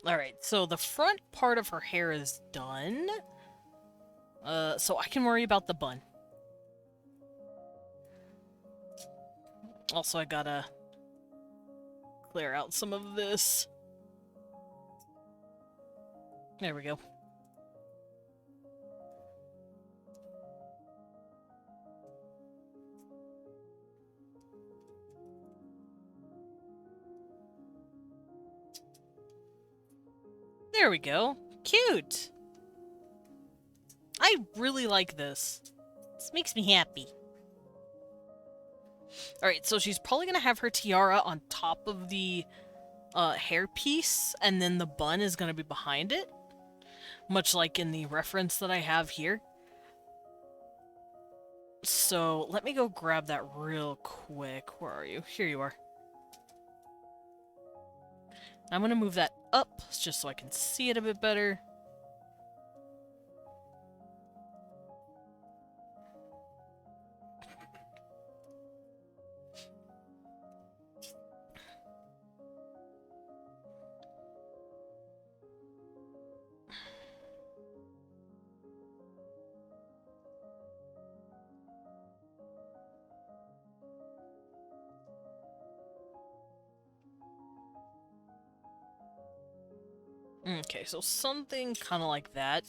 Alright, so the front part of her hair is done. So I can worry about the bun. Also, I gotta clear out some of this. There we go. There we go. Cute! I really like this.
This makes me happy.
Alright, so she's probably gonna have her tiara on top of the hairpiece, and then the bun is gonna be behind it. Much like in the reference that I have here. So, let me go grab that real quick. Where are you? Here you are. I'm gonna move that up, just so I can see it a bit better. Okay, so something kind of like that.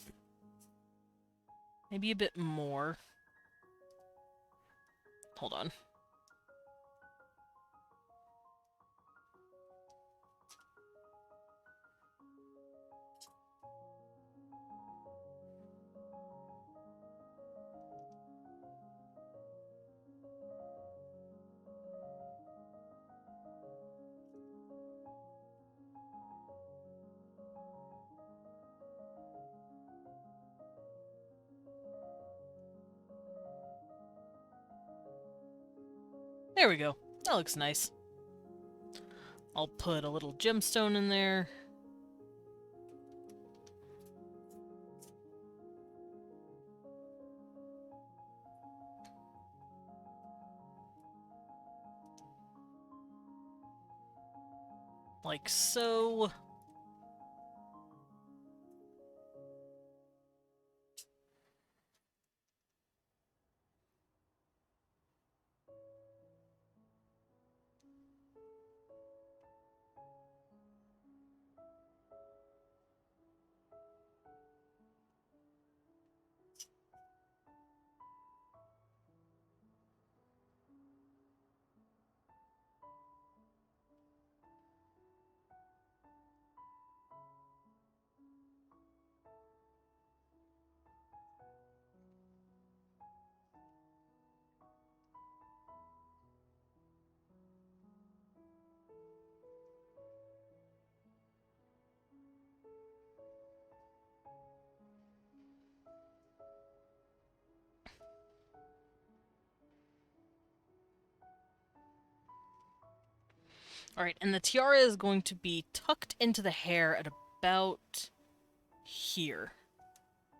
Maybe a bit more. Hold on. There we go. That looks nice. I'll put a little gemstone in there. Like so. Alright, and the tiara is going to be tucked into the hair at about here.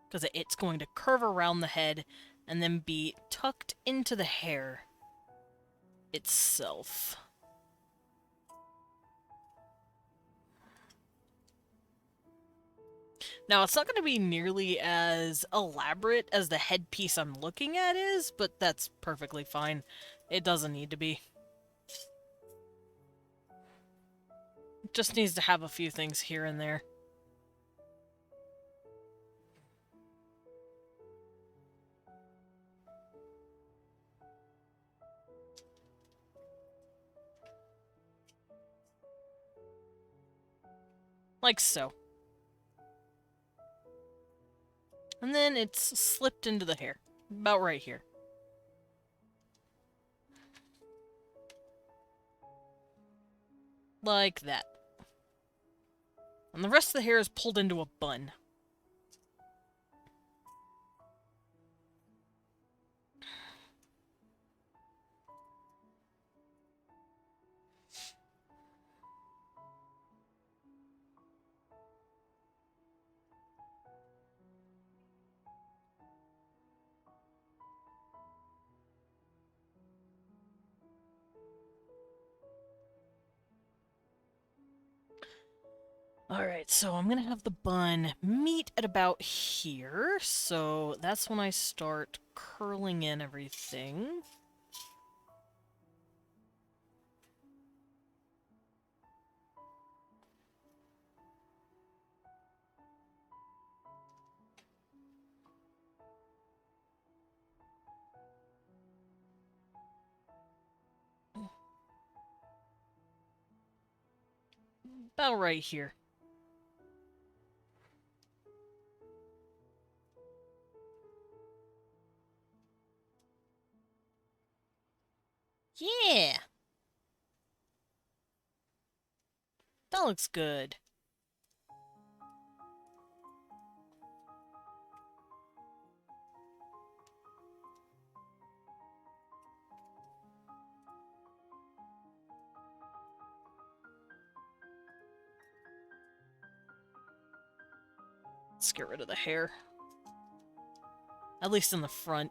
Because it's going to curve around the head and then be tucked into the hair itself. Now, it's not going to be nearly as elaborate as the headpiece I'm looking at is, but that's perfectly fine. It doesn't need to be. It just needs to have a few things here and there. Like so. And then it's slipped into the hair. About right here. Like that. And the rest of the hair is pulled into a bun. Alright, so I'm gonna have the bun meet at about here, so that's when I start curling in everything. About right here.
Yeah.
That looks good. Let's get rid of the hair. At least in the front.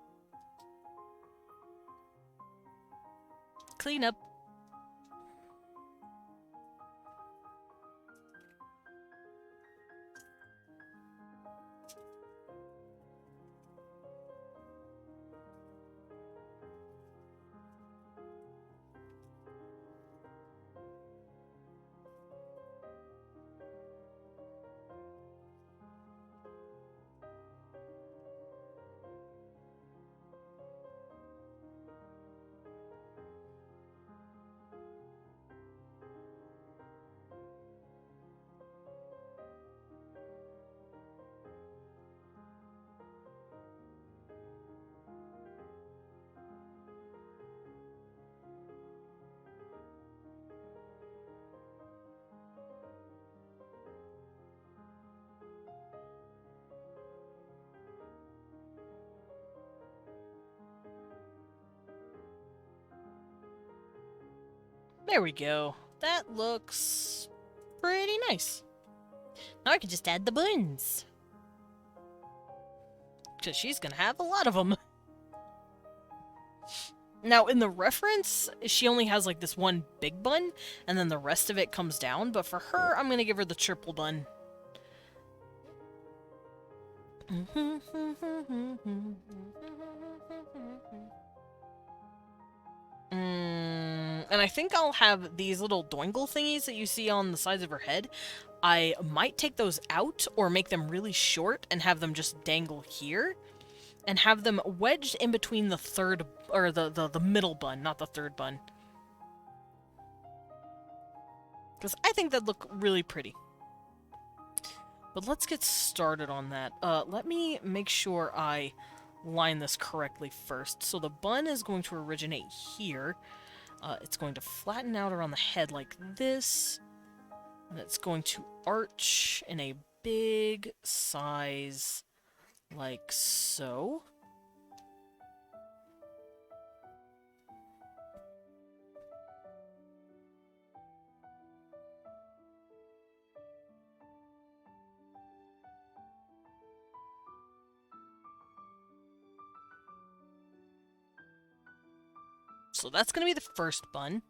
Clean up. There we go. That looks pretty nice.
Now I can just add the buns.
Because she's gonna have a lot of them. Now, in the reference, she only has like this one big bun, and then the rest of it comes down, but for her, I'm gonna give her the triple bun. And I think I'll have these little doingle thingies that you see on the sides of her head. I might take those out or make them really short and have them just dangle here. And have them wedged in between the third, or the middle bun, not the third bun. Because I think that'd look really pretty. But let's get started on that. Let me make sure I line this correctly first. So the bun is going to originate here. It's going to flatten out around the head like this. And it's going to arch in a big size like so. So that's going to be the first bun.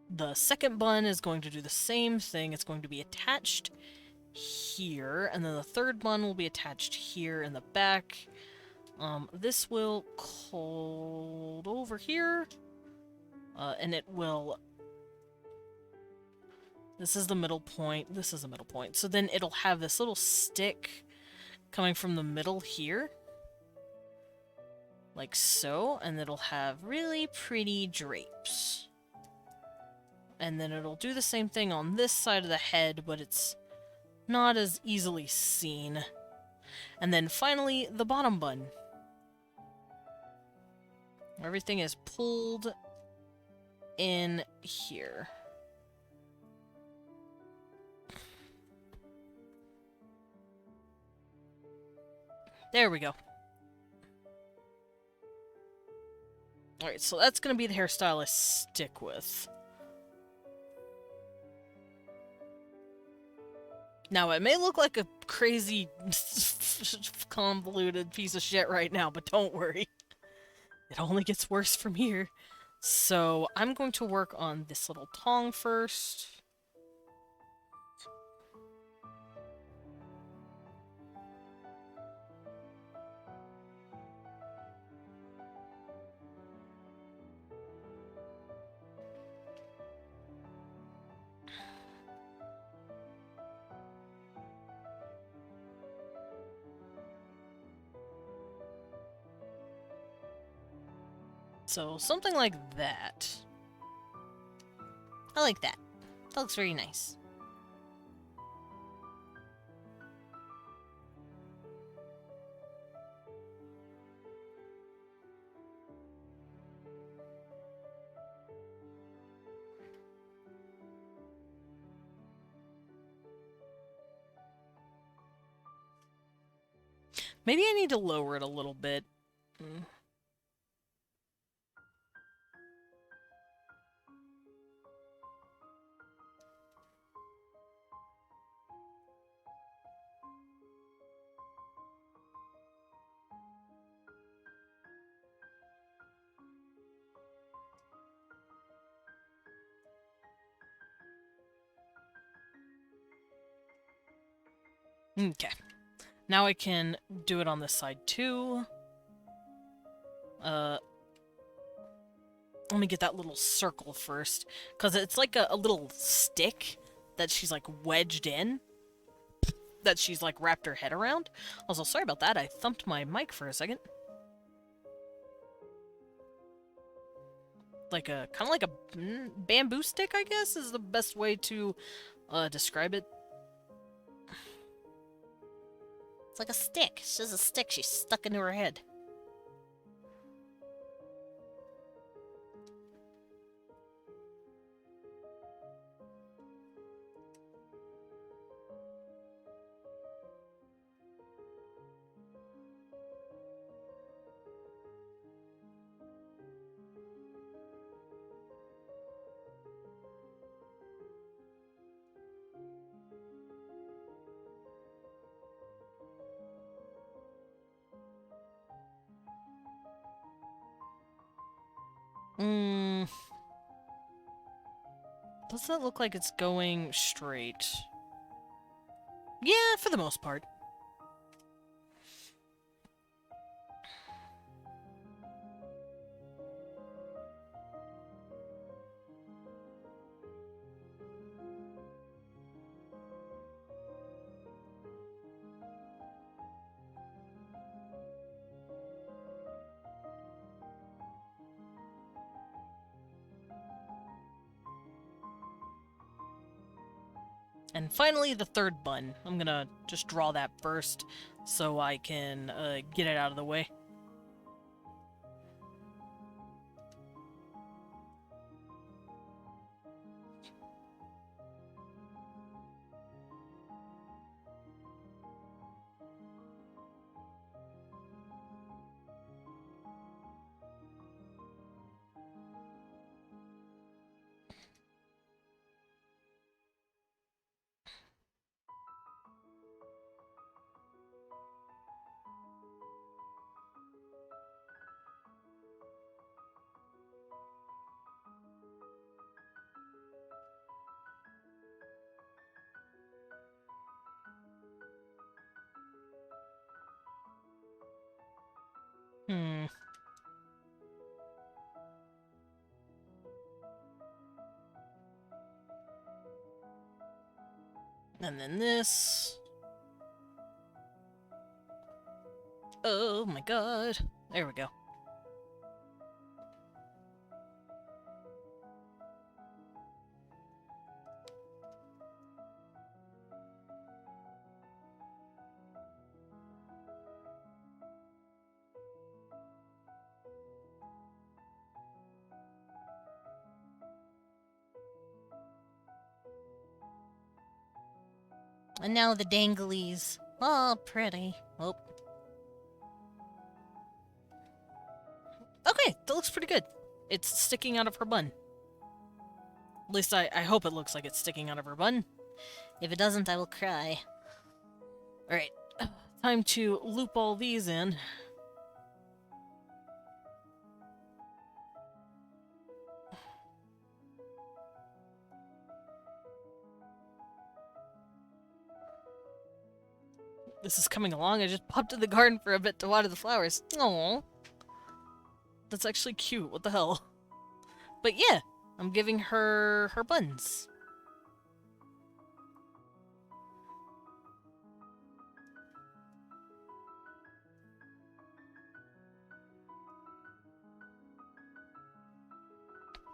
The second bun is going to do the same thing. It's going to be attached here, and then the third bun will be attached here in the back. This will hold over here, and it will... This is the middle point, this is the middle point. So then it'll have this little stick coming from the middle here, like so, and it'll have really pretty drapes. And then it'll do the same thing on this side of the head, but it's not as easily seen. And then finally, the bottom bun. Everything is pulled in here. There we go. Alright, so that's going to be the hairstyle I stick with. Now, it may look like a crazy, convoluted piece of shit right now, but don't worry. It only gets worse from here. So, I'm going to work on this little tong first. So, something like that.
I like that. That looks very nice.
Maybe I need to lower it a little bit. Okay. Now I can do it on this side too. Let me get that little circle first, because it's like a little stick that she's like wedged in, that she's like wrapped her head around. Also, sorry about that, I thumped my mic for a second. Like a, kind of like a bamboo stick, I guess, is the best way to describe it.
It's like a stick. She has a stick she's stuck into her head.
Mm, does that look like it's going straight? Yeah, for the most part. And finally, the third bun. I'm gonna just draw that first so I can get it out of the way. Hmm. And then this. Oh my god. There we go.
And now the danglies. Oh, pretty. Oh.
Okay, that looks pretty good. It's sticking out of her bun. At least I hope it looks like it's sticking out of her bun.
If it doesn't, I will cry.
Alright, time to loop all these in. This is coming along. I just popped in the garden for a bit to water the flowers. Aww. That's actually cute. What the hell? But yeah, I'm giving her her buns.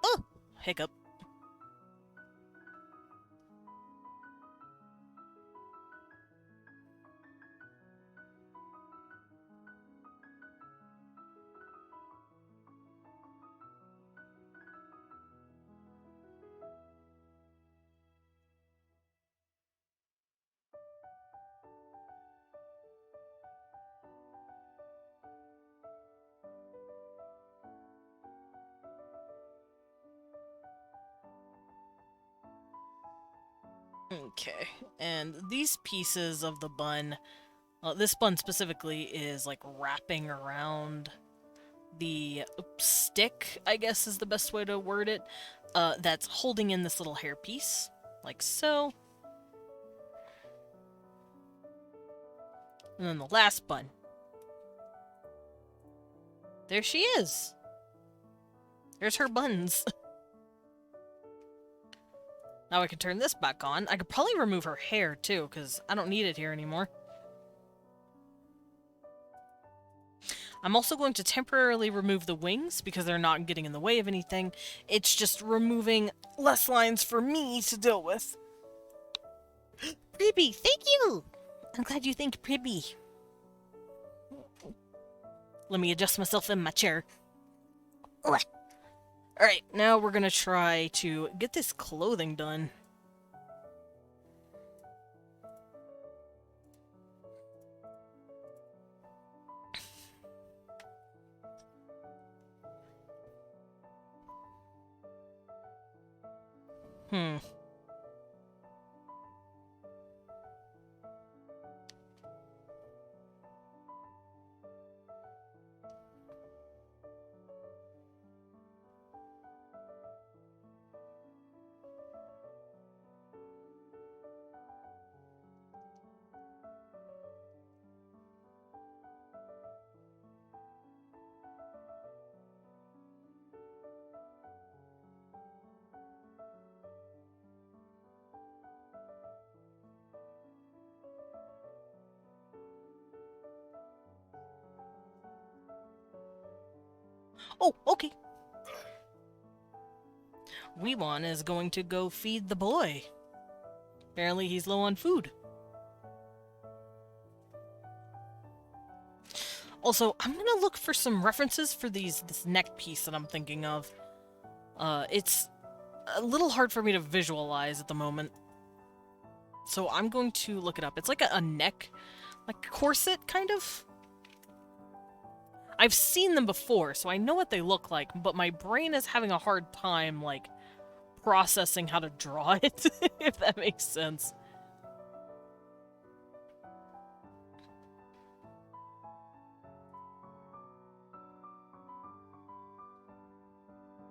Oh! Hiccup. Okay, and these pieces of the bun, this bun specifically is like wrapping around the stick, I guess is the best way to word it, that's holding in this little hairpiece, like so. And then the last bun. There she is. There's her buns. Now I can turn this back on. I could probably remove her hair too, because I don't need it here anymore. I'm also going to temporarily remove the wings because they're not getting in the way of anything. It's just removing less lines for me to deal with.
Pribby, thank you! I'm glad you think Pribby.
Let me adjust myself in my chair.
Ugh.
Alright, now we're gonna try to get this clothing done. Hmm.
Oh, okay.
Weewon is going to go feed the boy. Apparently he's low on food. Also, I'm gonna look for some references for this neck piece that I'm thinking of. It's a little hard for me to visualize at the moment. So I'm going to look it up. It's like a neck, like corset, kind of? I've seen them before, so I know what they look like, but my brain is having a hard time, like, processing how to draw it, if that makes sense.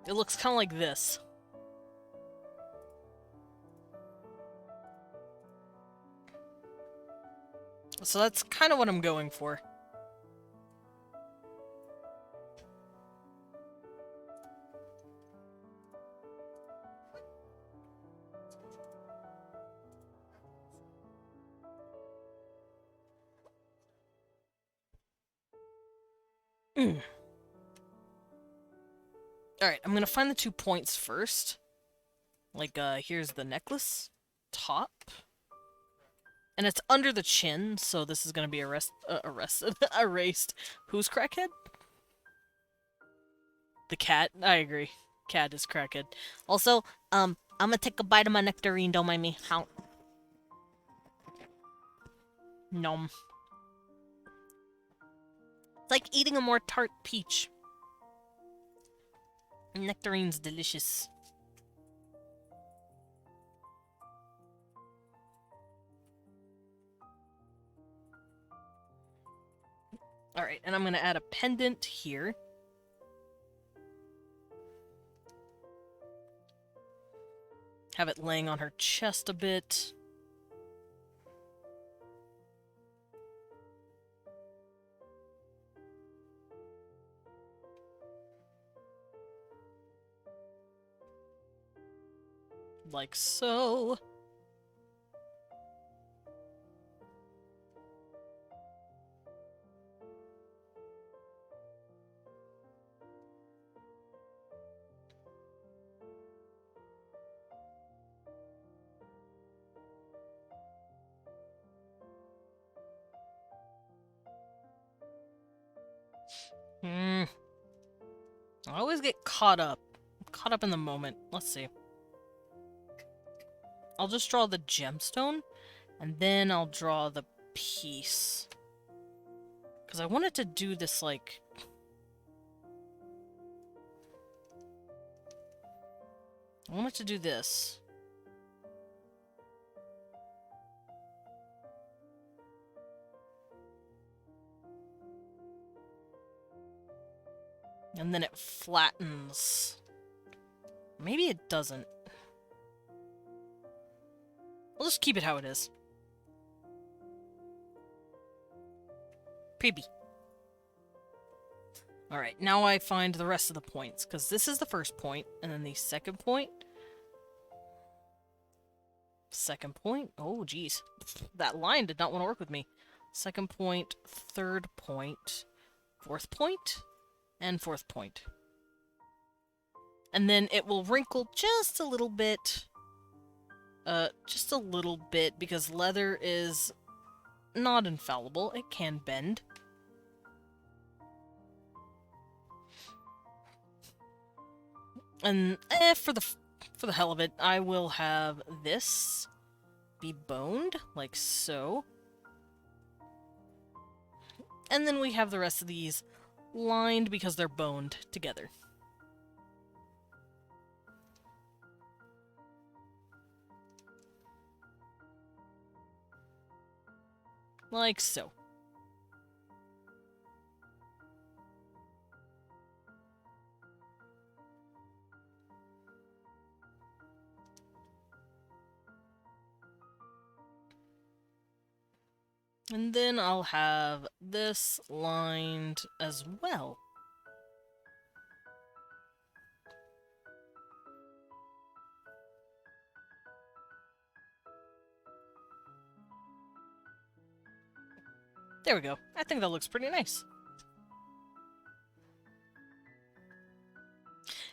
It looks kind of like this. So that's kind of what I'm going for. Alright, I'm gonna find the 2 points first. Like, here's the necklace. Top. And it's under the chin, so this is gonna be arrested. Erased. Who's crackhead? The cat? I agree. Cat is crackhead.
Also, I'm gonna take a bite of my nectarine, don't mind me. How?
Nom.
It's like eating a more tart peach. Nectarine's delicious.
Alright, and I'm gonna add a pendant here. Have it laying on her chest a bit. Like so. I always get caught up. Caught up in the moment. Let's see. I'll just draw the gemstone, and then I'll draw the piece. Because I wanted to do this, like... I wanted to do this. And then it flattens. Maybe it doesn't. We'll just keep it how it is. Prebe. Alright, now I find the rest of the points, because this is the first point, and then the second point. Second point. Oh, geez. That line did not want to work with me. Second point, third point, fourth point, and fourth point. And then it will wrinkle just a little bit. Just a little bit, because leather is not infallible. It can bend. And for the hell of it, I will have this be boned, like so. And then we have the rest of these lined because they're boned together. Like so. And then I'll have this lined as well. There we go. I think that looks pretty nice.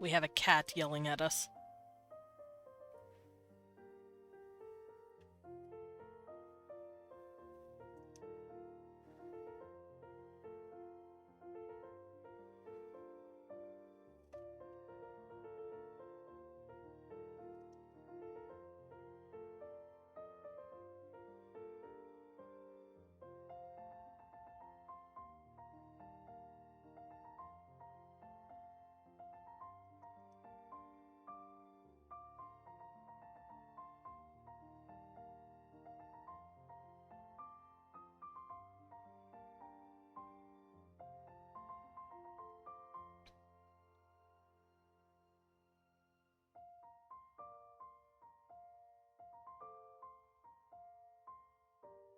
We have a cat yelling at us.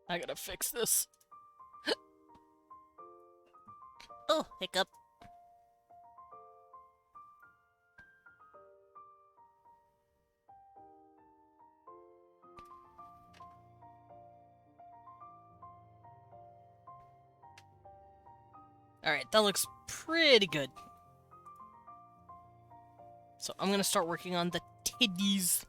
I gotta fix this.
Oh, hiccup.
Alright, that looks pretty good. So I'm gonna start working on the titties.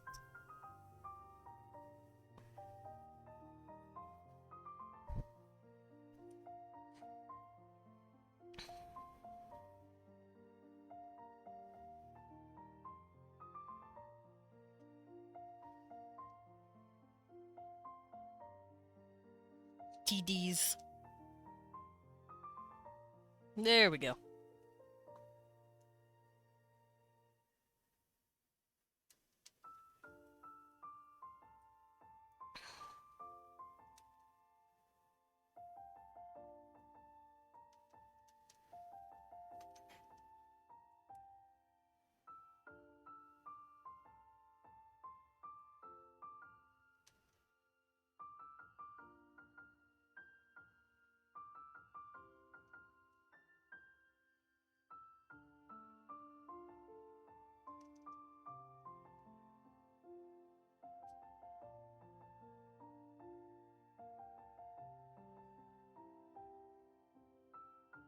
TDs. There we go.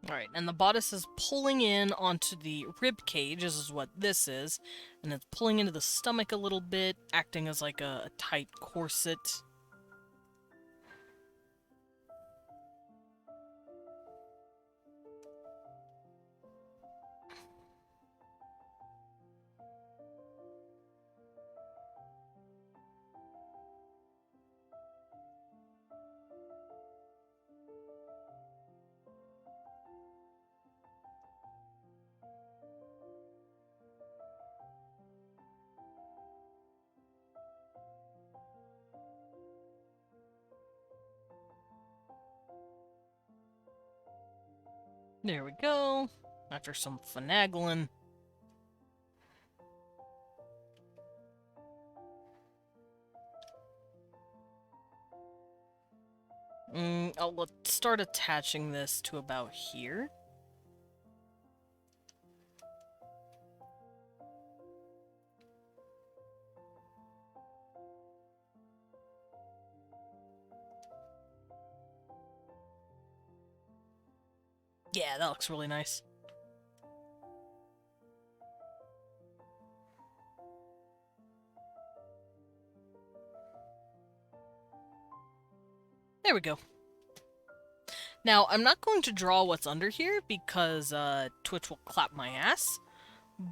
Alright, and the bodice is pulling in onto the rib cage, this is what this is, and it's pulling into the stomach a little bit, acting as like a tight corset. There we go. After some finagling. Let's start attaching this to about here. Yeah, that looks really nice. There we go. Now, I'm not going to draw what's under here because Twitch will clap my ass,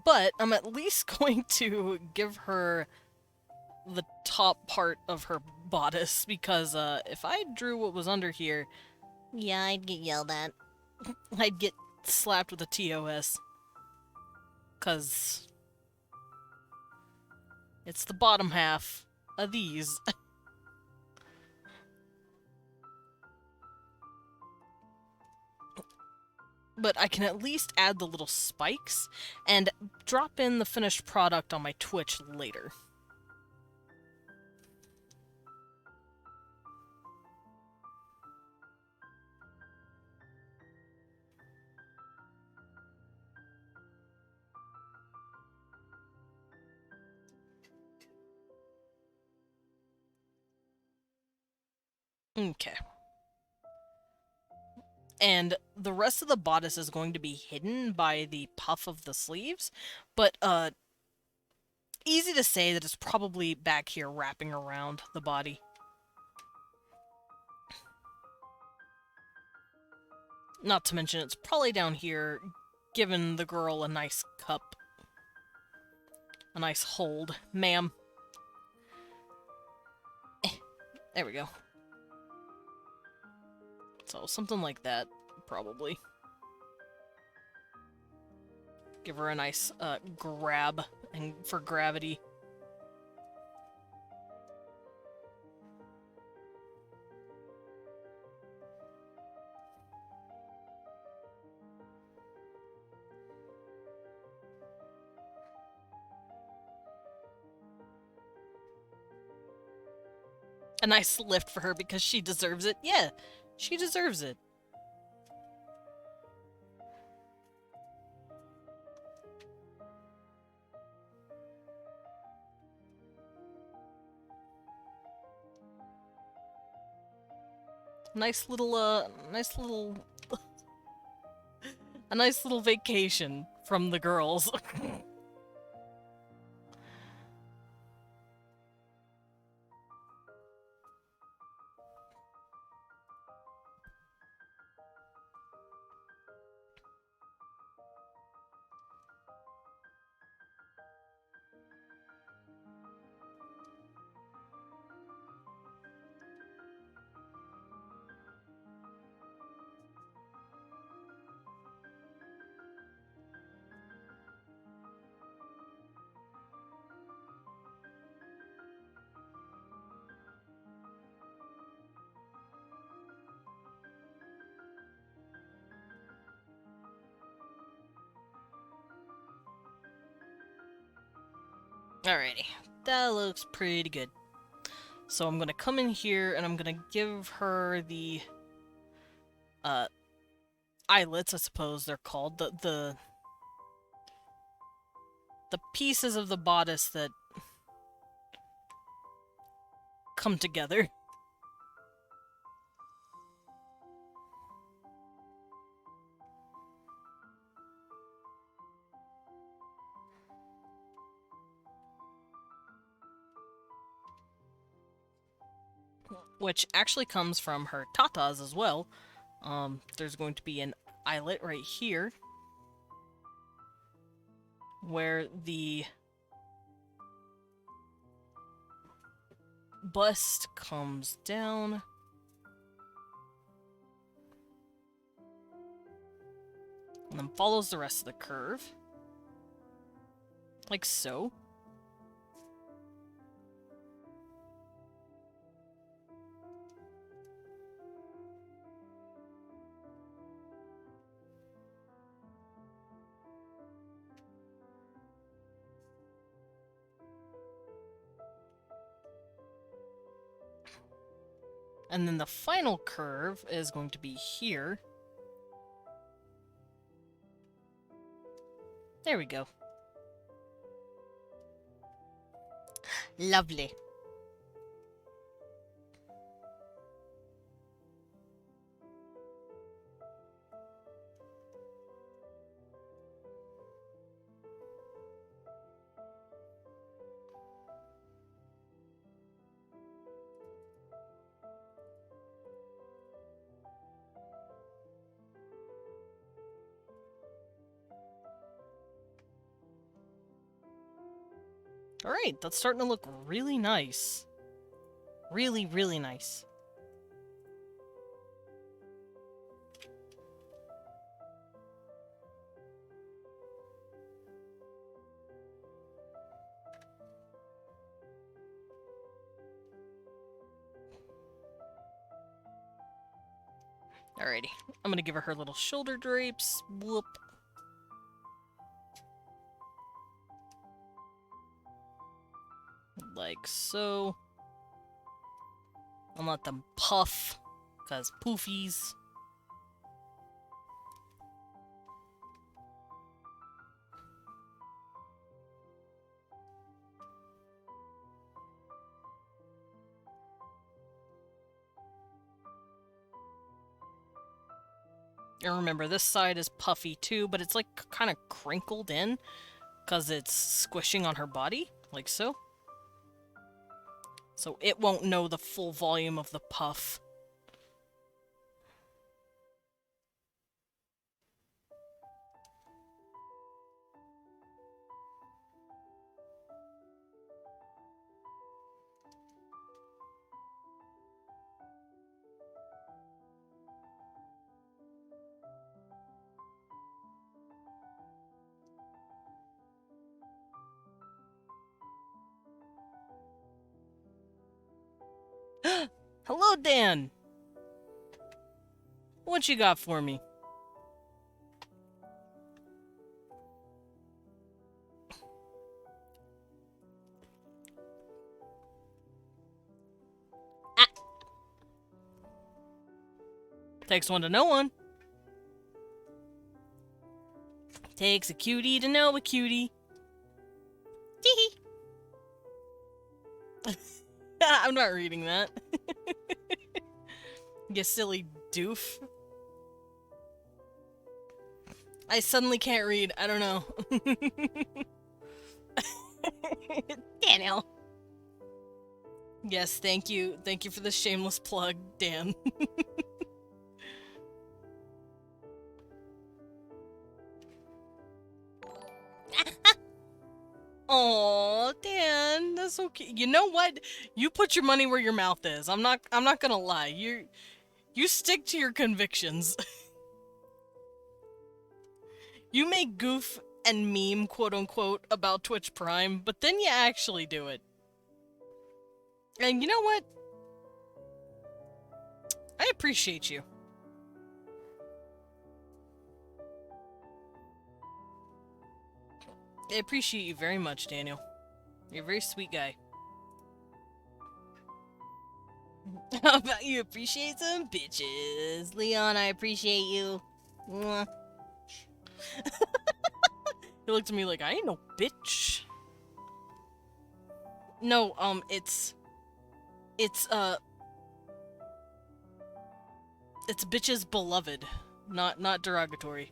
but I'm at least going to give her the top part of her bodice because if I drew what was under here,
Yeah, I'd get yelled at.
I'd get slapped with a TOS. Because it's the bottom half of these. But I can at least add the little spikes and drop in the finished product on my Twitch later. Okay. And the rest of the bodice is going to be hidden by the puff of the sleeves, but easy to say that it's probably back here wrapping around the body. Not to mention it's probably down here, giving the girl a nice cup. A nice hold. Ma'am. There we go. So, something like that, probably. Give her a nice grab and for gravity. A nice lift for her because she deserves it. Yeah, she deserves it. Nice little, a nice little vacation from the girls. Alrighty, that looks pretty good. So I'm gonna come in here and I'm gonna give her the eyelets, I suppose they're called, the pieces of the bodice that come together. Which actually comes from her tatas as well. There's going to be an eyelet right here, where the bust comes down. And then follows the rest of the curve. Like so. And then the final curve is going to be here. There we go. Lovely. Alright, that's starting to look really nice. Really, really nice. Alrighty, I'm gonna give her little shoulder drapes. Whoop. Like so. And let them puff, cause poofies. And remember, this side is puffy too, but it's like kind of crinkled in because it's squishing on her body, like so. So it won't know the full volume of the puff. Hello, Dan! What you got for me? Ah. Takes one to know one. Takes a cutie to know a cutie. Tee-hee. I'm not reading that. You silly doof. I suddenly can't read. I don't know.
Daniel.
Yes, thank you. Thank you for the shameless plug, Dan. Oh, Dan, that's okay. You know what? You put your money where your mouth is. I'm not gonna lie. You stick to your convictions. You make goof and meme, quote unquote, about Twitch Prime, but then you actually do it. And you know what? I appreciate you. I appreciate you very much, Daniel. You're a very sweet guy. How about you appreciate some bitches?
Leon, I appreciate you. Mwah.
He looked at me like, I ain't no bitch. No, it's bitches beloved, not derogatory.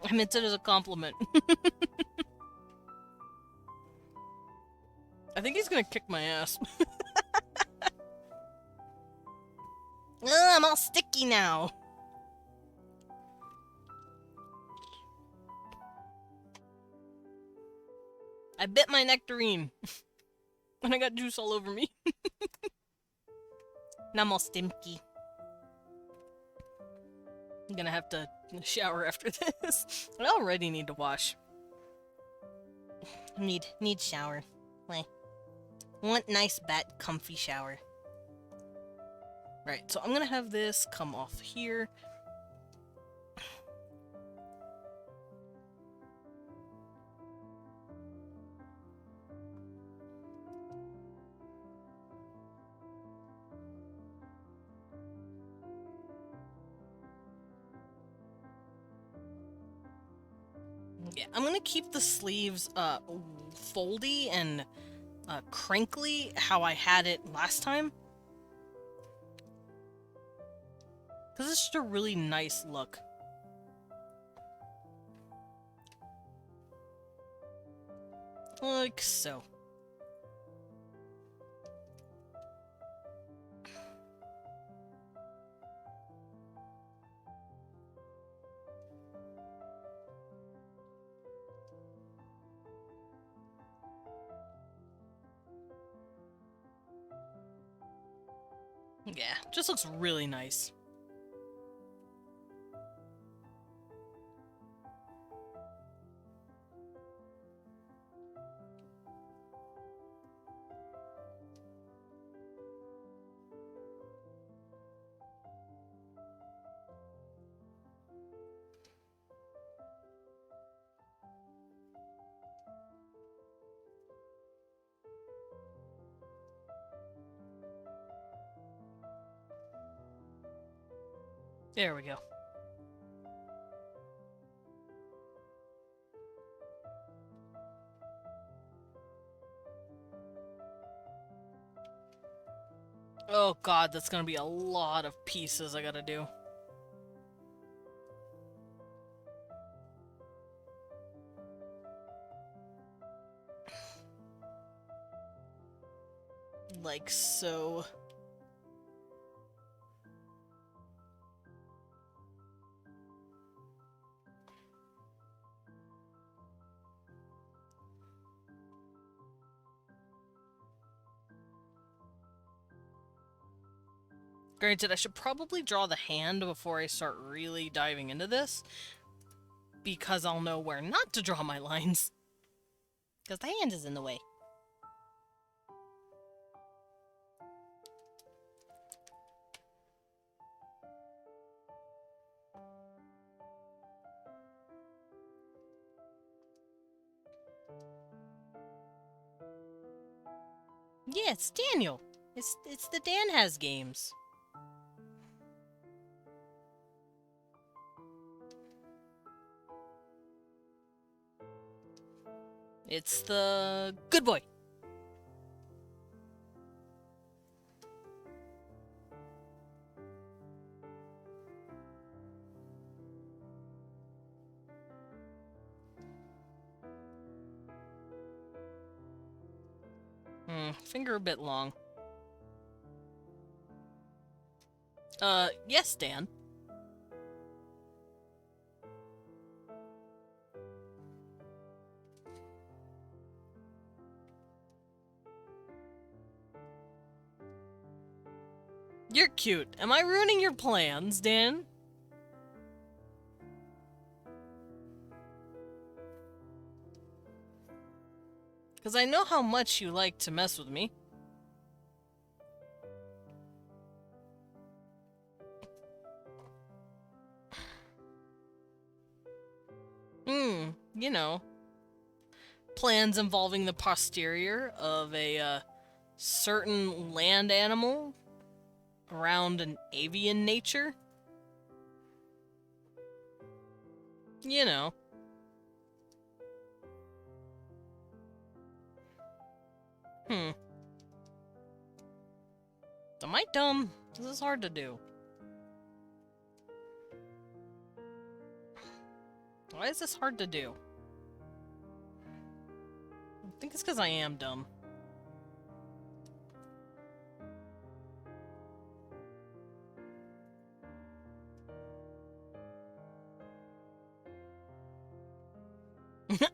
I meant it as a compliment. I think he's gonna kick my ass.
Ugh, I'm all sticky now.
I bit my nectarine. And I got juice all over me.
Now I'm all stinky.
I'm gonna have to shower after this. I already need to wash.
Need shower. Like, want nice comfy shower.
Right, so I'm gonna have this come off here. Yeah, I'm gonna keep the sleeves foldy and crinkly how I had it last time. Because it's just a really nice look. Like so. Yeah, just looks really nice. There we go. Oh god, that's gonna be a lot of pieces I gotta do. Like so. Granted, I should probably draw the hand before I start really diving into this, because I'll know where not to draw my lines.
Because the hand is in the way. Yeah, it's Daniel. It's the Dan Has games.
It's the good boy. Finger a bit long. Yes, Dan. You're cute. Am I ruining your plans, Dan? Because I know how much you like to mess with me. You know. Plans involving the posterior of a, certain land animal around an avian nature. You know. Am I dumb? This is hard to do. Why is this hard to do? I think it's because I am dumb.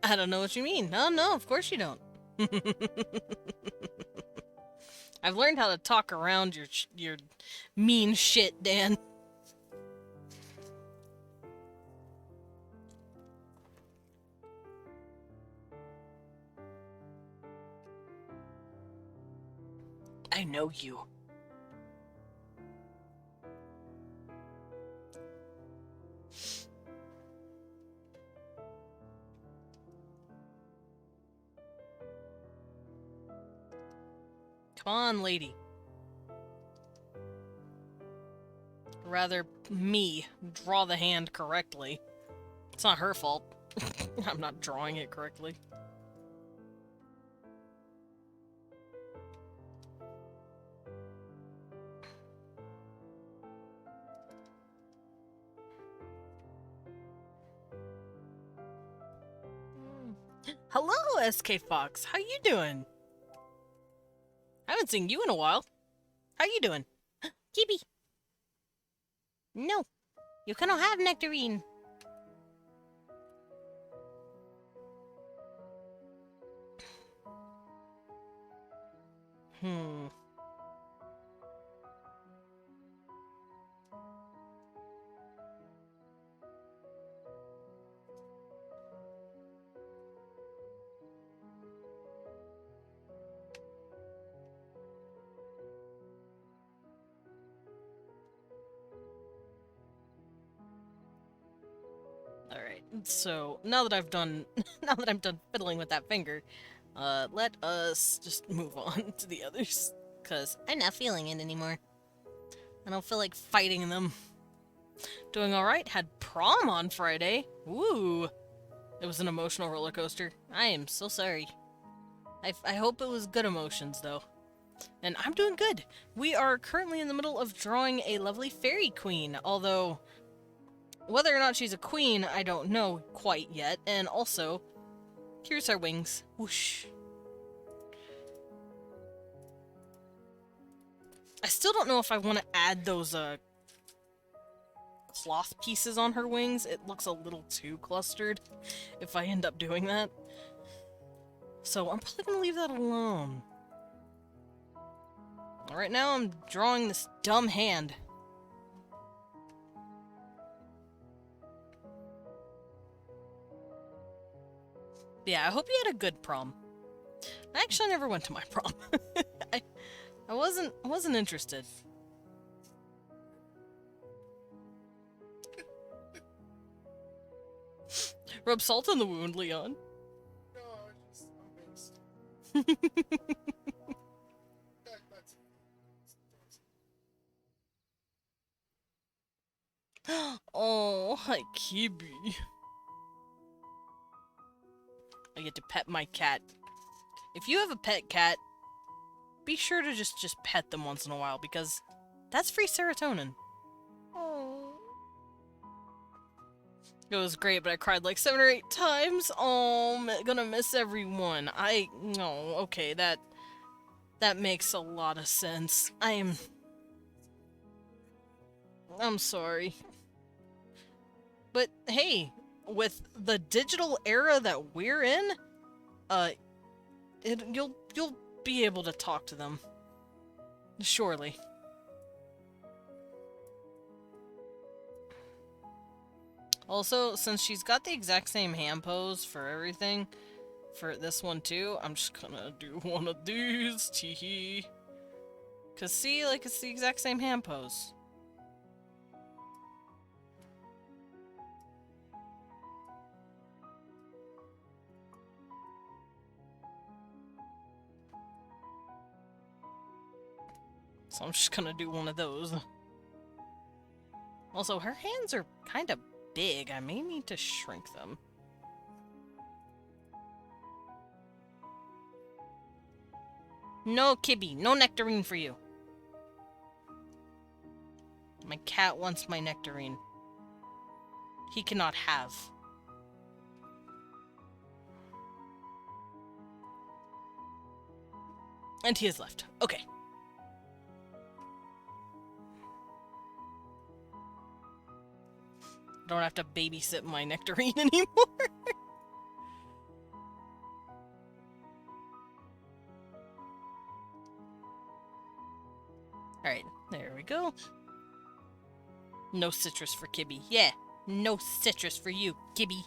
I don't know what you mean. Oh, no, of course you don't. I've learned how to talk around your mean shit, Dan. I know you. Come on, lady. Rather, me draw the hand correctly. It's not her fault. I'm not drawing it correctly. Hello, SK Fox. How you doing? I haven't seen you in a while. How you doing?
Kibi. No, you cannot have nectarine.
Alright, so now that I've done now that I'm done fiddling with that finger, let us just move on to the others. Cause
I'm not feeling it anymore.
I don't feel like fighting them. Doing alright, had prom on Friday. Woo! It was an emotional roller coaster. I am so sorry. I hope it was good emotions, though. And I'm doing good. We are currently in the middle of drawing a lovely fairy queen, although whether or not she's a queen, I don't know quite yet. And also, here's our wings. Whoosh. I still don't know if I want to add those cloth pieces on her wings. It looks a little too clustered if I end up doing that. So I'm probably going to leave that alone. Right now I'm drawing this dumb hand. Yeah, I hope you had a good prom. I actually never went to my prom. I wasn't interested. Rub salt in the wound, Leon.
No, I'm amazed.
Oh, hi, Kibi. I get to pet my cat. If you have a pet cat, be sure to just pet them once in a while, because that's free serotonin.
Oh.
It was great, but I cried like 7 or 8 times. Oh, I'm gonna miss everyone. No, okay, that makes a lot of sense. I'm sorry. But hey, with the digital era that we're in, you'll be able to talk to them. Surely. Also, since she's got the exact same hand pose for everything, for this one too, I'm just gonna do one of these, teehee. Cause see, like, it's the exact same hand pose. So I'm just gonna do one of those. Also, her hands are kind of big. I may need to shrink them. No, Kibby. No nectarine for you. My cat wants my nectarine. He cannot have. And he has left. Okay. I don't have to babysit my nectarine anymore. Alright, there we go. No citrus for Kibby. Yeah, no citrus for you, Kibby.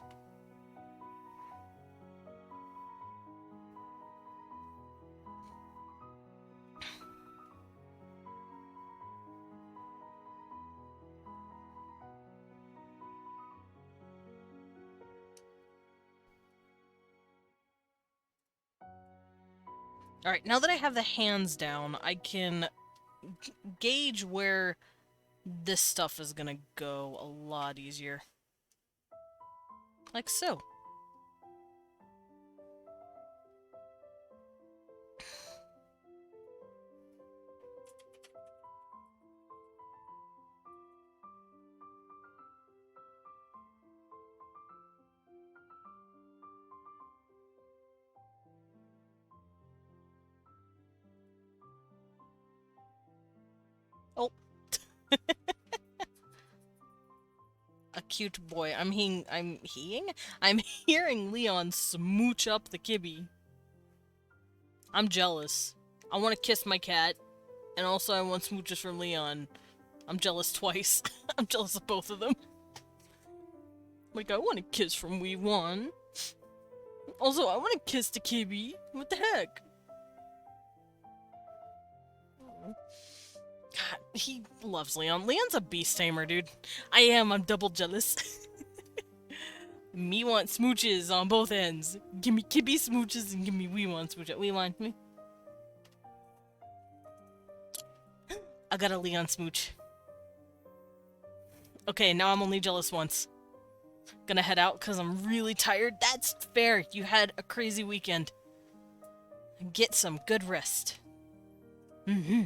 Alright, now that I have the hands down, I can gauge where this stuff is gonna go a lot easier. Like so. Oh. A cute boy. I'm hearing Leon smooch up the Kibby. I'm jealous. I want to kiss my cat, and also I want smooches from Leon. I'm jealous twice. I'm jealous of both of them. Like, I want a kiss from Wee One. Also, I want to kiss the Kibby. What the heck? God, he loves Leon. Leon's a beast tamer, dude. I'm double jealous. Me want smooches on both ends. Give me Kibby smooches and give me Wee One smooches. Wee One, me. I got a Leon smooch. Okay, now I'm only jealous once. Gonna head out because I'm really tired. That's fair. You had a crazy weekend. Get some good rest. Mm-hmm.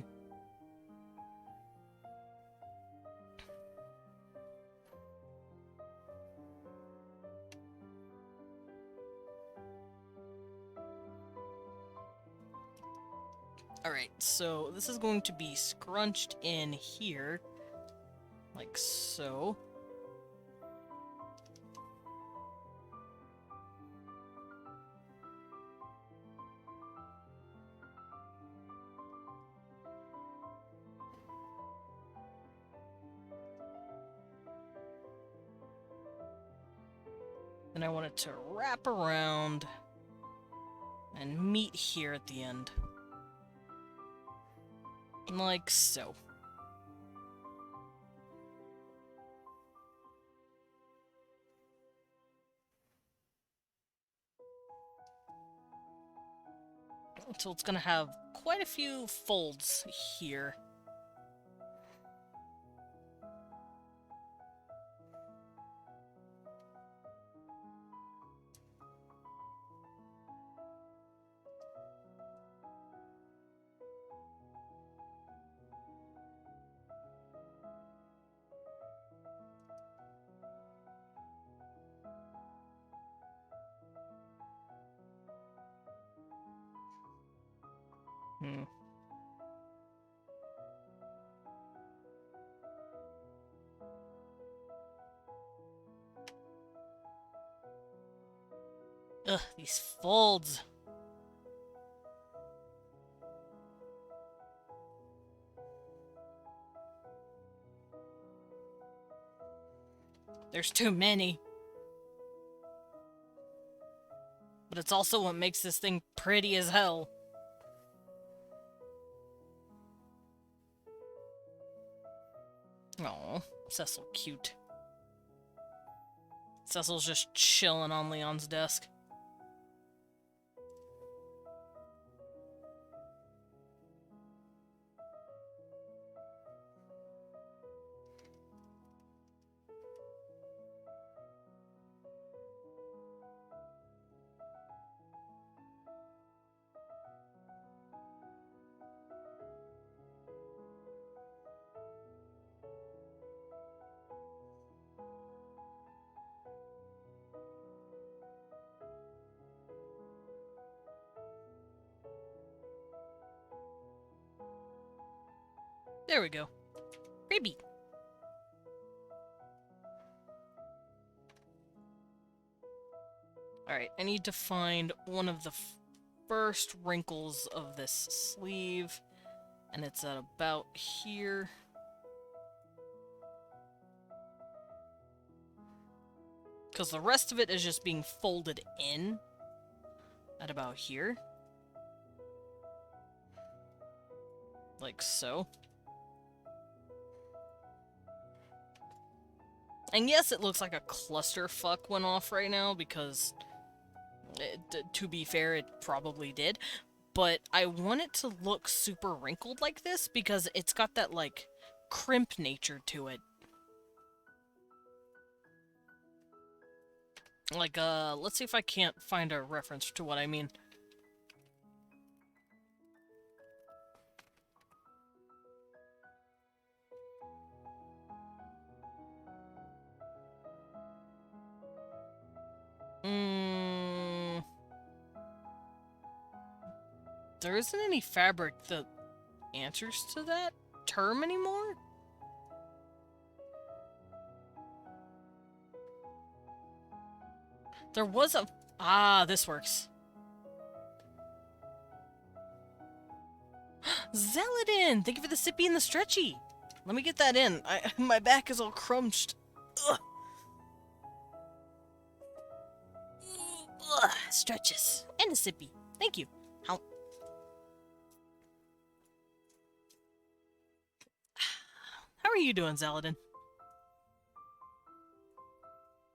Alright, so this is going to be scrunched in here, like so. And I want it to wrap around and meet here at the end. Like so. So it's gonna have quite a few folds here. Hmm. Ugh, these folds. There's too many. But it's also what makes this thing pretty as hell. Oh, Cecil cute. Cecil's just chilling on Leon's desk. There we go. Creepy. Alright, I need to find one of the first wrinkles of this sleeve, and it's at about here. Because the rest of it is just being folded in at about here. Like so. And yes, it looks like a clusterfuck went off right now, because, to be fair, it probably did. But I want it to look super wrinkled like this, because it's got that, like, crimp nature to it. Like, let's see if I can't find a reference to what I mean. There isn't any fabric that answers to that term anymore? There was a... Ah, this works. Zeladin! Thank you for the sippy and the stretchy! Let me get that in. My back is all crunched. Ugh. Ugh, stretches. And a sippy. Thank you. How are you doing, Zeladin?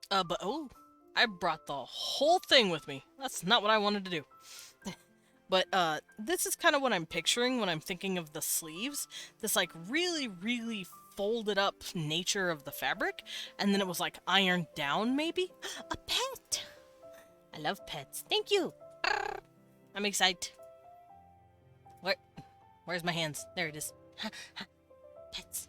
But oh, I brought the whole thing with me. That's not what I wanted to do. But, this is kind of what I'm picturing when I'm thinking of the sleeves. This, like, really, really folded up nature of the fabric. And then it was, like, ironed down, maybe?
A pet! I love pets. Thank you! I'm excited.
What?
Where's my hands? There it is. Ha, ha. Pets.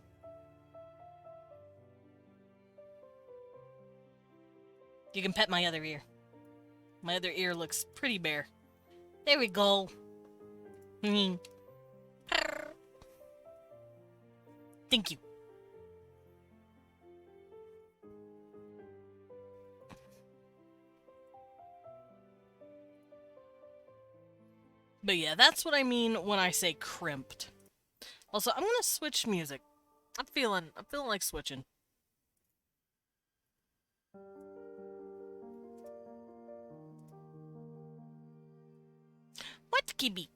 You can pet my other ear. My other ear looks pretty bare. There we go. Thank you. But yeah, that's what I mean when I say crimped. Also, I'm gonna switch music. I'm feeling like switching. What, Kibi?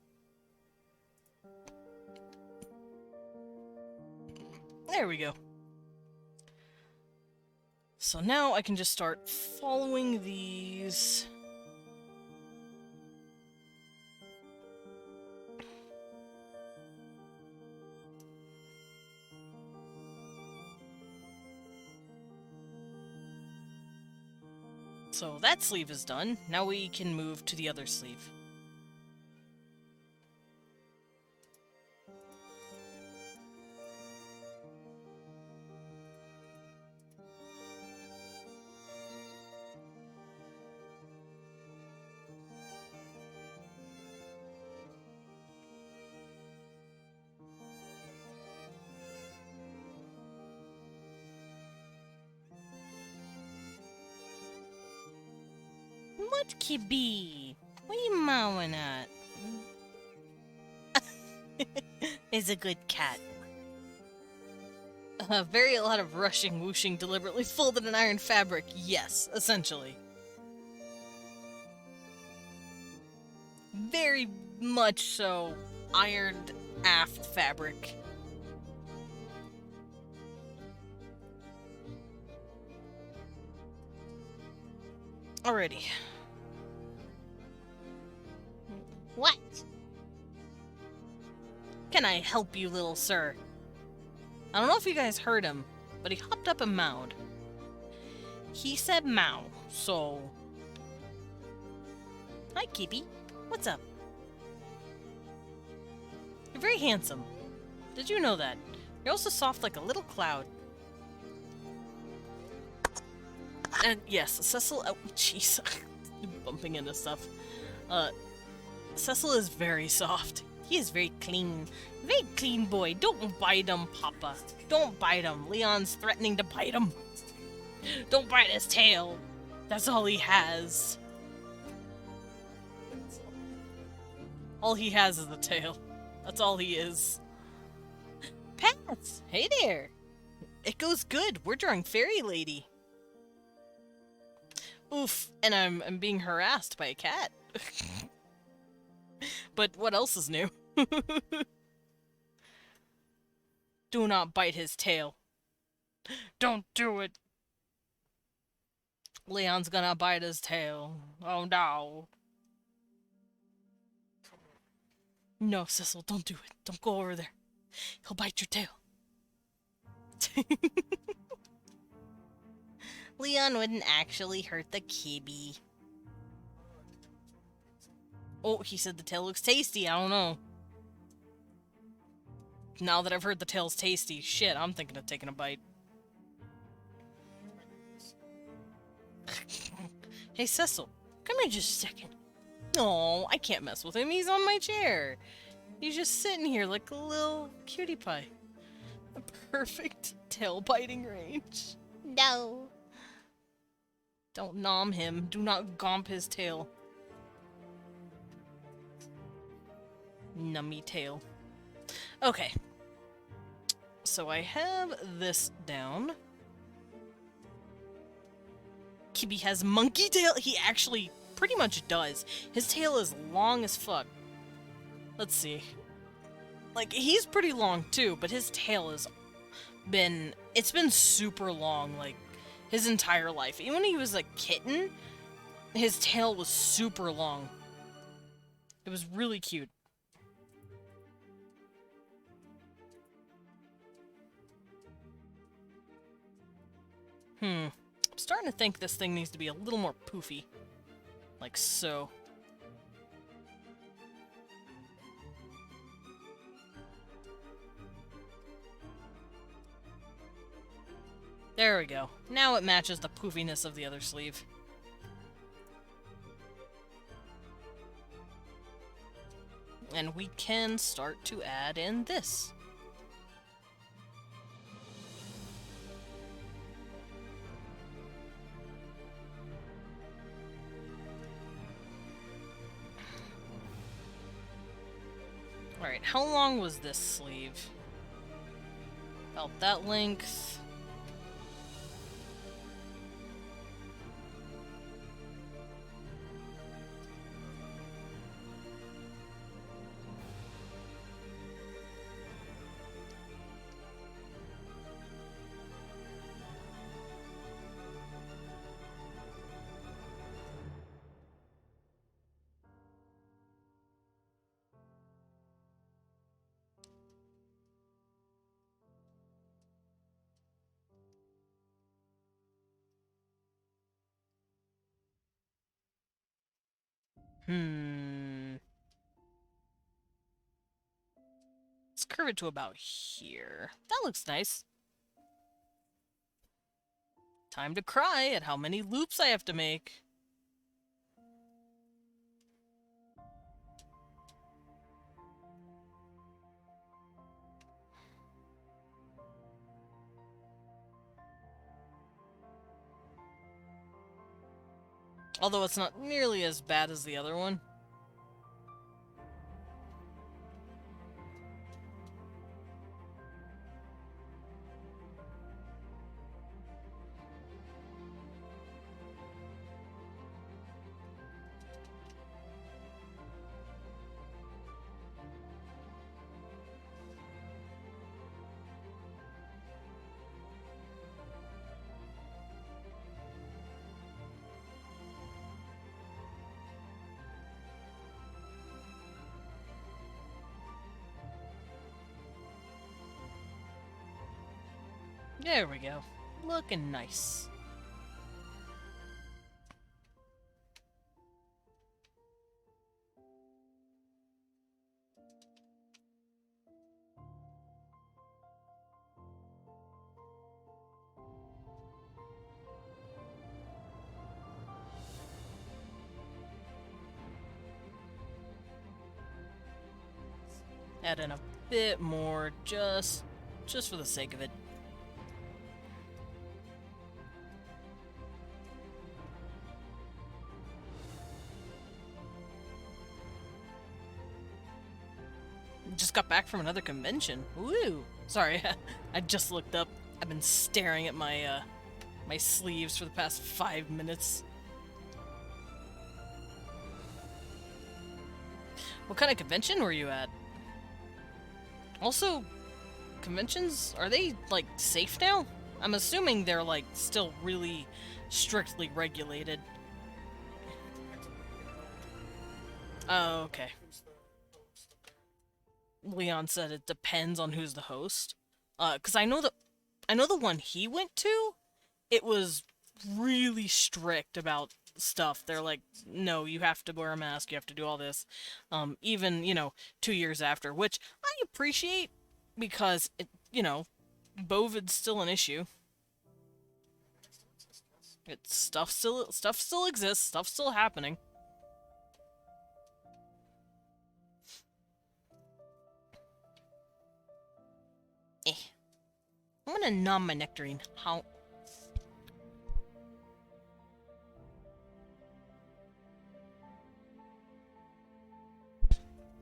There we go. So now I can just start following these. So that sleeve is done. Now we can move to the other sleeve. What, Kibi? What are you mowing at? Is a good cat. A lot of rushing, whooshing, deliberately folded in iron fabric. Yes, essentially. Very much so ironed aft fabric. Alrighty. What? Can I help you, little sir? I don't know if you guys heard him, but he hopped up and mowed. He said mow, so... Hi, Kibi. What's up? You're very handsome. Did you know that? You're also soft like a little cloud. And yes, Cecil... Oh, jeez. Bumping into stuff. Cecil is very soft. He is very clean. Very clean boy. Don't bite him, Papa. Don't bite him. Leon's threatening to bite him. Don't bite his tail. That's all he has. All he has is the tail. That's all he is. Pets! Hey there! It goes good. We're drawing Fairy Lady. Oof, and I'm being harassed by a cat. But what else is new? Do not bite his tail. Don't do it. Leon's gonna bite his tail. Oh no. No, Cecil, don't do it. Don't go over there. He'll bite your tail. Leon wouldn't actually hurt the Kibi. Oh, he said the tail looks tasty. I don't know. Now that I've heard the tail's tasty, shit, I'm thinking of taking a bite. Hey, Cecil, come here just a second. Oh, I can't mess with him. He's on my chair. He's just sitting here like a little cutie pie. A perfect tail biting range. No.
Don't nom him. Do not gomp his tail. Nummy tail. Okay. So I have this down. Kibi has monkey tail. He actually pretty much does. His tail is long as fuck. Let's see. Like, he's pretty long too, but his tail has been... It's been super long, like, his entire life. Even when he was a kitten, his tail was super long. It was really cute. I'm starting to think this thing needs to be a little more poofy. Like so.
There we go. Now it matches the poofiness of the other sleeve. And we can start to add in this. Alright, how long was this sleeve? About that length. Let's curve it to about here. That looks nice. Time to cry at how many loops I have to make. Although it's not nearly as bad as the other one. There we go. Looking nice. Add in a bit more, just for the sake of it. Just got back from another convention. Woo! Sorry, I just looked up. I've been staring at my my sleeves for the past 5 minutes. What kind of convention were you at? Also, conventions, are they, like, safe now? I'm assuming they're, like, still really strictly regulated. Oh, okay. Leon said it depends on who's the host. 'Cause I know the one he went to, it was really strict about stuff. They're like, no, you have to wear a mask, you have to do all this. Even, 2 years after, which I appreciate because, COVID's still an issue. Stuff still exists, stuff's still happening. I'm gonna nom my nectarine. How?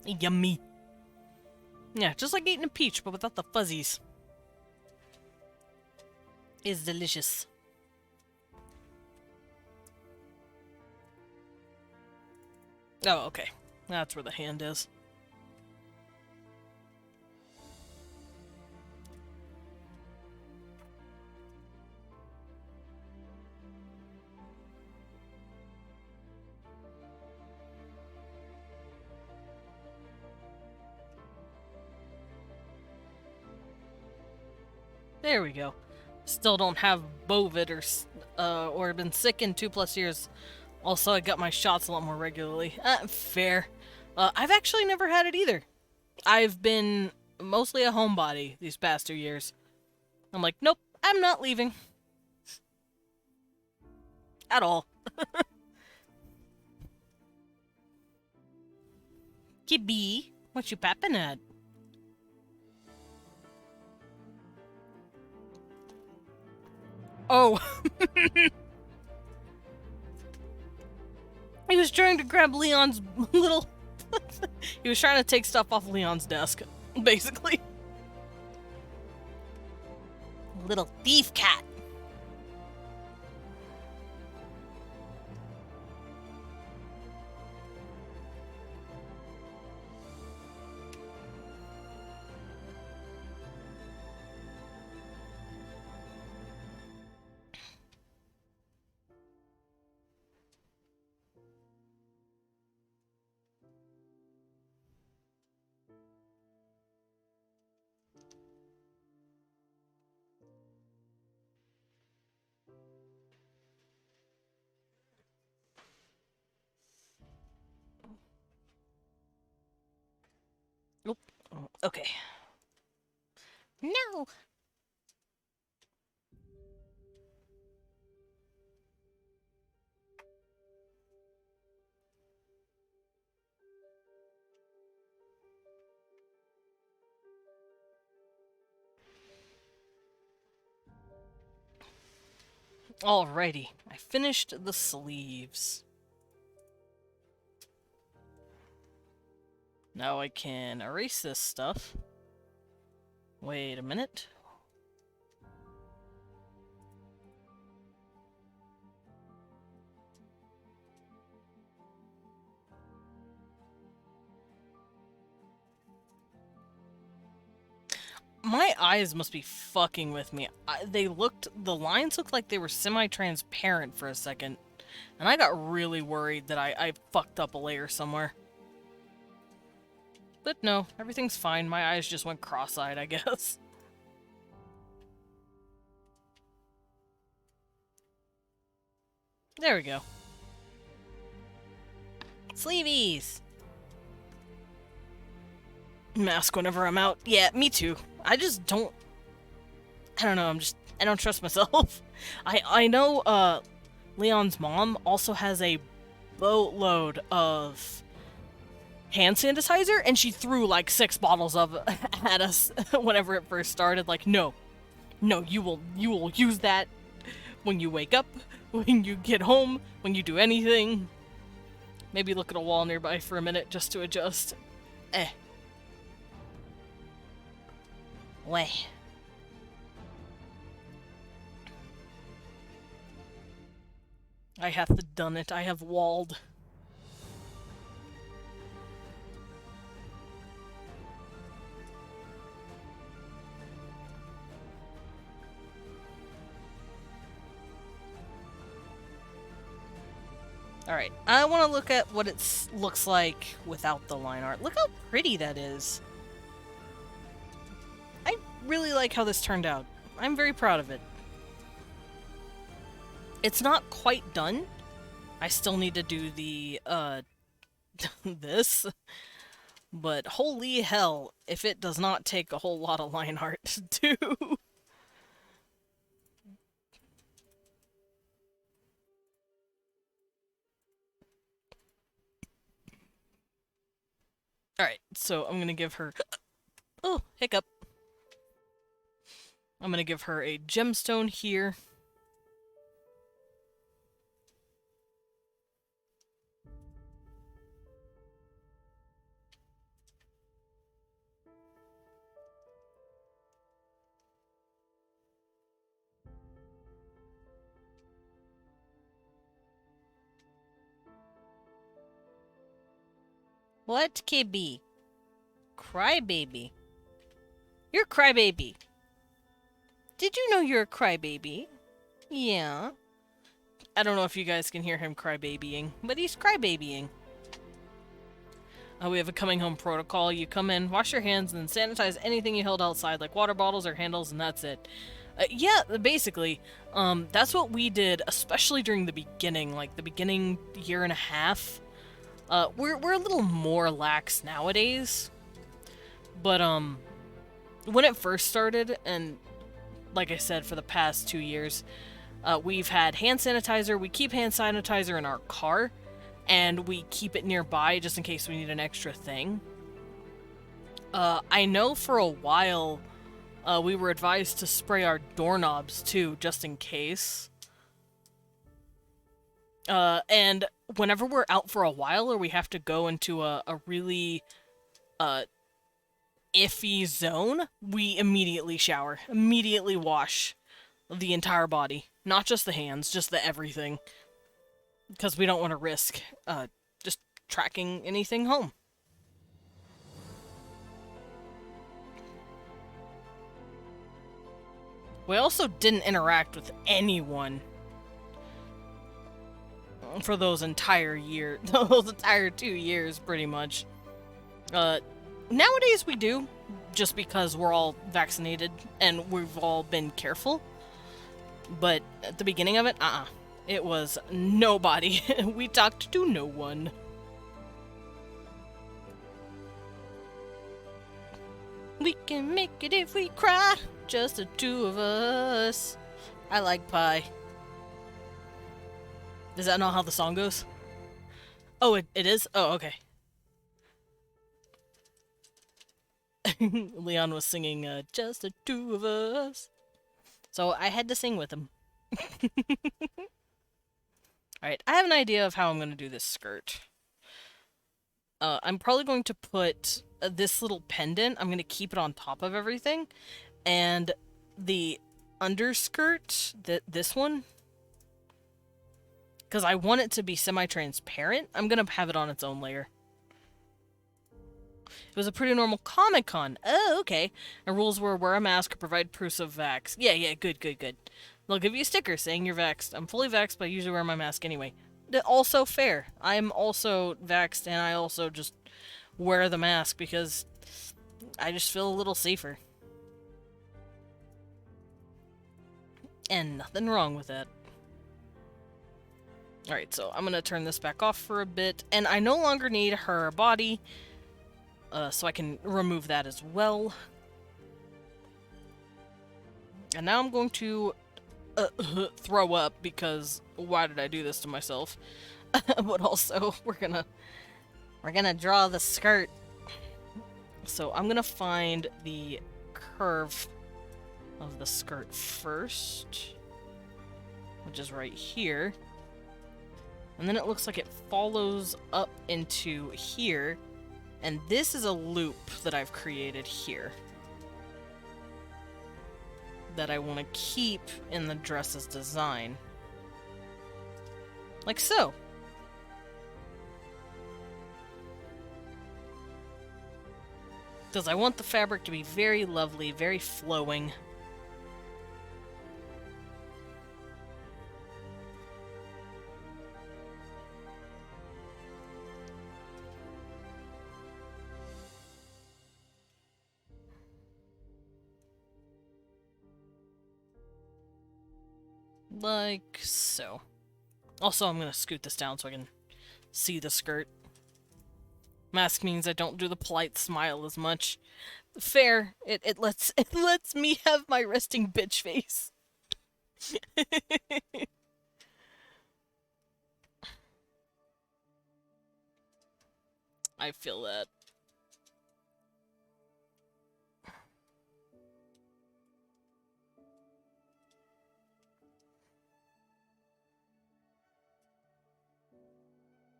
Yummy. Yeah, just like eating a peach, but without the fuzzies. It's delicious. Oh, okay. That's where the hand is. There we go. Still don't have bovid or been sick in 2+ years. Also, I got my shots a lot more regularly. Fair. I've actually never had it either. I've been mostly a homebody these past 2 years. I'm like, nope, I'm not leaving. at all. Gibby, what you papping at? Oh. He was trying to grab Leon's little... He was trying to take stuff off Leon's desk, basically. Little thief cat. Oop. Okay. No. Alrighty, I finished the sleeves. Now I can erase this stuff. Wait a minute. My eyes must be fucking with me. The lines looked like they were semi-transparent for a second. And I got really worried that I fucked up a layer somewhere. But no, everything's fine. My eyes just went cross-eyed, I guess. There we go. Sleevies! Mask whenever I'm out. Yeah, me too. I just don't... I don't know, I don't trust myself. I know, Leon's mom also has a boatload of hand sanitizer, and she threw like 6 bottles of it at us whenever it first started. Like, no, you will use that when you wake up, when you get home, when you do anything. Maybe look at a wall nearby for a minute just to adjust. Way. I have done it. I have walled. Alright, I want to look at what it looks like without the line art. Look how pretty that is. I really like how this turned out. I'm very proud of it. It's not quite done. I still need to do the, this. But holy hell, if it does not take a whole lot of line art to do. Alright, so I'm gonna give her... Oh, hiccup. I'm gonna give her a gemstone here. What, Kibby? Crybaby. You're a crybaby. Did you know you're a crybaby? Yeah. I don't know if you guys can hear him crybabying, but he's crybabying. We have a coming home protocol. You come in, wash your hands, and then sanitize anything you held outside, like water bottles or handles, and that's it. Yeah, basically, that's what we did, especially during the beginning, like the beginning year and a half. We're a little more lax nowadays, but when it first started, and like I said, for the past 2 years,
We've had hand sanitizer. We keep hand sanitizer in our car, and we keep it nearby just in case we need an extra thing. I know for a while we were advised to spray our doorknobs too, just in case. And whenever we're out for a while or we have to go into a really iffy zone, we immediately shower, immediately wash the entire body. Not just the hands, just the everything. Because we don't want to risk just tracking anything home. We also didn't interact with anyone for those entire 2 years, pretty much. Nowadays we do, just because we're all vaccinated and we've all been careful. But at the beginning of it, it was nobody. We talked to no one. We can make it if we cry, just the two of us. I like pie. Is that not how the song goes? Oh, it is? Oh, okay. Leon was singing, just the two of us. So I had to sing with him. Alright, I have an idea of how I'm going to do this skirt. I'm probably going to put this little pendant, I'm going to keep it on top of everything. And the underskirt, this one, because I want it to be semi-transparent, I'm going to have it on its own layer. It was a pretty normal Comic-Con. Oh, okay. The rules were wear a mask or provide proofs of vax. Yeah, good. They'll give you a sticker saying you're vaxxed. I'm fully vaxxed, but I usually wear my mask anyway. Also fair. I'm also vaxxed, and I also just wear the mask because I just feel a little safer. And nothing wrong with that. Alright, so I'm gonna turn this back off for a bit, and I no longer need her body, so I can remove that as well. And now I'm going to throw up, because why did I do this to myself? But also, we're gonna draw the skirt. So I'm gonna find the curve of the skirt first, which is right here. And then it looks like it follows up into here. And this is a loop that I've created here that I want to keep in the dress's design. Like so. Because I want the fabric to be very lovely, very flowing. Like so. Also, I'm gonna scoot this down so I can see the skirt. Mask means I don't do the polite smile as much. Fair. It lets me have my resting bitch face. I feel that.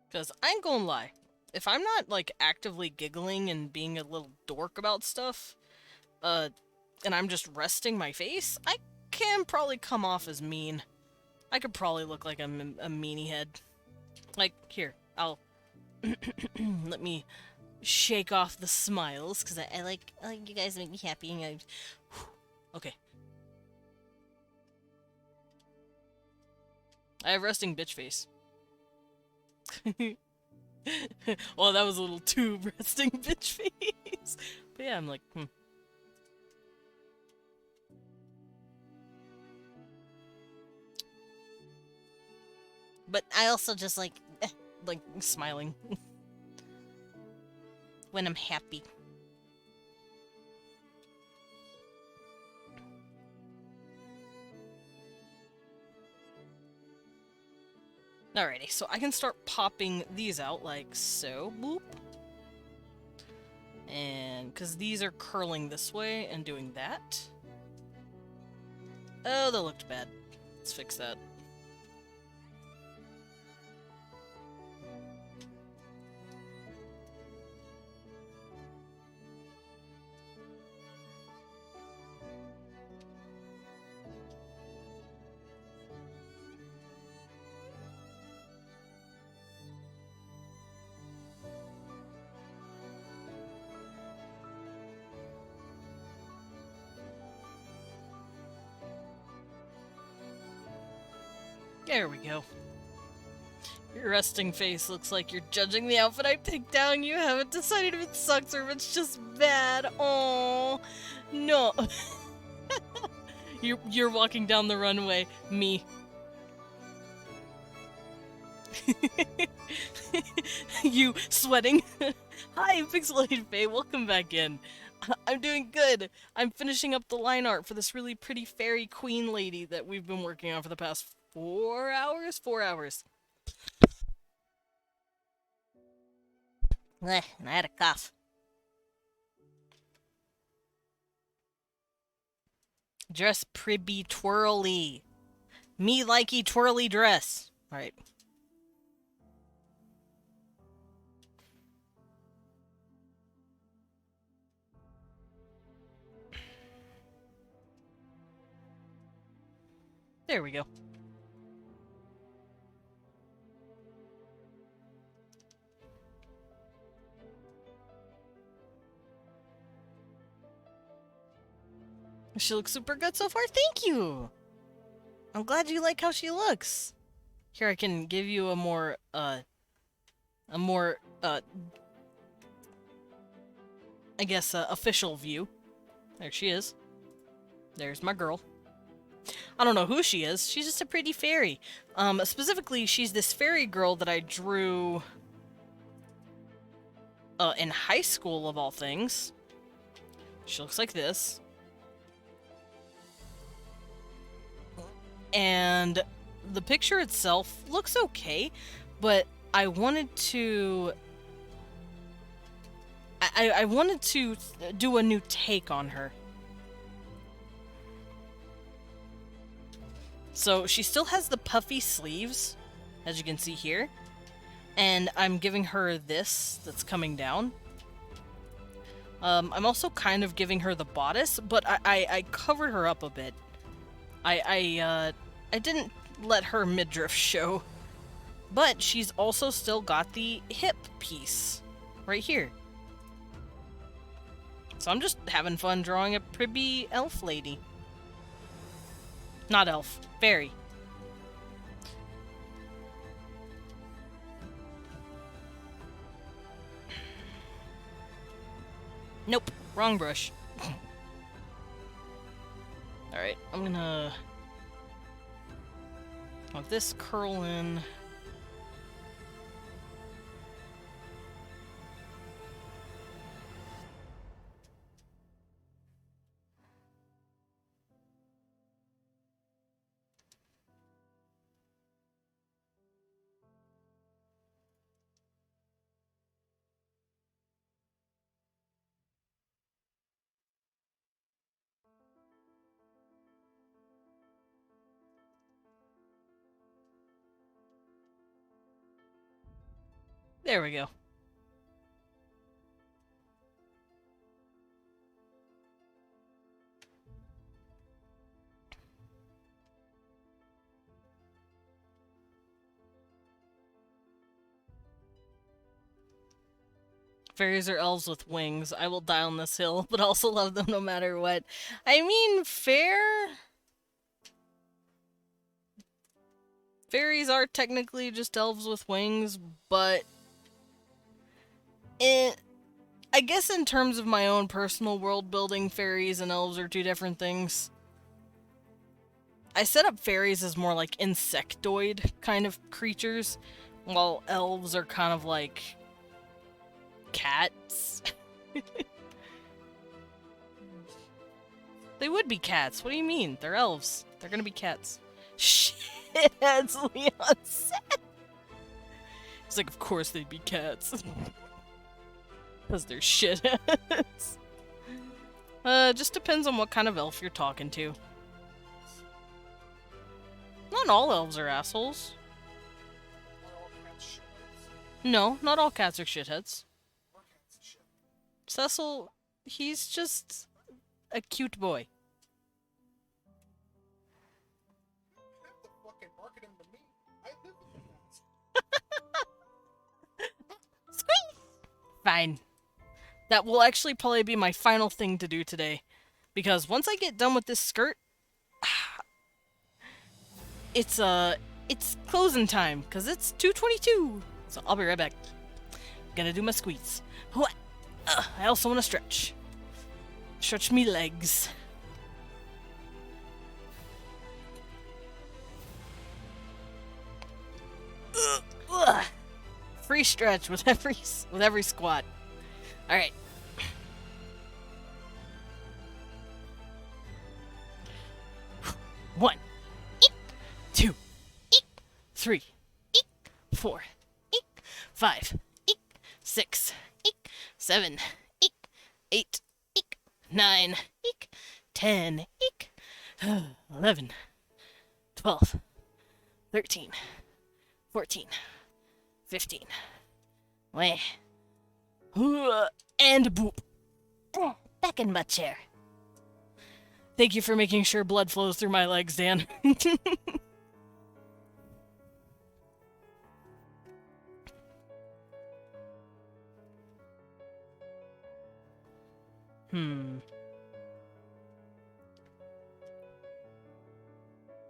Because I ain't gonna lie. If I'm not, like, actively giggling and being a little dork about stuff, and I'm just resting my face, I can probably come off as mean. I could probably look like I'm a meanie head. Like, here, I'll... let me shake off the smiles, because I like you guys make me happy, and okay. I have resting bitch face. Well, that was a little too resting bitch face. But yeah, I'm like, But I also just like smiling when I'm happy.
Alrighty, so I can start popping these out like so. Boop. And because these are curling this way and doing that. Oh, that looked bad. Let's fix that. There we go. Your resting face looks like you're judging the outfit I picked out and you haven't decided if it sucks or if it's just bad. Oh no. You're walking down the runway. Me. You sweating. Hi, Pixelated Faye. Welcome back in. I'm doing good. I'm finishing up the line art for this really pretty fairy queen lady that we've been working on for the past 4 hours? 4 hours. I had a cough. Dress pribby twirly. Me likey twirly dress. Alright. There we go. She looks super good so far. Thank you. I'm glad you like how she looks. Here, I can give you a more, I guess, official view. There she is. There's my girl. I don't know who she is. She's just a pretty fairy. Specifically, she's this fairy girl that I drew in high school, of all things. She looks like this. And the picture itself looks okay, but I wanted to... I wanted to do a new take on her. So she still has the puffy sleeves, as you can see here. And I'm giving her this that's coming down. I'm also kind of giving her the bodice, but I covered her up a bit. I didn't let her midriff show. But she's also still got the hip piece right here. So I'm just having fun drawing a pribby elf lady. Not elf, fairy. Nope, wrong brush. Alright, I'm gonna have this curl in. There we go. Fairies are elves with wings. I will die on this hill, but also love them no matter what. I mean, fair? Fairies are technically just elves with wings, but... I guess in terms of my own personal world building, fairies and elves are two different things. I set up fairies as more like insectoid kind of creatures, while elves are kind of like... cats. They would be cats. What do you mean? They're elves. They're gonna be cats. Shit, as Leon said. It's like, of course they'd be cats. Because they're shitheads. Just depends on what kind of elf you're talking to. Not all elves are assholes.
Not all cats shitheads.
No, not all cats are shitheads.
Or cats are shit.
Cecil, he's just a cute boy.
Have to fucking market him to me. I live with the cats.
Fine. That will actually probably be my final thing to do today. Because once I get done with this skirt, it's closing time, because it's 2:22. So I'll be right back. Gonna do my squeeze. I also want to stretch. Stretch me legs. Free stretch with every squat. All right. One, two, three, 4, 5, 6, 7, 8, 9, 10, 11, 12, 13, 14, 15. Wah. And boop. Back in my chair. Thank you for making sure blood flows through my legs, Dan.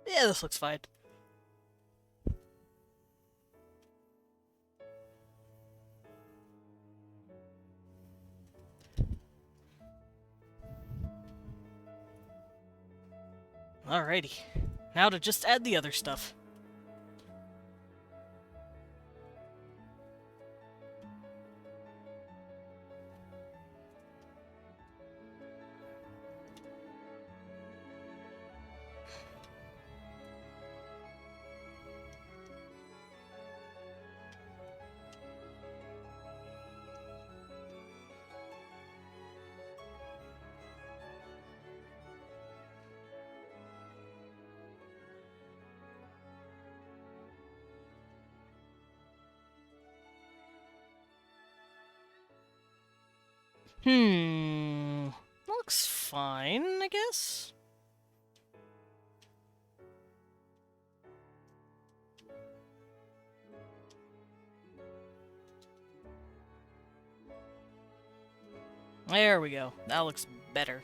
Yeah, this looks fine. Alrighty. Now to just add the other stuff. Looks fine, I guess. There we go. That looks better.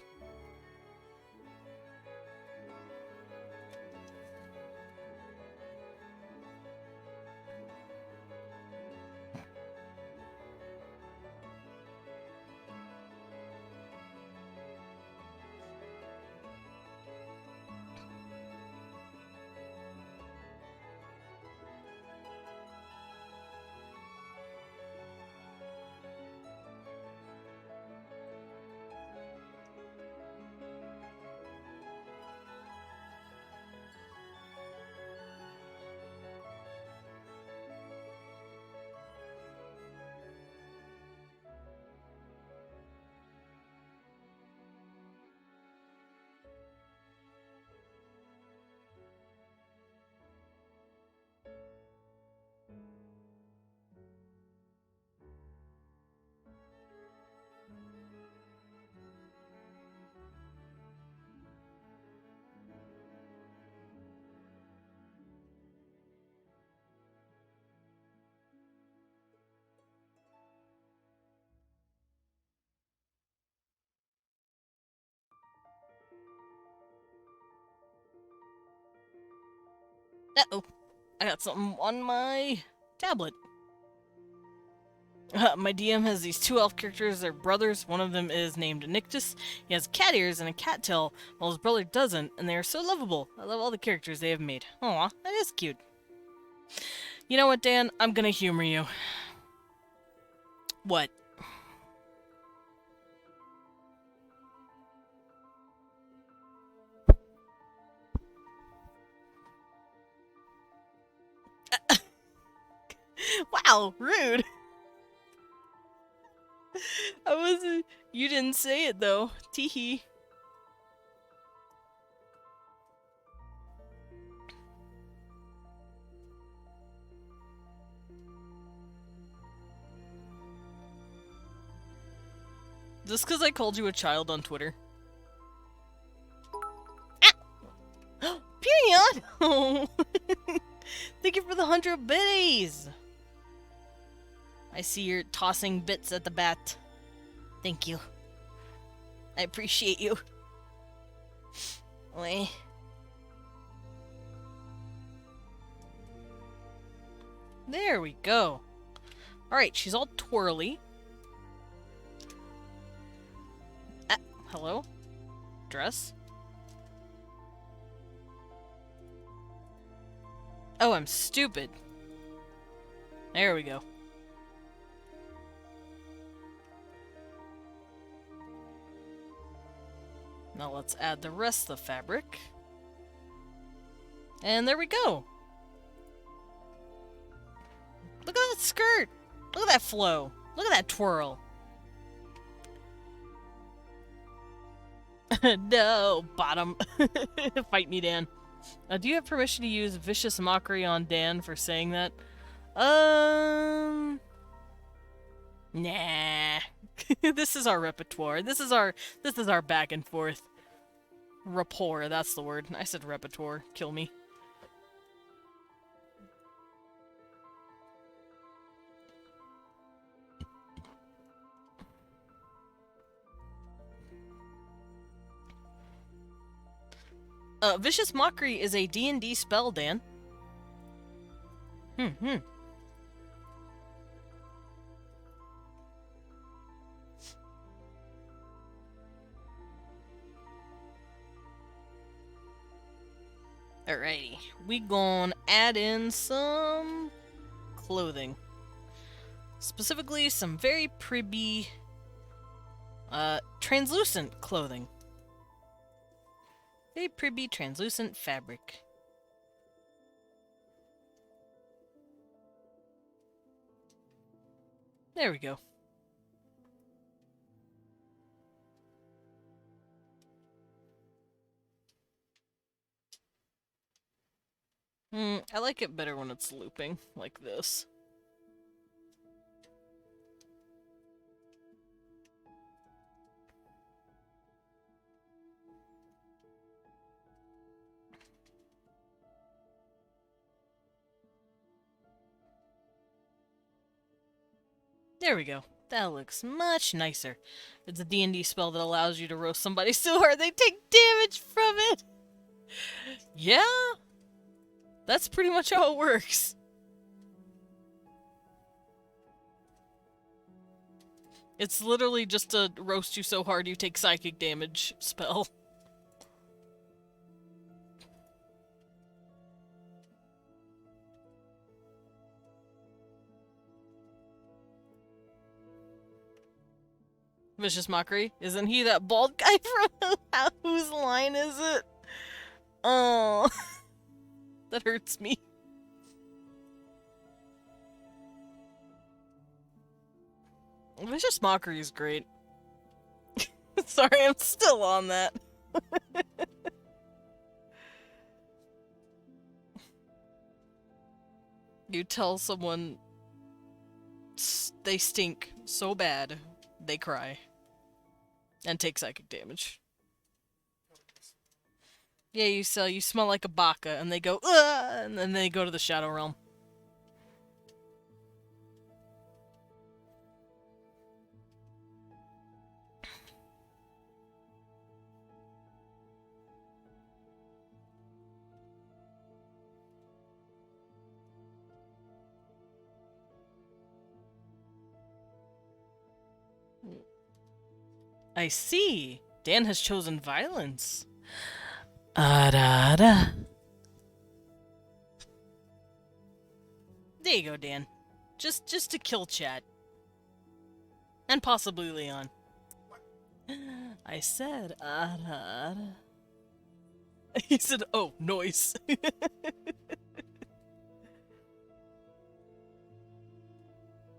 Uh-oh. I got something on my tablet. My DM has these two elf characters. They're brothers. One of them is named Nictus. He has cat ears and a cat tail, while his brother doesn't, and they are so lovable. I love all the characters they have made. Aw, that is cute. You know what, Dan? I'm gonna humor you. What? Wow, rude. I wasn't. You didn't say it though. Teehee. Just because I called you a child on Twitter. Ah! Period! Thank you for the 100 biddies! I see you're tossing bits at the bat. Thank you. I appreciate you. Wait. There we go. Alright, she's all twirly. Hello? Dress? Oh, I'm stupid. There we go. Now let's add the rest of the fabric. And there we go. Look at that skirt. Look at that flow. Look at that twirl. No, bottom. Fight me, Dan. Do you have permission to use vicious mockery on Dan for saying that? Nah. This is our repertoire. This is our back and forth. Rapport, that's the word. I said repertoire. Kill me. Vicious Mockery is a D&D spell, Dan. Alrighty, we gon' add in some clothing. Specifically, some very pretty, translucent clothing. Very pretty translucent fabric. There we go. I like it better when it's looping, like this. There we go. That looks much nicer. It's a D&D spell that allows you to roast somebody so hard they take damage from it. Yeah? That's pretty much how it works. It's literally just a roast you so hard you take psychic damage spell. Vicious Mockery? Isn't he that bald guy from whose line is it? Oh, that hurts me. Vicious Mockery is great. Sorry, I'm still on that. You tell someone they stink so bad, they cry. And take psychic damage. Yeah, you smell like a baka, and they go, ugh, and then they go to the Shadow Realm. I see. Dan has chosen violence. Da. There you go, Dan. Just to kill chat. And possibly Leon. I said da. He said, oh, noise.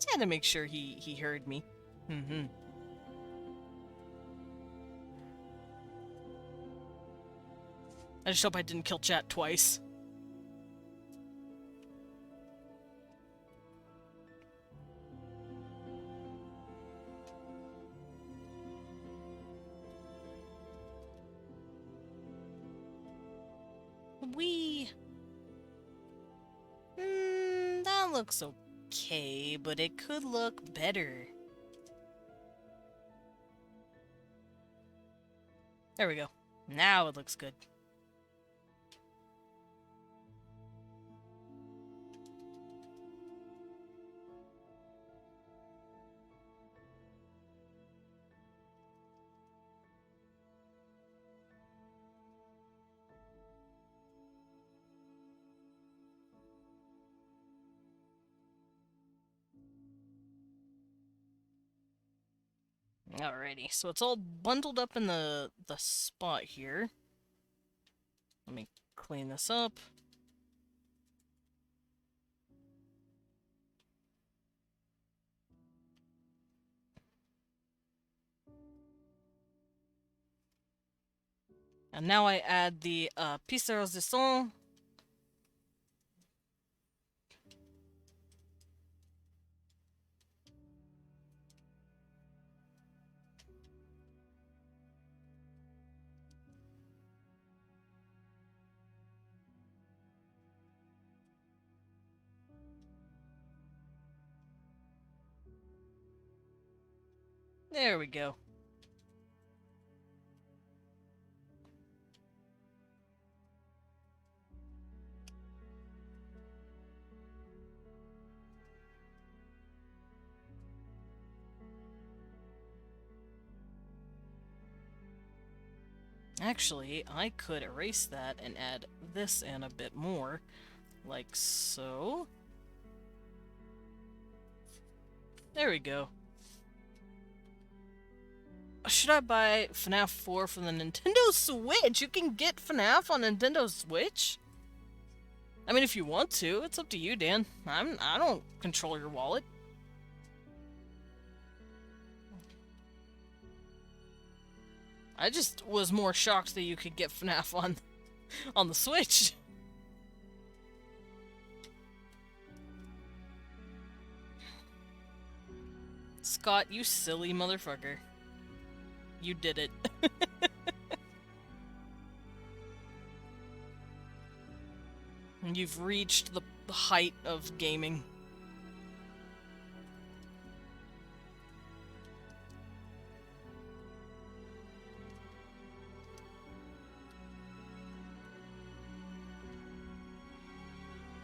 Just had to make sure he heard me. Mm-hmm. I just hope I didn't kill chat twice. That looks okay, but it could look better. There we go. Now it looks good. Alrighty, so it's all bundled up in the spot here. Let me clean this up. And now I add the piece de resistance. There we go. Actually, I could erase that and add this in a bit more, like so. There we go. Should I buy FNAF 4 for the Nintendo Switch? You can get FNAF on Nintendo Switch? I mean, if you want to, it's up to you, Dan. I don't control your wallet. I just was more shocked that you could get FNAF on the Switch. Scott, you silly motherfucker. You did it. You've reached the height of gaming.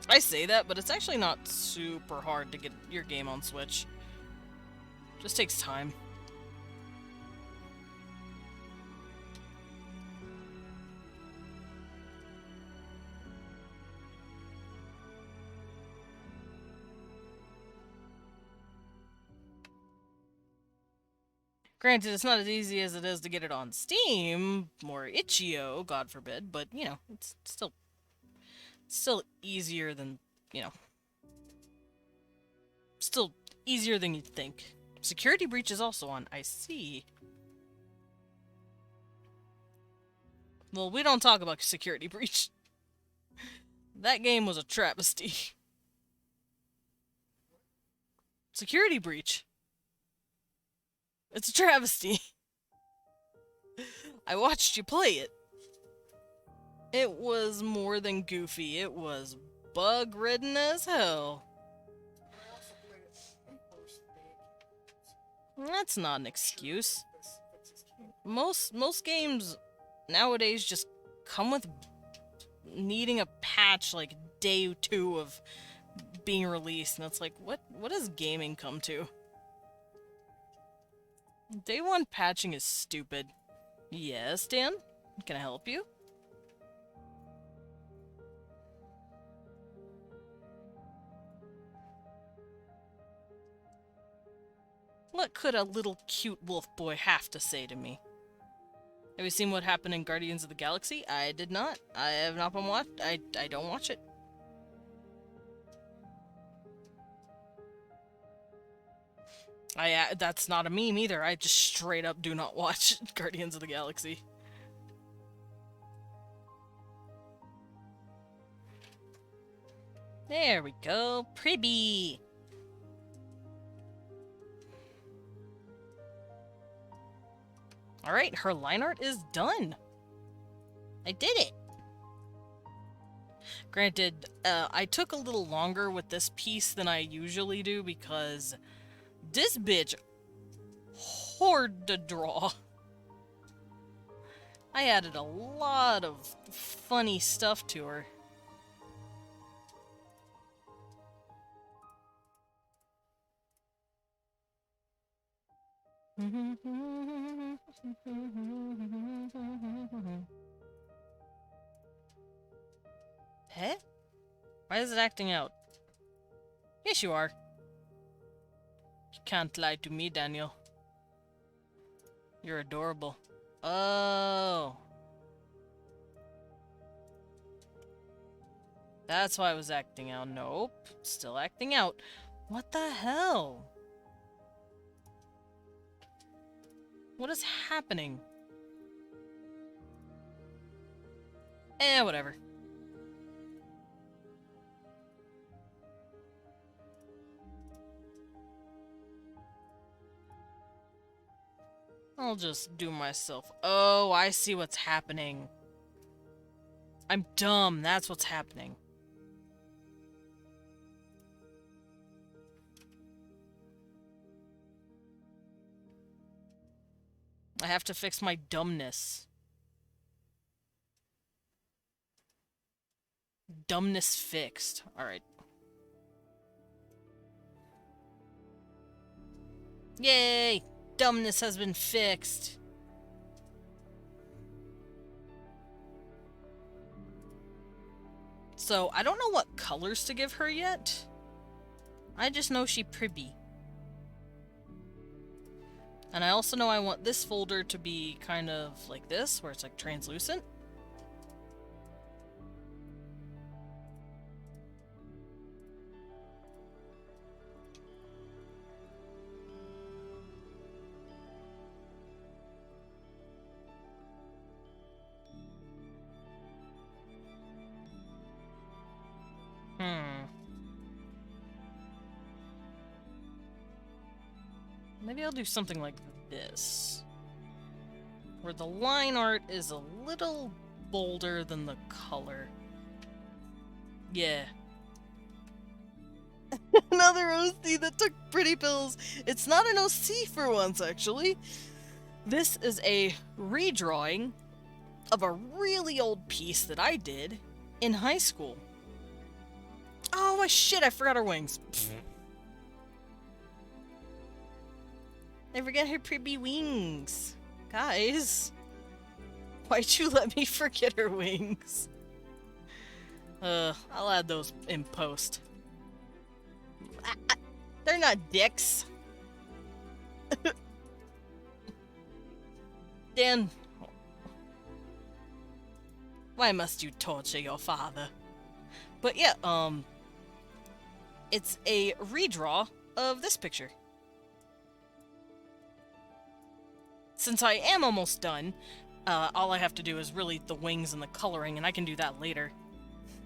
I say that, but it's actually not super hard to get your game on Switch. Just takes time. Granted, it's not as easy as it is to get it on Steam, or itch.io, God forbid, but, you know, it's still easier than, you know, still easier than you'd think. Security Breach is also on, I see. Well, we don't talk about Security Breach. That game was a travesty. Security Breach. It's a travesty. I watched you play it. It was more than goofy. It was bug-ridden as hell.
I also played it in first
That's not an excuse. Most games nowadays just come with needing a patch like day 2 of being released, and it's like, what does gaming come to? Day 1 patching is stupid. Yes, Dan? Can I help you? What could a little cute wolf boy have to say to me? Have you seen what happened in Guardians of the Galaxy? I did not. I have not been watched. I don't watch it. That's not a meme either. I just straight up do not watch Guardians of the Galaxy. There we go. Pribby. Alright, her line art is done. I did it. Granted, I took a little longer with this piece than I usually do because this bitch hard to draw. I added a lot of funny stuff to her. Huh? Why is it acting out? Yes, you are. You can't lie to me, Daniel. You're adorable. Oh. That's why I was acting out. Nope. Still acting out. What the hell? What is happening? Whatever. I'll just do myself. Oh, I see what's happening. I'm dumb. That's what's happening. I have to fix my dumbness. Dumbness fixed. Alright. Yay! Dumbness has been fixed. So, I don't know what colors to give her yet. I just know she pribby. And I also know I want this folder to be kind of like this, where it's like translucent. Maybe I'll do something like this, where the line art is a little bolder than the color. Yeah. Another OC that took pretty pills. It's not an OC for once, actually. This is a redrawing of a really old piece that I did in high school. Oh, shit, I forgot her wings. I forget her pretty wings. Guys, why'd you let me forget her wings? I'll add those in post. They're not dicks. Dan, why must you torture your father? But yeah, it's a redraw of this picture. Since I am almost done, all I have to do is really the wings and the coloring, and I can do that later.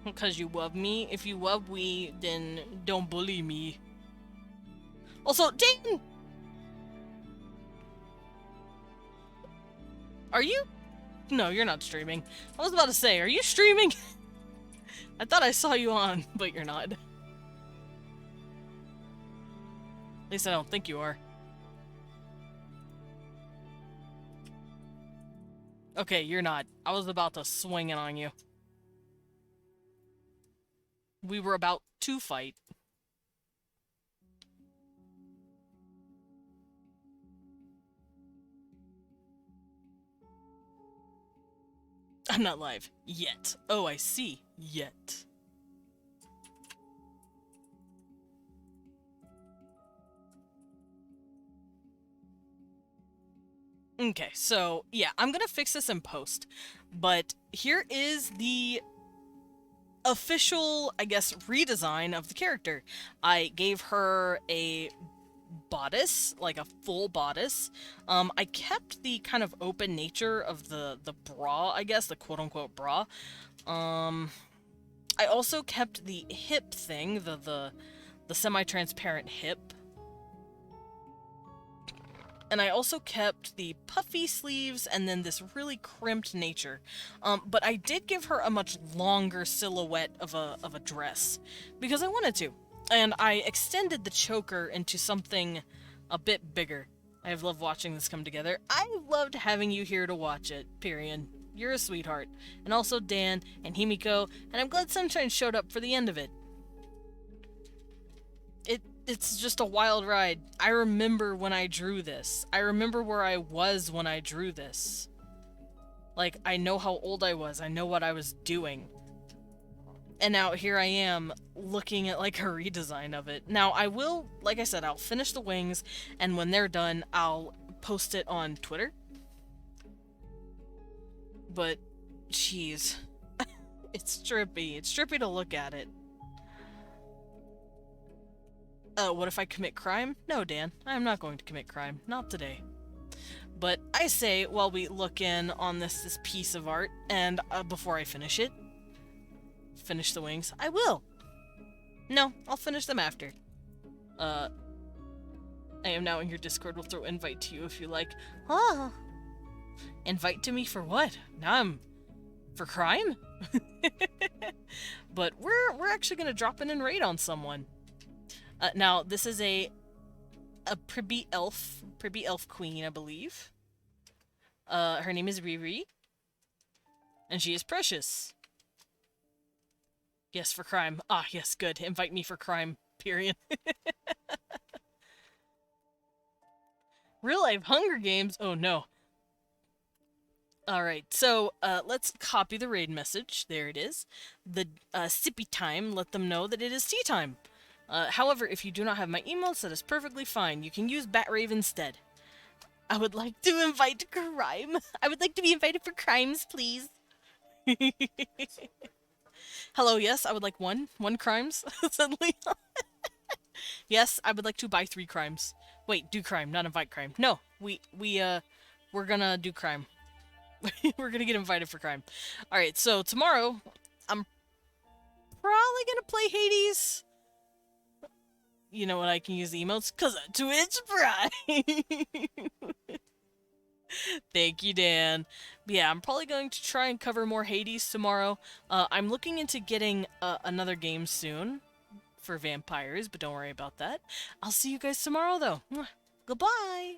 Because you love me. If you love me, then don't bully me. Also, Dayton! Are you? No, you're not streaming. I was about to say, are you streaming? I thought I saw you on, but you're not. At least I don't think you are. Okay, you're not. I was about to swing it on you. We were about to fight. I'm not live. Yet. Oh, I see. Yet. Okay, so, yeah, I'm gonna fix this in post. But here is the official, I guess, redesign of the character. I gave her a bodice, like a full bodice. I kept the kind of open nature of the bra, I guess, the quote-unquote bra. I also kept the hip thing, the semi-transparent hip. And I also kept the puffy sleeves and then this really crimped nature. But I did give her a much longer silhouette of a dress because I wanted to. And I extended the choker into something a bit bigger. I have loved watching this come together. I loved having you here to watch it, period. You're a sweetheart. And also Dan and Himiko, and I'm glad Sunshine showed up for the end of it. It's just a wild ride. I remember when I drew this. I remember where I was when I drew this. Like, I know how old I was. I know what I was doing. And now here I am looking at like a redesign of it. Now I will, like I said, I'll finish the wings, and when they're done, I'll post it on Twitter. But, jeez. It's trippy. It's trippy to look at it. What if I commit crime? No, Dan, I'm not going to commit crime. Not today. But I say, while we look in on this piece of art, and before I finish it, finish the wings, I will. No, I'll finish them after. I am now in your Discord. We'll throw invite to you if you like. Oh. Invite to me for what? Now I'm... for crime? But we're actually gonna drop in and raid on someone. Now, this is a Pribby elf queen, I believe. Her name is Riri. And she is precious. Yes, for crime. Ah, yes, good. Invite me for crime, period. Real life Hunger Games? Oh, no. Alright, so, let's copy the raid message. There it is. The, sippy time, let them know that it is tea time. However, if you do not have my emails, that is perfectly fine. You can use Batrave instead. I would like to invite crime. I would like to be invited for crimes, please. Hello, yes, I would like one crimes, suddenly. Yes, I would like to buy 3 crimes. Wait, do crime, not invite crime. No, we're gonna do crime. We're gonna get invited for crime. Alright, so tomorrow, I'm probably gonna play Hades. You know what, I can use the emotes? 'Cause of Twitch Prime! Thank you, Dan. But yeah, I'm probably going to try and cover more Hades tomorrow. I'm looking into getting another game soon for vampires, but don't worry about that. I'll see you guys tomorrow, though. Goodbye!